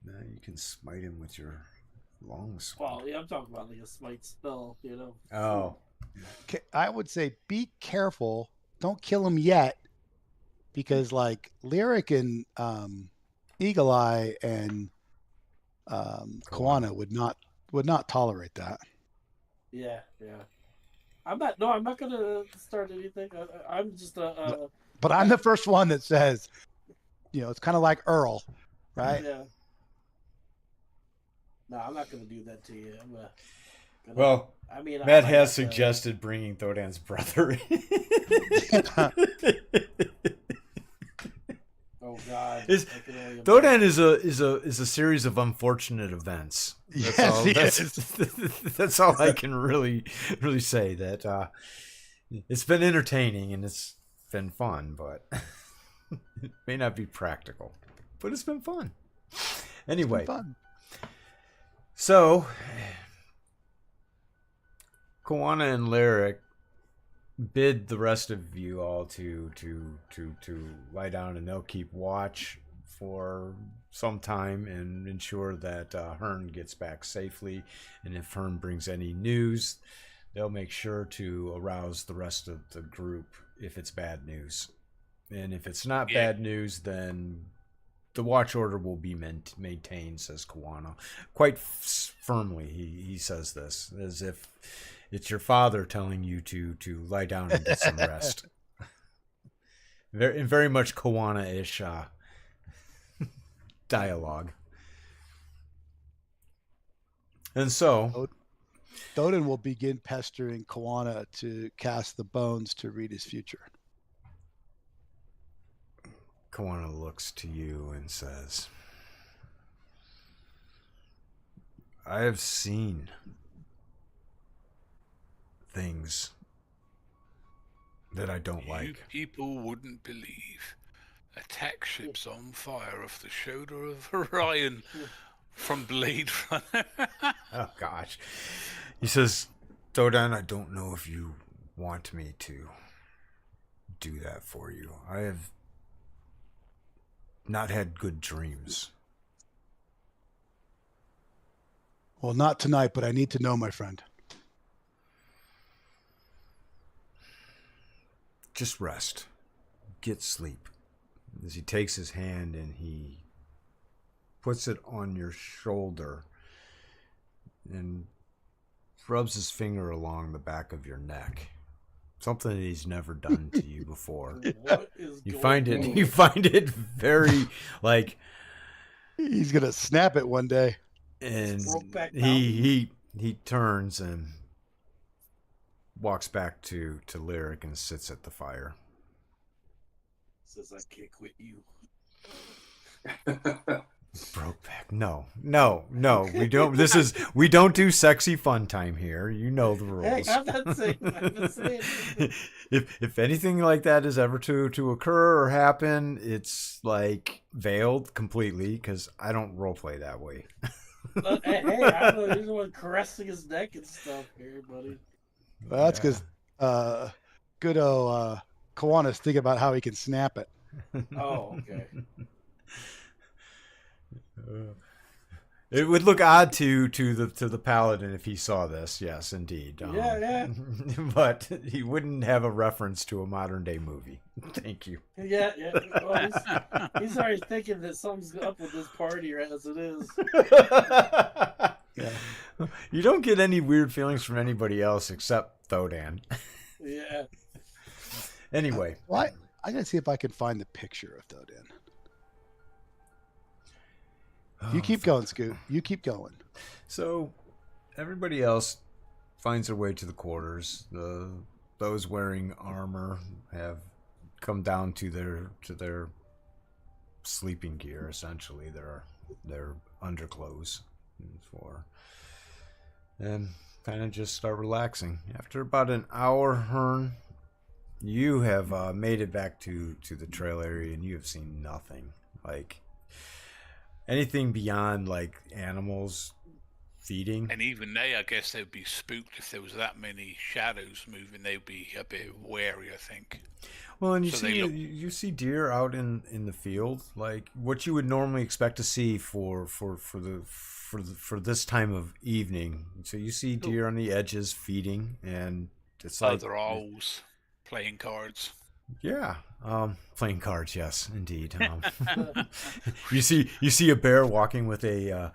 No, you can smite him with your long sword. Well, yeah, I'm talking about like a smite spell, you know. Oh. I would say be careful. Don't kill him yet, because like Lyric and Eagle Eye and Koana would not tolerate that. Yeah. I'm not gonna start anything. I'm just But I'm the first one that says, it's kind of like Earl, right? Yeah. No, I'm not gonna do that to you. I'm gonna, Well, I mean, Matt I might has have to- suggested bringing Thodan's brother in. Oh God. Is- I can only Thodan is a series of unfortunate events. That's Yes, all, he that's all I can really say. That it's been entertaining and it's been fun, but it may not be practical. But it's been fun. Anyway, Fun. so Koana and Lyric bid the rest of you all to lie down, and they'll keep watch for some time and ensure that Hearn gets back safely. And if Hearn brings any news, they'll make sure to arouse the rest of the group if it's bad news. And if it's not bad news, then the watch order will be maintained, says Koana. Quite firmly, he says this, as if it's your father telling you to lie down and get some rest. Very much Koana-ish dialogue. And so Thoden will begin pestering Koana to cast the bones to read his future. Koana looks to you and says, I have seen things that I don't You like. people wouldn't believe. Attack ships on fire off the shoulder of Orion from Blade Runner. Oh, gosh. He says, Thodan, I don't know if you want me to do that for you. I have not had good dreams. Well, not tonight, but I need to know, my friend. Just rest. Get sleep. As he takes his hand and he puts it on your shoulder and rubs his finger along the back of your neck. Something that he's never done to you before. What is You going find on? it very like, He's gonna snap it one day. and Brokeback he turns and walks back to Lyric and sits at the fire. Says I can't quit you. Brokeback. No. We don't do sexy fun time here. You know the rules. Hey, I'm not saying. I'm not saying. if anything like that is ever to occur or happen, it's like veiled completely because I don't roleplay that way. Hey, I'm the one caressing his neck and stuff here, buddy. Well, that's because good old Koana's thinking about how he can snap it. Oh, okay. It would look odd to the paladin if he saw this. Yes, indeed. Yeah. But he wouldn't have a reference to a modern day movie. Thank you. Yeah. Well, he's already thinking that something's up with this party as it is. Yeah. You don't get any weird feelings from anybody else except Thodan. Yeah. Anyway. Well, I gotta see if I can find the picture of Thoden. You keep going, Scoot. You keep going. So everybody else finds their way to the quarters. Those wearing armor have come down to their sleeping gear, essentially their underclothes, and kind of just start relaxing. After about an hour, Hearn, you have made it back to the trail area, and you have seen nothing. Like anything beyond like animals feeding. And even they, I guess they'd be spooked if there was that many shadows moving. They'd be a bit wary, I think. Well, and So you see deer out in the field, like what you would normally expect to see for this time of evening. So you see deer on the edges feeding, and it's like they're owls playing cards. Yeah, playing cards. Yes, indeed. You see a bear walking with a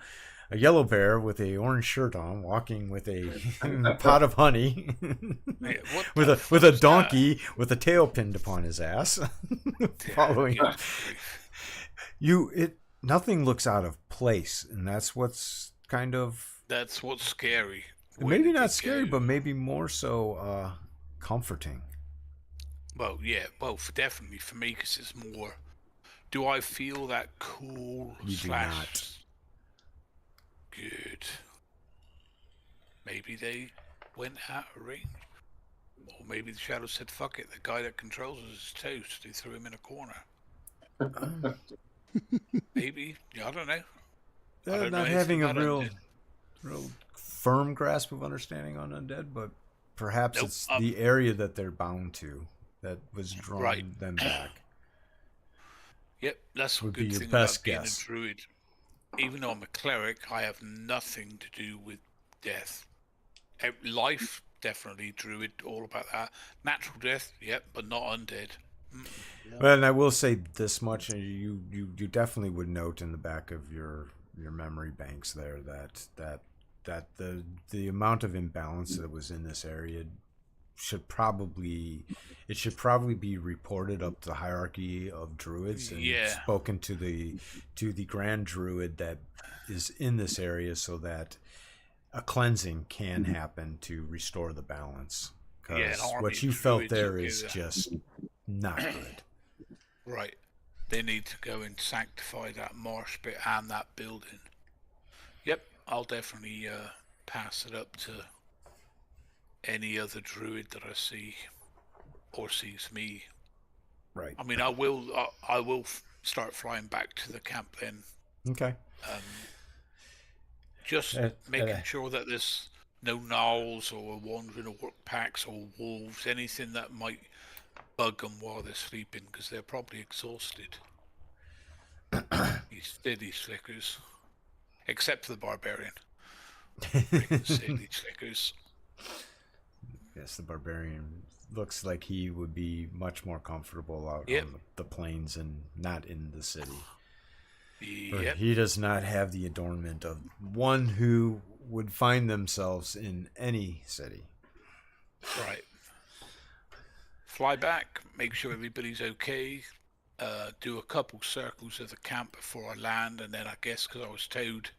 yellow bear with a orange shirt on, walking with a pot of honey, Yeah, with a donkey with a tail pinned upon his ass, following you. Nothing looks out of place, and that's what's that's what's scary. Maybe not scary, but maybe more so comforting. Well, yeah, definitely for me, because it's more. Do I feel that cool? You do not. Good. Maybe they went out of range. Or maybe the shadow said, fuck it, the guy that controls us is toast. They threw him in a corner. Maybe. I don't know. Not having a real firm grasp of understanding on undead, but perhaps it's the area that they're bound to that was drawing them back. Yep, that's a good thing about being a druid. Even though I'm a cleric, I have nothing to do with death. Life, definitely, druid, all about that. Natural death, yep, but not undead. Well, and I will say this much: you definitely would note in the back of your memory banks there that the amount of imbalance that was in this area should probably be reported up the hierarchy of druids and spoken to the grand druid that is in this area so that a cleansing can happen to restore the balance. Because what you felt there is just not good. Right. They need to go and sanctify that marsh bit and that building. Yep, I'll definitely pass it up to any other druid that I see or sees me. Right. I mean, I will start flying back to the camp then. Okay. Just making sure that there's no gnolls or wandering orc packs or wolves, anything that might bug them while they're sleeping, because they're probably exhausted. These silly slickers. Except for the barbarian. Freaking silly slickers. Yes, the barbarian looks like he would be much more comfortable out on the plains and not in the city. Yep. He does not have the adornment of one who would find themselves in any city. Right. Fly back, make sure everybody's okay, do a couple circles of the camp before I land, and then I guess because I was told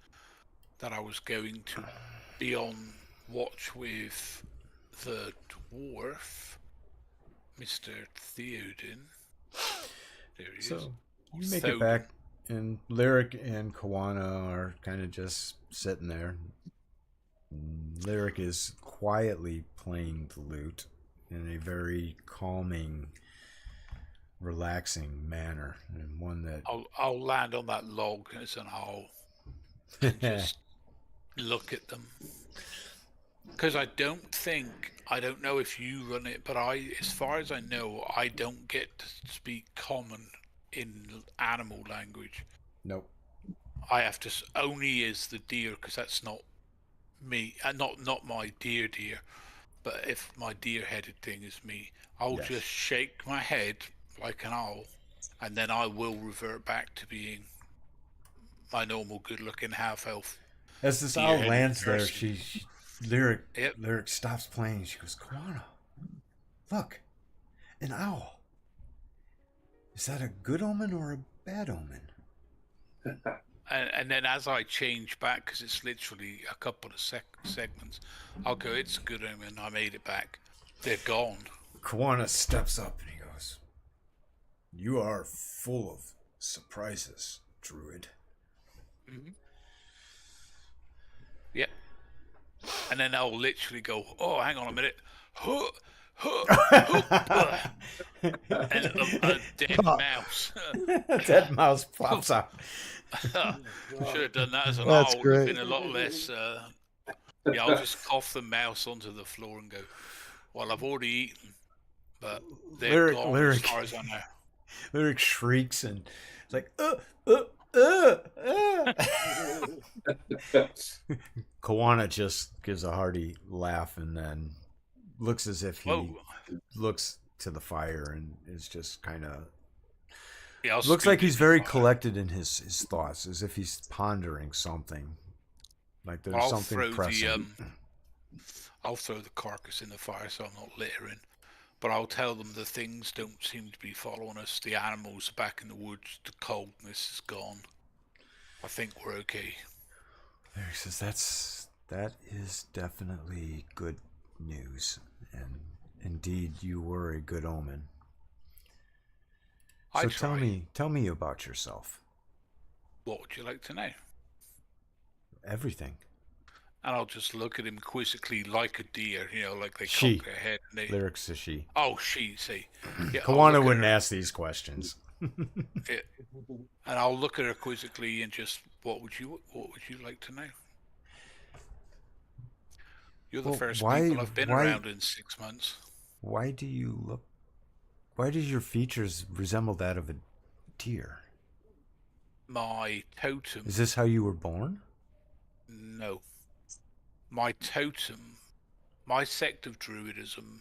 that I was going to be on watch with the dwarf, Mr. Theoden. There he is. So you make it back, and Lyric and Kawana are kind of just sitting there. Lyric is quietly playing the lute in a very calming, relaxing manner, and one that I'll land on that log as an owl and just look at them. Because I don't know if you run it, but as far as I know, I don't get to speak common in animal language. Nope. I have to only as the deer, because that's not me, not my deer, but if my deer-headed thing is me, I'll just shake my head like an owl, and then I will revert back to being my normal good-looking half-elf. As this owl lands there, Lyric Yep. Lyric stops playing. She goes, Kawana, look, an owl. Is that a good omen or a bad omen? and then as I change back, because it's literally a couple of segments, I'll go, it's a good omen, I made it back. They're gone. Kawana steps up and he goes, "You are full of surprises, druid." Mm-hmm. Yep. And then I'll literally go, oh, hang on a minute. And a dead mouse. A dead mouse pops out. Should have done that as an That's owl. Would have great. been a lot less. Yeah, I'll just cough the mouse onto the floor and go, well, I've already eaten, but they're gone as far as I know. Lyric shrieks and it's like, Kawana just gives a hearty laugh and then looks as if he looks to the fire and is just kind of looks like he's very collected in his thoughts, as if he's pondering something. Like there's something pressing. I'll throw the carcass in the fire so I'm not littering. But I'll tell them the things don't seem to be following us. The animals are back in the woods. The coldness is gone. I think we're okay. Eric says that is definitely good news, and indeed you were a good omen. So tell me about yourself. What would you like to know? Everything. And I'll just look at him quizzically like a deer, like they cock their head. And they... Lyrics is she. Oh, she, see. Yeah, Kawana wouldn't ask these questions. Yeah. And I'll look at her quizzically and just, what would you like to know? You're the first people I've been around in 6 months. Why do your features resemble that of a deer? My totem. Is this how you were born? No. My totem, my sect of druidism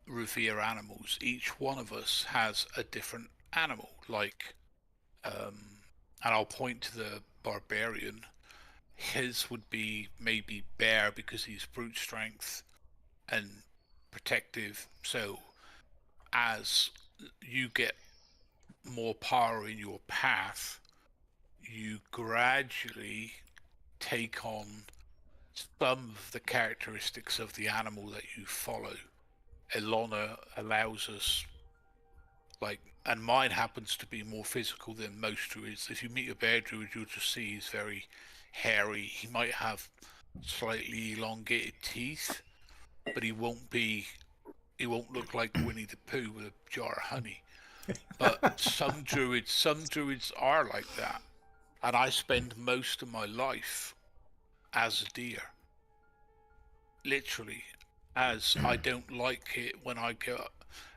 revere animals. Each one of us has a different animal, and I'll point to the barbarian. His would be maybe bear because he's brute strength and protective. So as you get more power in your path, you gradually take on some of the characteristics of the animal that you follow. Ilona allows us, and mine happens to be more physical than most druids. If you meet a bear druid, you'll just see he's very hairy. He might have slightly elongated teeth, but he won't look like Winnie the Pooh with a jar of honey. But some druids are like that. And I spend most of my life as a deer. Literally, as I don't like it when I go,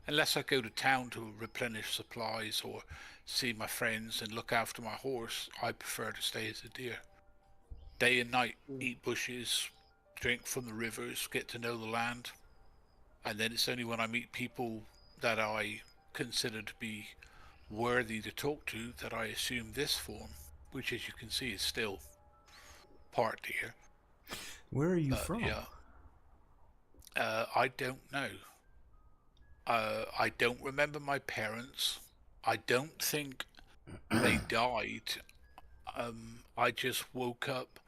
unless I go to town to replenish supplies or see my friends and look after my horse, I prefer to stay as a deer. Day and night, eat bushes, drink from the rivers, get to know the land. And then it's only when I meet people that I consider to be worthy to talk to that I assume this form, which as you can see is still part deer. Where are you from? Yeah. I don't know. I don't remember my parents. I don't think they died. I just woke up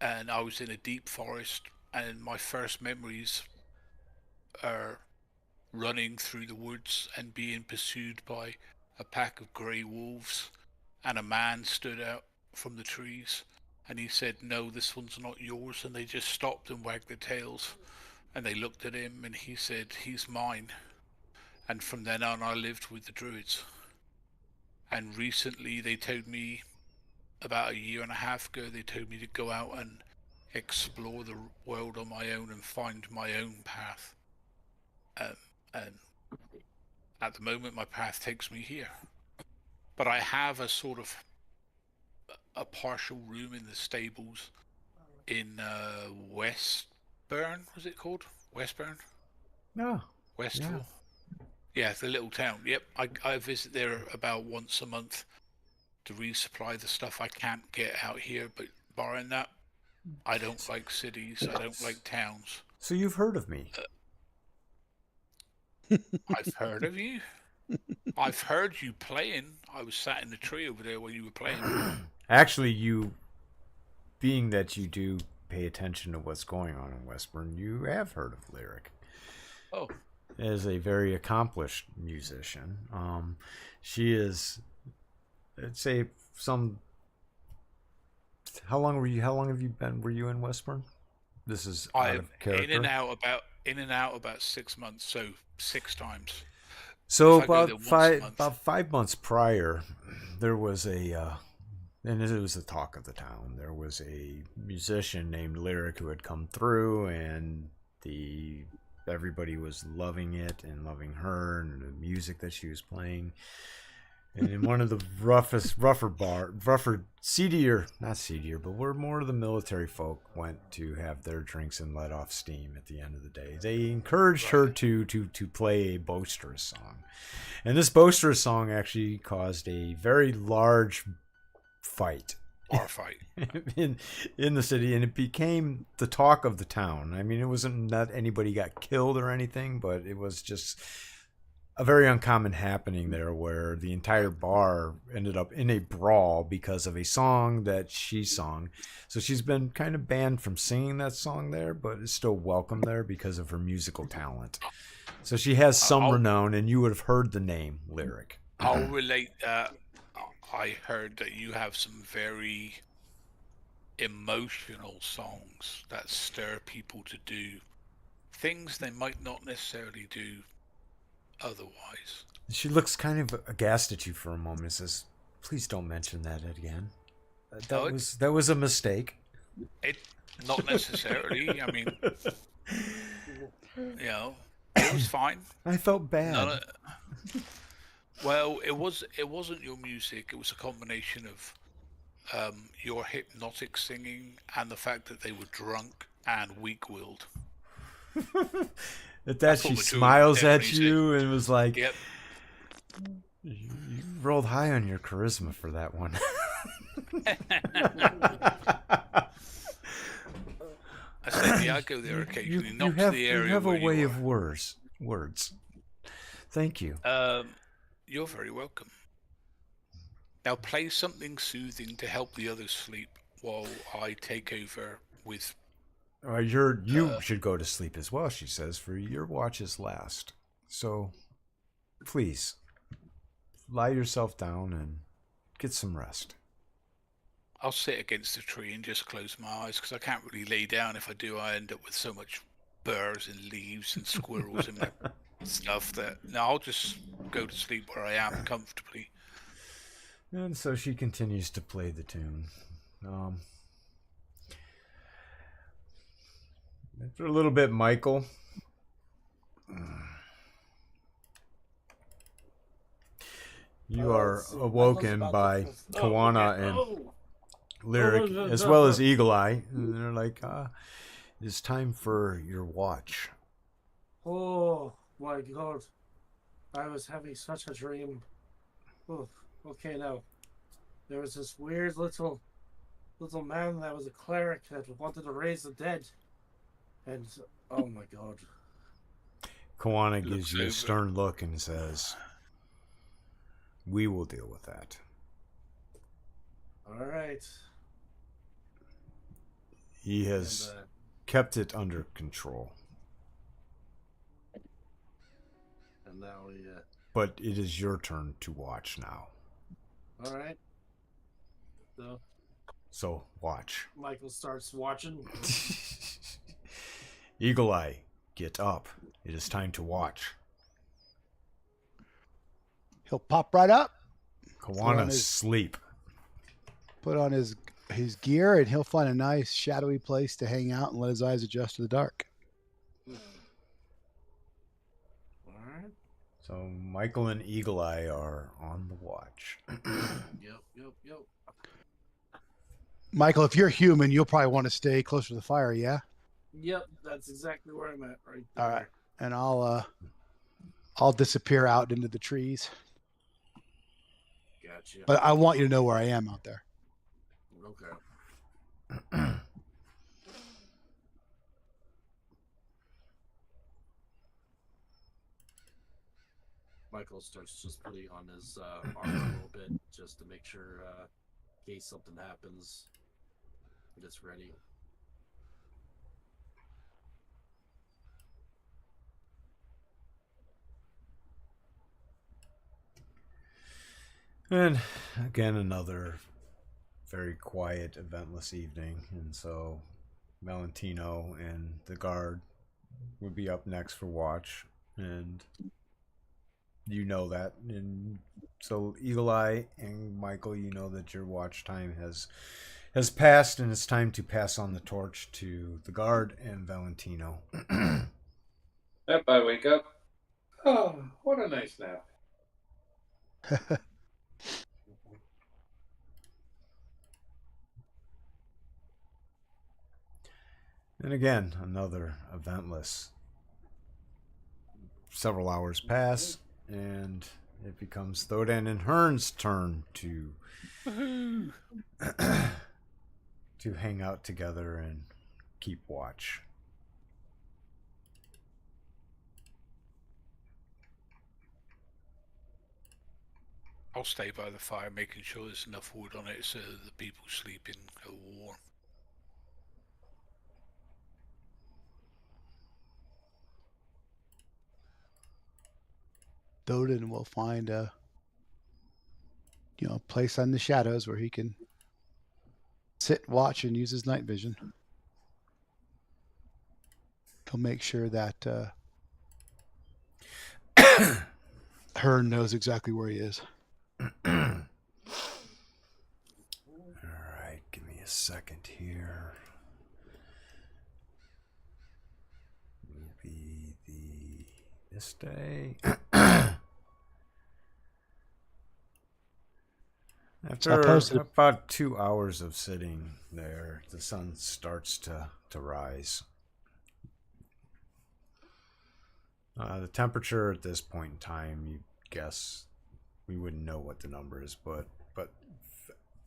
and I was in a deep forest, and my first memories are running through the woods and being pursued by a pack of grey wolves, and a man stood out from the trees and he said, "No, this one's not yours," and they just stopped and wagged their tails and they looked at him and he said, "He's mine." And from then on I lived with the druids. And recently they told me, about a year and a half ago, they told me to go out and explore the world on my own and find my own path. And at the moment my path takes me here. But I have a sort of a partial room in the stables in Westburn, was it called? Westburn? No. Westville? Yeah, the little town. Yep, I visit there about once a month to resupply the stuff I can't get out here, but barring that, I don't like cities, I don't like towns. So you've heard of me? I've heard of you. I've heard you playing. I was sat in the tree over there when you were playing. Actually, being that you do pay attention to what's going on in Westburn, you have heard of Lyric. Oh, As a very accomplished musician. She is, I'd say, some. How long have you been? Were you in Westburn? This is out I'm of character. in and out about 6 months, so 6 times. So If I go there once a month. about 5 months prior, there was and it was the talk of the town. There was a musician named Lyric who had come through, and everybody was loving it and loving her and the music that she was playing. And in one of the seedier, not seedier, but where more of the military folk went to have their drinks and let off steam at the end of the day. They encouraged her to play a boisterous song. And this boisterous song actually caused a very large fight. Bar fight. in the city, and it became the talk of the town. I mean, it wasn't that anybody got killed or anything, but it was just a very uncommon happening there where the entire bar ended up in a brawl because of a song that she sung. So she's been kind of banned from singing that song there, but is still welcome there because of her musical talent. So she has some renown, and you would have heard the name Lyric. I'll relate that. I heard that you have some very emotional songs that stir people to do things they might not necessarily do otherwise. She looks kind of aghast at you for a moment and says, "Please don't mention that again. That was a mistake." It not necessarily. I mean, it was fine. I felt bad. Well, it wasn't your music. It was a combination of your hypnotic singing and the fact that they were drunk and weak-willed. At that, she smiles at you and was like, "Yep, you rolled high on your charisma for that one." I said, "Yeah, I go there occasionally, not to the area you have where a way you of words. Thank you. You're very welcome. Now play something soothing to help the others sleep while I take over with." You should go to sleep as well, she says, for your watch is last. So, please, lie yourself down and get some rest. I'll sit against a tree and just close my eyes, because I can't really lay down. If I do, I end up with so much burrs and leaves and squirrels and stuff that... No, I'll just go to sleep where I am comfortably. And so she continues to play the tune. After a little bit, Michael. You are awoken by Kawana and Lyric, as well as Eagle Eye. And they're like, it's time for your watch. Oh my god. I was having such a dream. Oh, okay, now. There was this weird little man that was a cleric that wanted to raise the dead. And, oh my god. Kawana gives you a stern look and says, "We will deal with that." Alright. He has kept it under control. And now we, But it is your turn to watch now. Alright. So, watch. Michael starts watching. Eagle Eye, get up. It is time to watch. He'll pop right up. Kawana sleep. Put on his gear, and he'll find a nice shadowy place to hang out and let his eyes adjust to the dark. Alright. So Michael and Eagle Eye are on the watch. Yep. Michael, if you're human, you'll probably want to stay closer to the fire, yeah? Yep, that's exactly where I'm at right there. All right. And I'll disappear out into the trees. Gotcha. But I want you to know where I am out there. Okay. Michael starts just putting on his armor a little bit just to make sure in case something happens. It's ready. And again, another very quiet, eventless evening. And so Valentino and the guard would be up next for watch. And you know that. And so Eagle Eye and Michael, you know that your watch time has passed, and it's time to pass on the torch to the guard and Valentino. Yep, I wake up. Oh, what a nice nap. And again, another eventless. Several hours pass, and it becomes Thodan and Hearn's turn to to hang out together and keep watch. I'll stay by the fire, making sure there's enough wood on it so that the people sleeping are warm. Doden will find a place on the shadows where he can sit, watch, and use his night vision. He'll make sure that Hearn knows exactly where he is. All right, give me a second here. Maybe this day. After about 2 hours of sitting there, the sun starts to rise. The temperature at this point in time, you guess, we wouldn't know what the number is, but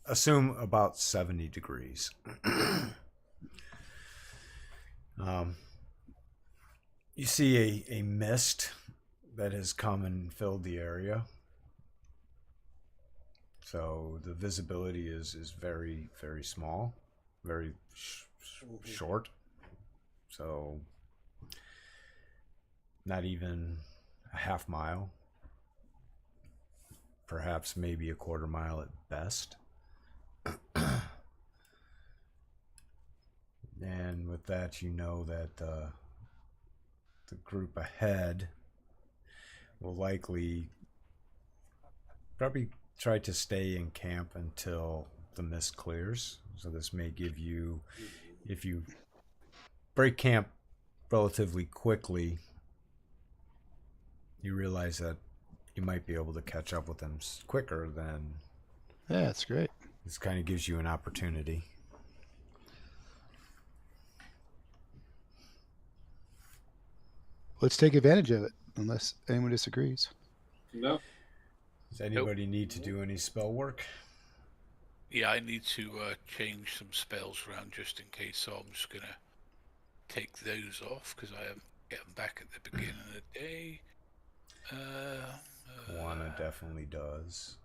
assume about 70 degrees. You see a mist that has come and filled the area. So the visibility is very, very small, very short. So not even a half mile, perhaps maybe a quarter mile at best. And with that, you know that the group ahead will likely probably try to stay in camp until the mist clears. So this may give you, if you break camp relatively quickly, you realize that you might be able to catch up with them quicker than... Yeah, that's great. This kind of gives you an opportunity. Let's take advantage of it, unless anyone disagrees. No. Does anybody need to do any spell work? Yeah, I need to change some spells around just in case, so I'm just going to take those off because I have get them back at the beginning of the day. Juana definitely does.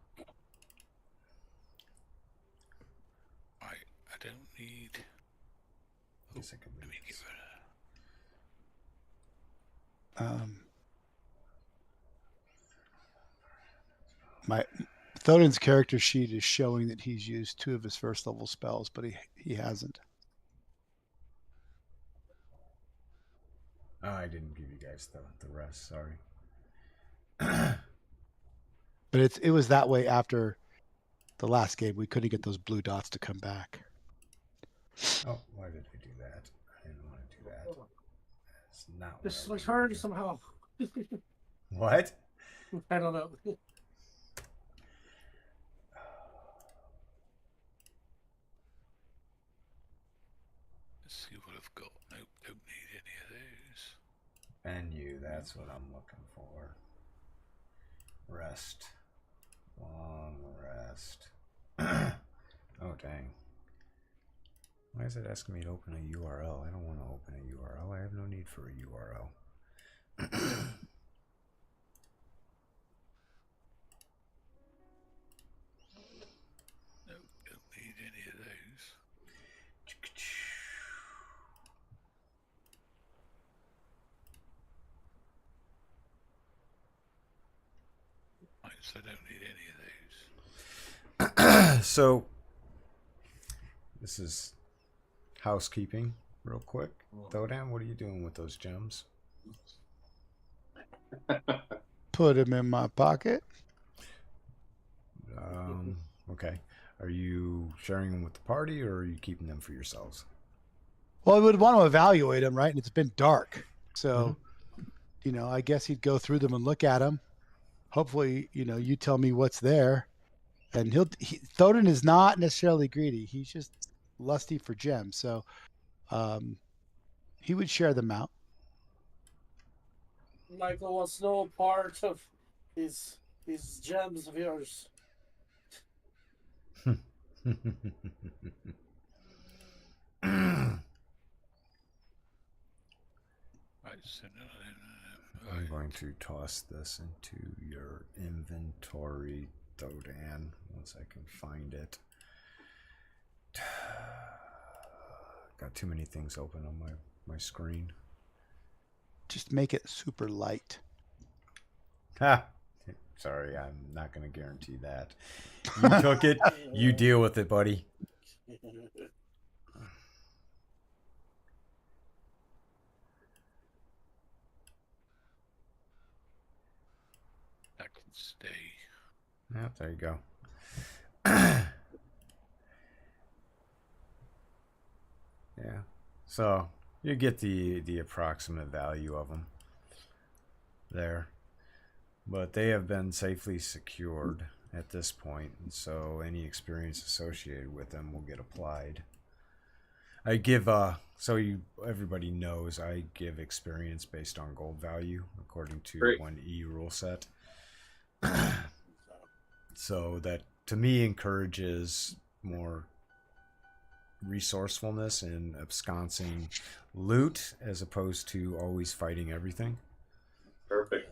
Right, I don't need... I guess I can Let me leave give this. it My Thoden's character sheet is showing that he's used 2 of his first level spells, but he hasn't. Oh, I didn't give you guys the rest. Sorry. But it was that way after the last game. We couldn't get those blue dots to come back. Oh, why did I do that? I didn't want to do that. That's not what This I was wanted hard to do. somehow. What? I don't know. Let's see what I've got. Nope, don't need any of those. Menu, that's what I'm looking for. Rest. Long rest. Oh, dang. Why is it asking me to open a URL? I don't want to open a URL. I have no need for a URL. Nope, don't so I don't need any of those. So this is housekeeping, real quick. Dodan, what are you doing with those gems? Put him in my pocket. Okay. Are you sharing them with the party, or are you keeping them for yourselves? Well, we would want to evaluate him, right? And it's been dark. So, I guess he'd go through them and look at them. Hopefully, you tell me what's there. And Thoden is not necessarily greedy. He's just lusty for gems. So he would share them out. Michael wants no part of these gems of yours. Right, so I'm going to toss this into your inventory, Dodan, once I can find it. Got too many things open on my screen. Just make it super light. Ha! Sorry, I'm not going to guarantee that. You took it. You deal with it, buddy. that can stay. Yeah, there you go. Yeah. So you get the approximate value of them there. But they have been safely secured at this point, and so any experience associated with them will get applied. I give everybody knows I give experience based on gold value according to 1E rule set. So that to me encourages more resourcefulness in absconcing loot as opposed to always fighting everything. Perfect.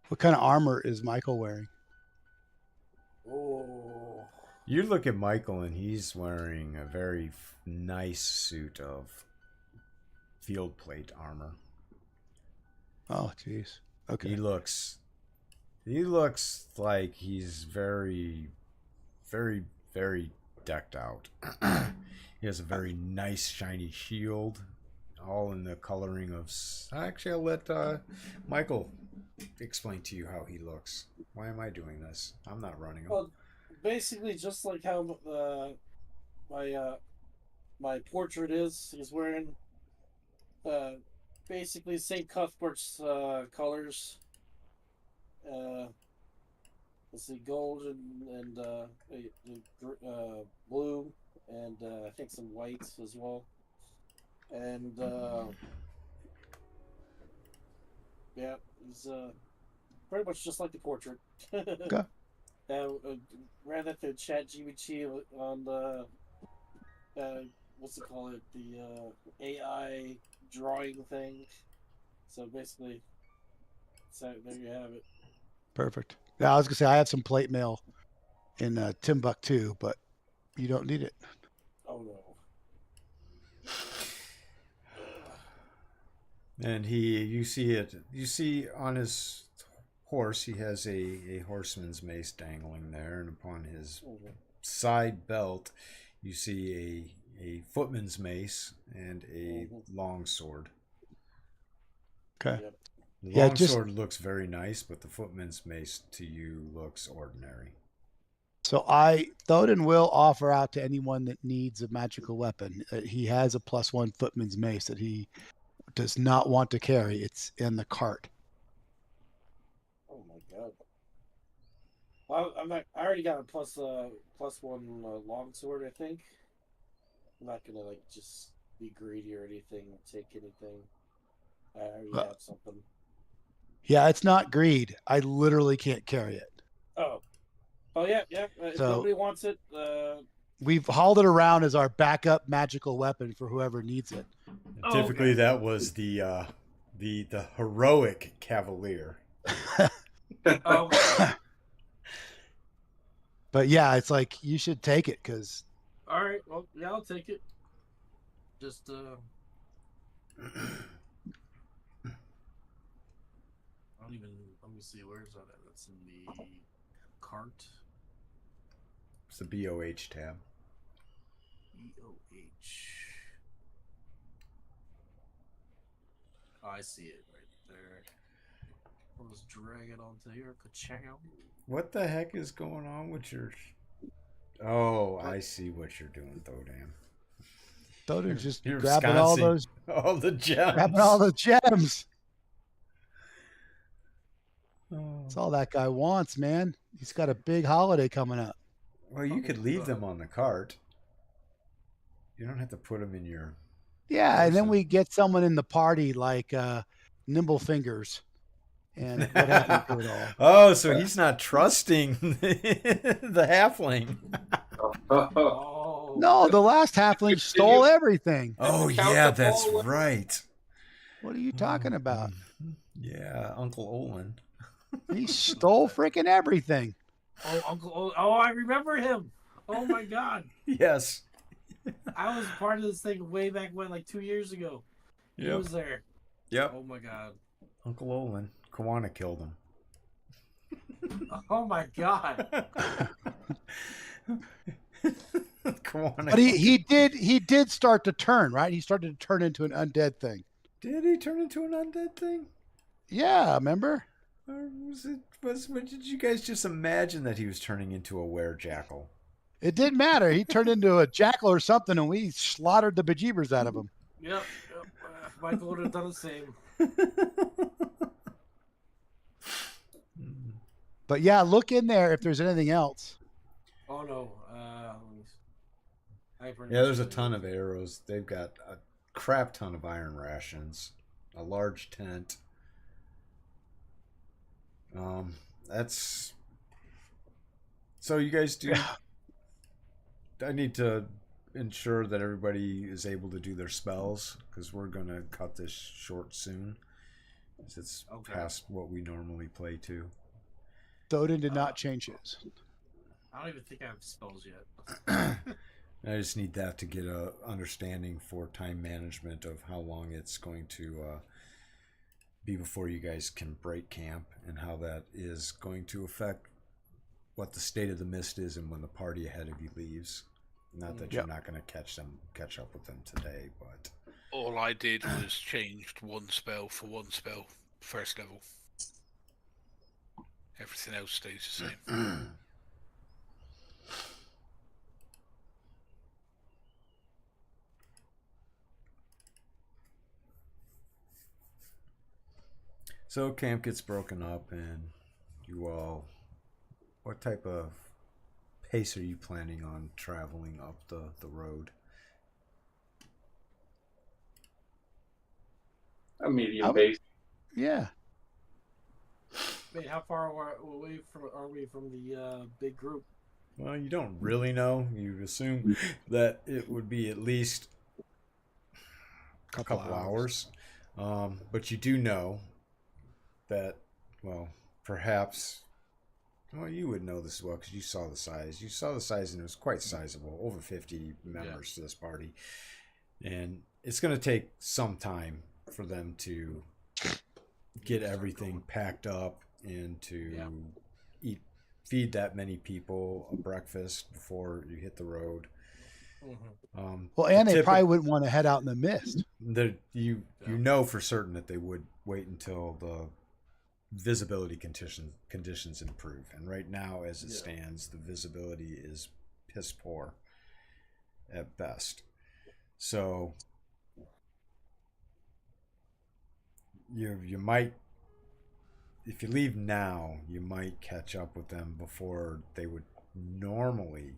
What kind of armor is Michael wearing? Oh. You look at Michael and he's wearing a very nice suit of field plate armor. Oh, jeez. Okay. He looks like he's very, very, very decked out. He has a very nice shiny shield, all in the coloring of... Actually, I'll let Michael explain to you how he looks. Why am I doing this? I'm not running him. Well, basically, just like how my portrait is. He's wearing basically St. Cuthbert's colors. Let's see, gold and blue, and I think some whites as well. And yeah, he's pretty much just like the portrait. Okay. Ran that through ChatGPT on the what's it called? The AI drawing thing. So basically, so there you have it. Perfect. Yeah, I was gonna say I have some plate mail in Timbuktu, but you don't need it. Oh no. And you see on his horse, he has a horseman's mace dangling there, and upon his side belt, you see a footman's mace and a long sword. Okay. Yep. The long sword looks very nice, but the footman's mace to you looks ordinary. So Thoden will offer out to anyone that needs a magical weapon. He has a +1 footman's mace that he does not want to carry. It's in the cart. Oh my god. Well, I already got a +1 longsword, I think. I'm not gonna just be greedy or anything, take anything. I already have something. Yeah, it's not greed. I literally can't carry it. Oh yeah. If So, nobody wants it, we've hauled it around as our backup magical weapon for whoever needs it. Typically, that was the heroic cavalier. okay. But yeah, it's like you should take it because. All right. Well, yeah, I'll take it. Just don't even. Let me see. Where's that? That's in the cart. It's the BOH tab. BOH. Oh, I see it right there. Let's drag it onto here. Ka-chow. What the heck is going on with your... Oh, I see what you're doing, Thodam. Thoden's just You're grabbing all those, all the gems. grabbing all the gems. Oh. That's all that guy wants, man. He's got a big holiday coming up. Well, you could leave them on the cart. You don't have to put them in your... Yeah, and then person. we get someone in the party like Nimble Fingers. And what happened to it all? Oh, so he's not trusting the halfling. Oh. No, the last halfling stole everything. Oh, Count yeah, the that's ball. right. What are you talking about? Yeah, Uncle Olin. He stole freaking everything. Oh, Uncle. Oh, I remember him. Oh my God. Yes. I was part of this thing way back when, like 2 years ago. He Yep. was there. Yep. Oh my God. Uncle Olin. Kawana killed him. Oh my God. Kawana. But he did start to turn, right? He started to turn into an undead thing. Did he turn into an undead thing? Yeah, remember? Or did you guys just imagine that he was turning into a were-jackal? It didn't matter. He turned into a jackal or something, and we slaughtered the bejeebers out of him. Yep. Michael would have done the same. But yeah, look in there if there's anything else. Oh no. Yeah, there's a ton of arrows. They've got a crap ton of iron rations, a large tent. That's... So you guys do... I need to ensure that everybody is able to do their spells, because we're going to cut this short soon. It's past what we normally play to. Thoden did not change his. I don't even think I have spells yet. I just need that to get a understanding for time management of how long it's going to be before you guys can break camp, and how that is going to affect what the state of the mist is and when the party ahead of you leaves. Not that you're not going to catch up with them today, but All I did was changed one spell for one spell, first level. Everything else stays the same. So camp gets broken up, and you all, what type of pace are you planning on traveling up the road? A medium base. Yeah. Wait, how far away are we from the big group? Well, you don't really know. You assume that it would be at least a couple hours. But you do know that, well, perhaps, well, you would know this as well because you saw the size. You saw the size, and it was quite sizable, over 50 members to this party. And it's going to take some time for them to get everything packed up and to feed that many people a breakfast before you hit the road. Well, and they probably wouldn't want to head out in the mist. You know for certain that they would wait until the visibility conditions improve. And right now, as it stands, the visibility is piss poor at best. So you might, if you leave now, you might catch up with them before they would normally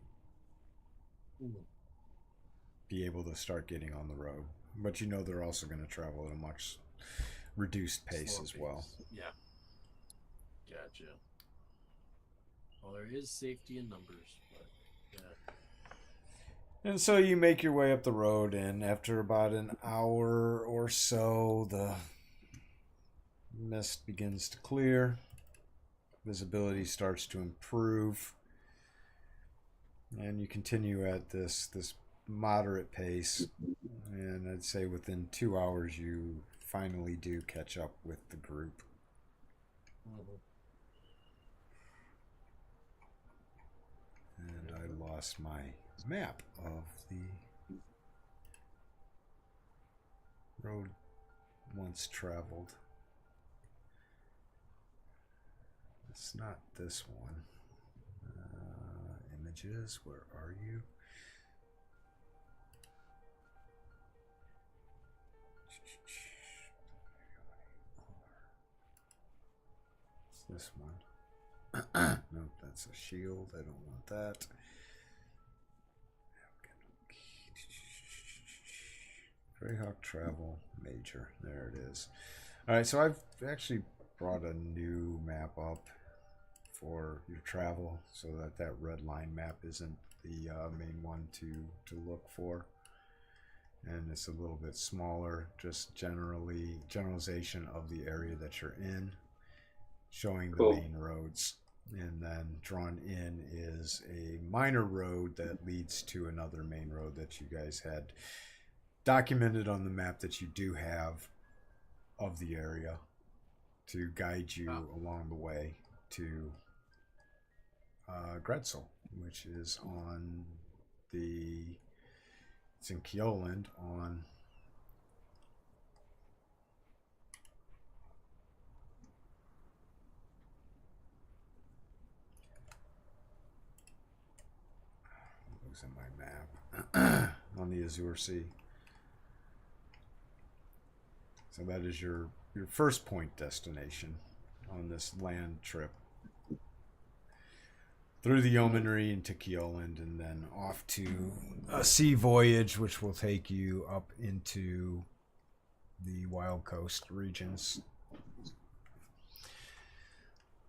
be able to start getting on the road. But you know they're also going to travel at a much reduced pace as well. Yeah. Gotcha. Well, there is safety in numbers, but yeah. And so you make your way up the road, and after about an hour or so, the mist begins to clear. Visibility starts to improve. And you continue at this moderate pace. And I'd say within 2 hours, you finally do catch up with the group. Mhm. And I lost my map of the road once traveled. It's not this one. Images, where are you? It's this one. Nope, that's a shield. I don't want that. Greyhawk Travel Major. There it is. Alright, so I've actually brought a new map up for your travel so that that red line map isn't the main one to look for. And it's a little bit smaller, just generalization of the area that you're in, showing the Cool. main roads. And then drawn in is a minor road that leads to another main road that you guys had documented on the map that you do have of the area to guide you along the way to Gretzel, which is on it's in Kioland on losing my map on the Azure Sea. So that is your first point destination on this land trip. Through the Yeomanry into Kioland, and then off to a sea voyage, which will take you up into the Wild Coast regions.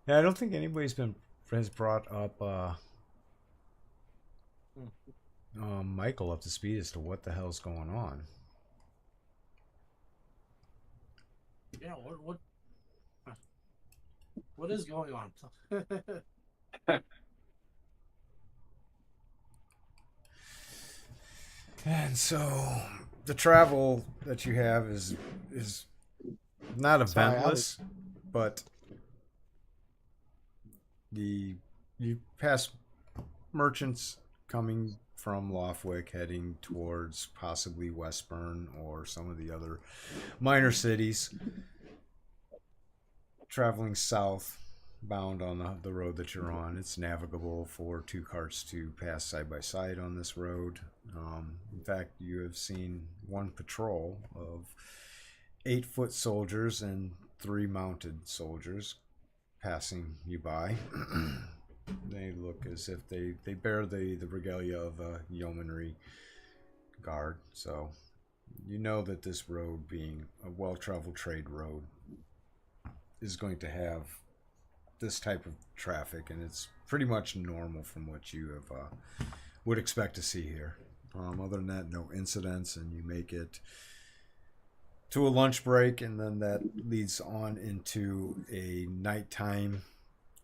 Yeah, I don't think anybody's has brought up Michael up to speed as to what the hell's going on. Yeah, what is going on? And so the travel that you have is not eventless, but you pass merchants coming from Lothwick heading towards possibly Westburn or some of the other minor cities, traveling south bound on the road that you're on. It's navigable for two carts to pass side by side on this road. In fact, you have seen one patrol of 8 foot soldiers and 3 mounted soldiers passing you by. They look as if they bear the regalia of a yeomanry guard, so you know that this road, being a well-traveled trade road, is going to have this type of traffic, and it's pretty much normal from what you have would expect to see here. Other than that, no incidents, and you make it to a lunch break, and then that leads on into a nighttime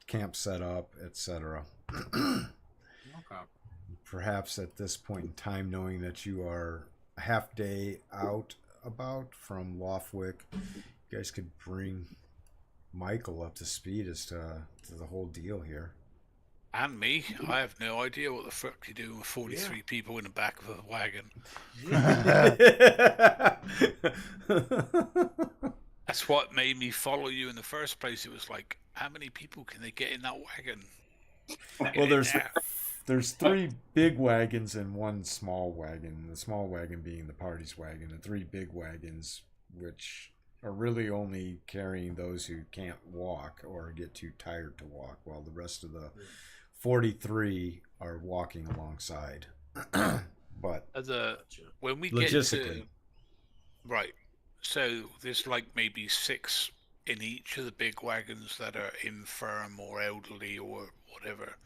camp setup, etc. Okay. Perhaps at this point in time, knowing that you are a half day out about from Lothwick, you guys could bring Michael up to speed as to the whole deal here. And me, I have no idea what the fuck you do with 43 people in the back of a wagon. That's what made me follow you in the first place. It was like, how many people can they get in that wagon? Well, there's 3 big wagons and 1 small wagon. The small wagon being the party's wagon, and 3 big wagons, which are really only carrying those who can't walk or get too tired to walk, while the rest of the 43 are walking alongside. But when we logistically, get to, right, so there's like maybe 6 in each of the big wagons that are infirm or elderly or whatever.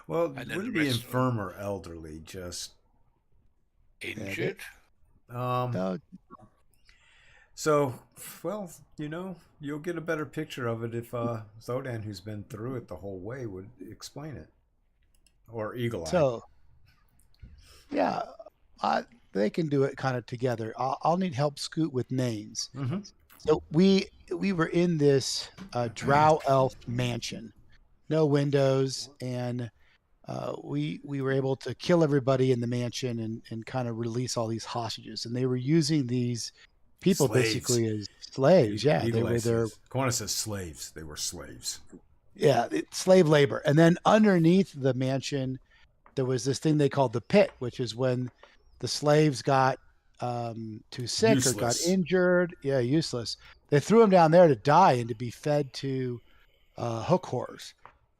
Well, it wouldn't be infirm or elderly, just injured. So, well, you'll get a better picture of it if Zodan, who's been through it the whole way, would explain it. Or Eagle Eye. So, they can do it kind of together. I'll need help, Scoot, with names. Mm-hmm. So we were in this drow elf mansion, no windows, and we were able to kill everybody in the mansion and kind of release all these hostages. And they were using these people Slaves. basically as slaves. Yeah, they Eagle were Eye their says. Kiwanis says slaves. They were slaves. slave labor. And then underneath the mansion, there was this thing they called the pit, which is when the slaves got too sick or got Useless. injured. Yeah, useless. They threw them down there to die and to be fed to hook whores.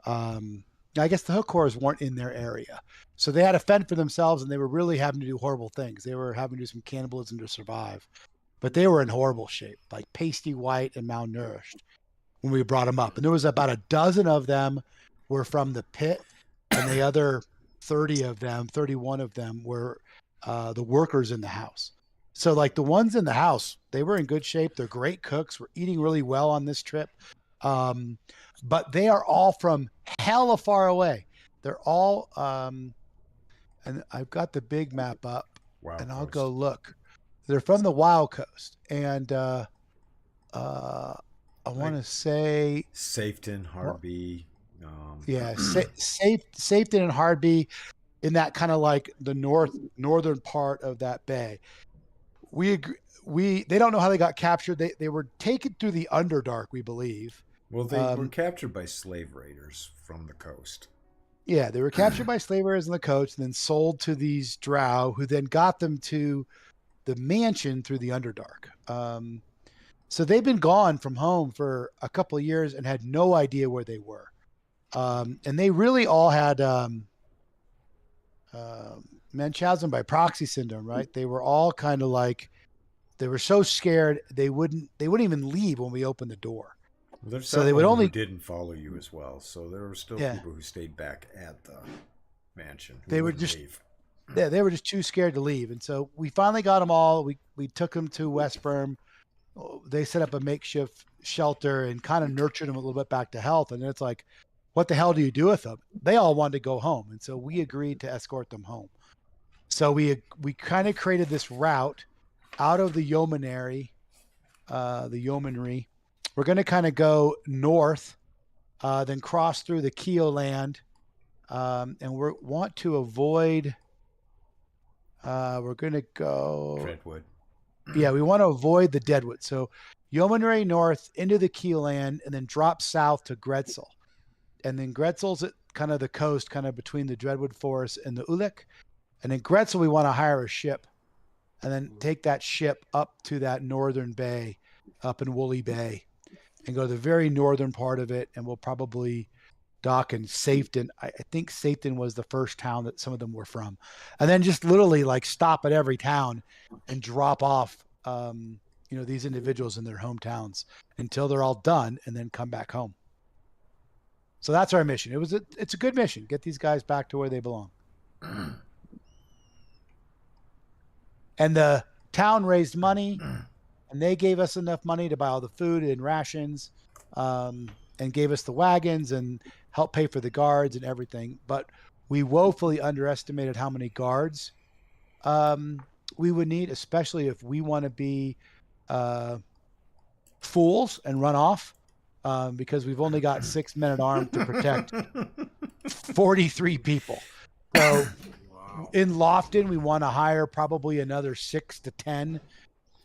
I guess the hook whores weren't in their area. So they had to fend for themselves, and they were really having to do horrible things. They were having to do some cannibalism to survive. But they were in horrible shape, like pasty white and malnourished when we brought them up. And there was about a dozen of them were from the pit, and the other 30 of them, 31 of them were the workers in the house. So like the ones in the house, they were in good shape. They're great cooks. We're eating really well on this trip. But they are all from hella far away. They're all, and I've got the big map up, Wild and I'll Coast. go look. They're from the Wild Coast, and I want to say, Safeton, Harby. yeah, Safeton and Hardby, in that kind of like the northern part of that bay. We agree. They don't know how they got captured. They were taken through the Underdark, we believe. Well, they were captured by slave raiders from the coast. Yeah, they were captured by slave raiders on the coast and then sold to these drow, who then got them to the mansion through the Underdark. So they've been gone from home for a couple of years and had no idea where they were. And they really all had Munchausen by proxy syndrome, right? They were all kind of like, they were so scared they wouldn't even leave when we opened the door. Well, there's So they would someone only who didn't follow you as well. So there were still people who stayed back at the mansion. They were just leave. Yeah, they were just too scared to leave, and so we finally got them all. We took them to West Berm. They set up a makeshift shelter and kind of nurtured them a little bit back to health. And it's like, what the hell do you do with them? They all wanted to go home, and so we agreed to escort them home. So we kind of created this route out of the yeomanry. We're going to kind of go north, then cross through the Keo land, and we want to avoid. We're going to go Dreadwood. Yeah, we want to avoid the Deadwood. So yeomanry north into the Keo land, and then drop south to Gretzel. And then Gretzel's at kind of the coast, kind of between the Dreadwood Forest and the Ulek. And then Gretzel, we want to hire a ship and then take that ship up to that northern bay, up in Woolly Bay, and go to the very northern part of it. And we'll probably dock in Safeton. I think Safeton was the first town that some of them were from. And then just literally like stop at every town and drop off, these individuals in their hometowns until they're all done, and then come back home. So that's our mission. It's a good mission. Get these guys back to where they belong. And the town raised money, and they gave us enough money to buy all the food and rations, and gave us the wagons and helped pay for the guards and everything. But we woefully underestimated how many guards we would need, especially if we want to be fools and run off, because we've only got 6 men at arms to protect 43 people. So in Lofton, we want to hire probably another 6 to 10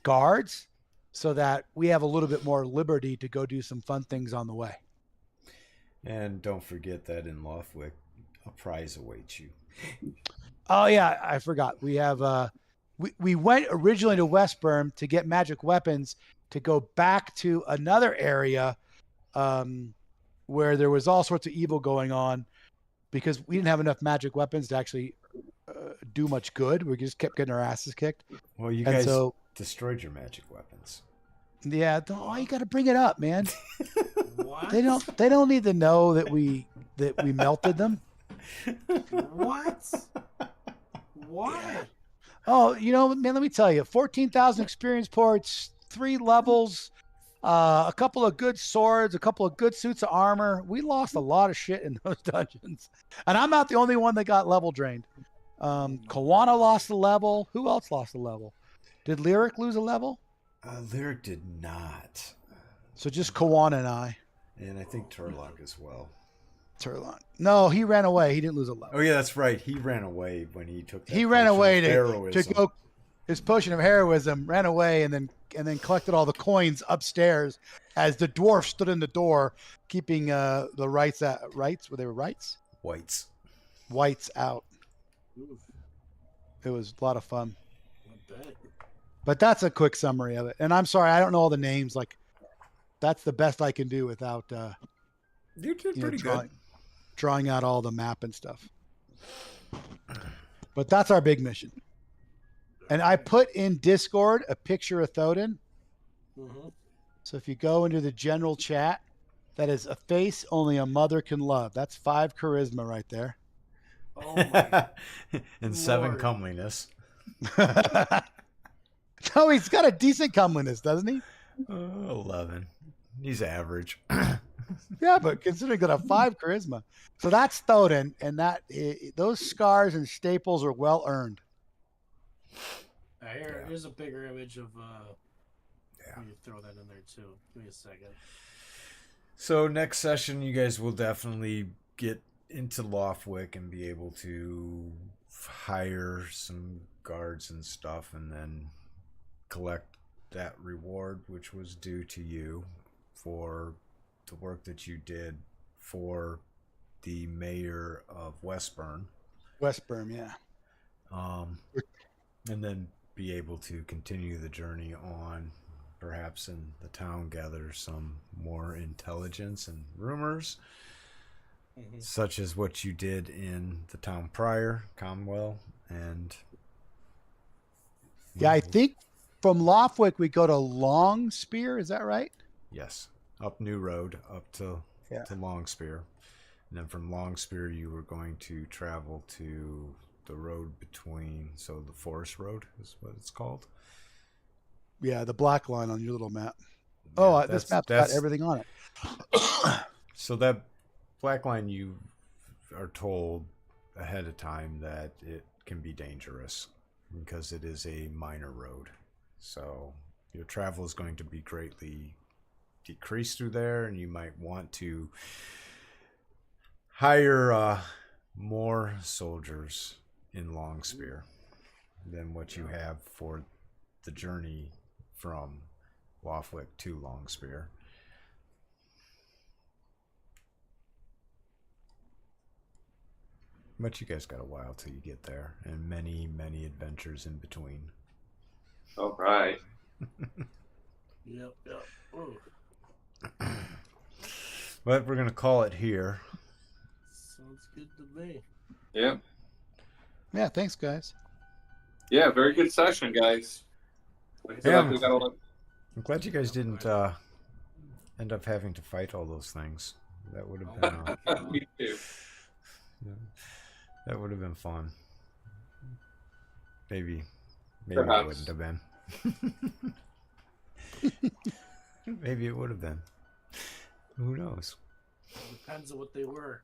guards so that we have a little bit more liberty to go do some fun things on the way. And don't forget that in Lothwick, a prize awaits you. Oh yeah, I forgot. We have we went originally to West Berm to get magic weapons to go back to another area where there was all sorts of evil going on, because we didn't have enough magic weapons to actually do much good. We just kept getting our asses kicked. Well, you guys destroyed your magic weapons. Yeah, why you got to bring it up, man? What? They don't need to know that we melted them. What? Why? Oh, man, let me tell you, 14,000 experience points, 3 levels, a couple of good swords, a couple of good suits of armor. We lost a lot of shit in those dungeons. And I'm not the only one that got level drained. Kawana lost a level. Who else lost a level? Did Lyric lose a level? Lyric did not. So just Kawan and I. And I think Turlock as well. Turlon. No, he ran away. He didn't lose a level. Oh, yeah, that's right. He ran away when he took that He ran potion away of to heroism. go his potion of heroism, ran away, and then collected all the coins upstairs as the dwarf stood in the door, keeping the rights. Were they rights? Whites. Whites out. Oof, It was a lot of fun. I bet. But that's a quick summary of it. And I'm sorry, I don't know all the names. Like, that's the best I can do without You did pretty good. drawing out all the map and stuff. But that's our big mission. And I put in Discord a picture of Thoden. Mm-hmm. So if you go into the general chat, that is a face only a mother can love. That's 5 charisma right there. Oh my And 7 Lord. comeliness. No, he's got a decent comeliness, doesn't he? 11. He's average. Yeah, but considering that a 5 charisma. So that's Thoden, and those scars and staples are well earned. Here's a bigger image of Yeah. let me throw that in there too. Give me a second. So next session, you guys will definitely get into Lothwick and be able to hire some guards and stuff, and then collect that reward which was due to you for the work that you did for the mayor of Westburn. Westburn, yeah. And then be able to continue the journey on, perhaps in the town, gather some more intelligence and rumors, such as what you did in the town prior, Conwell, and Yeah, I think from Lothwick we go to Long Spear. Is that right? yes, up New Road up to Long Spear, and then from Long Spear you were going to travel to the road between, so the Forest Road is what it's called. Yeah, the black line on your little map. Yeah, This map's got everything on it. So that black line, you are told ahead of time that it can be dangerous because it is a minor road. So your travel is going to be greatly decreased through there, and you might want to hire more soldiers in Longspear than what you have for the journey from Lothwick to Longspear. But you guys got a while till you get there, and many, many adventures in between. All right. Yep. Ooh. But we're going to call it here. Sounds good to me. Yeah. Yeah, thanks, guys. Yeah, very good session, guys. I feel like we got a lot. I'm glad you guys didn't end up having to fight all those things. That would have been Me too. that would have been fun. Maybe it Perhaps. wouldn't have been. Maybe it would have been. Who knows? Depends on what they were.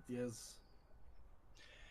Yes.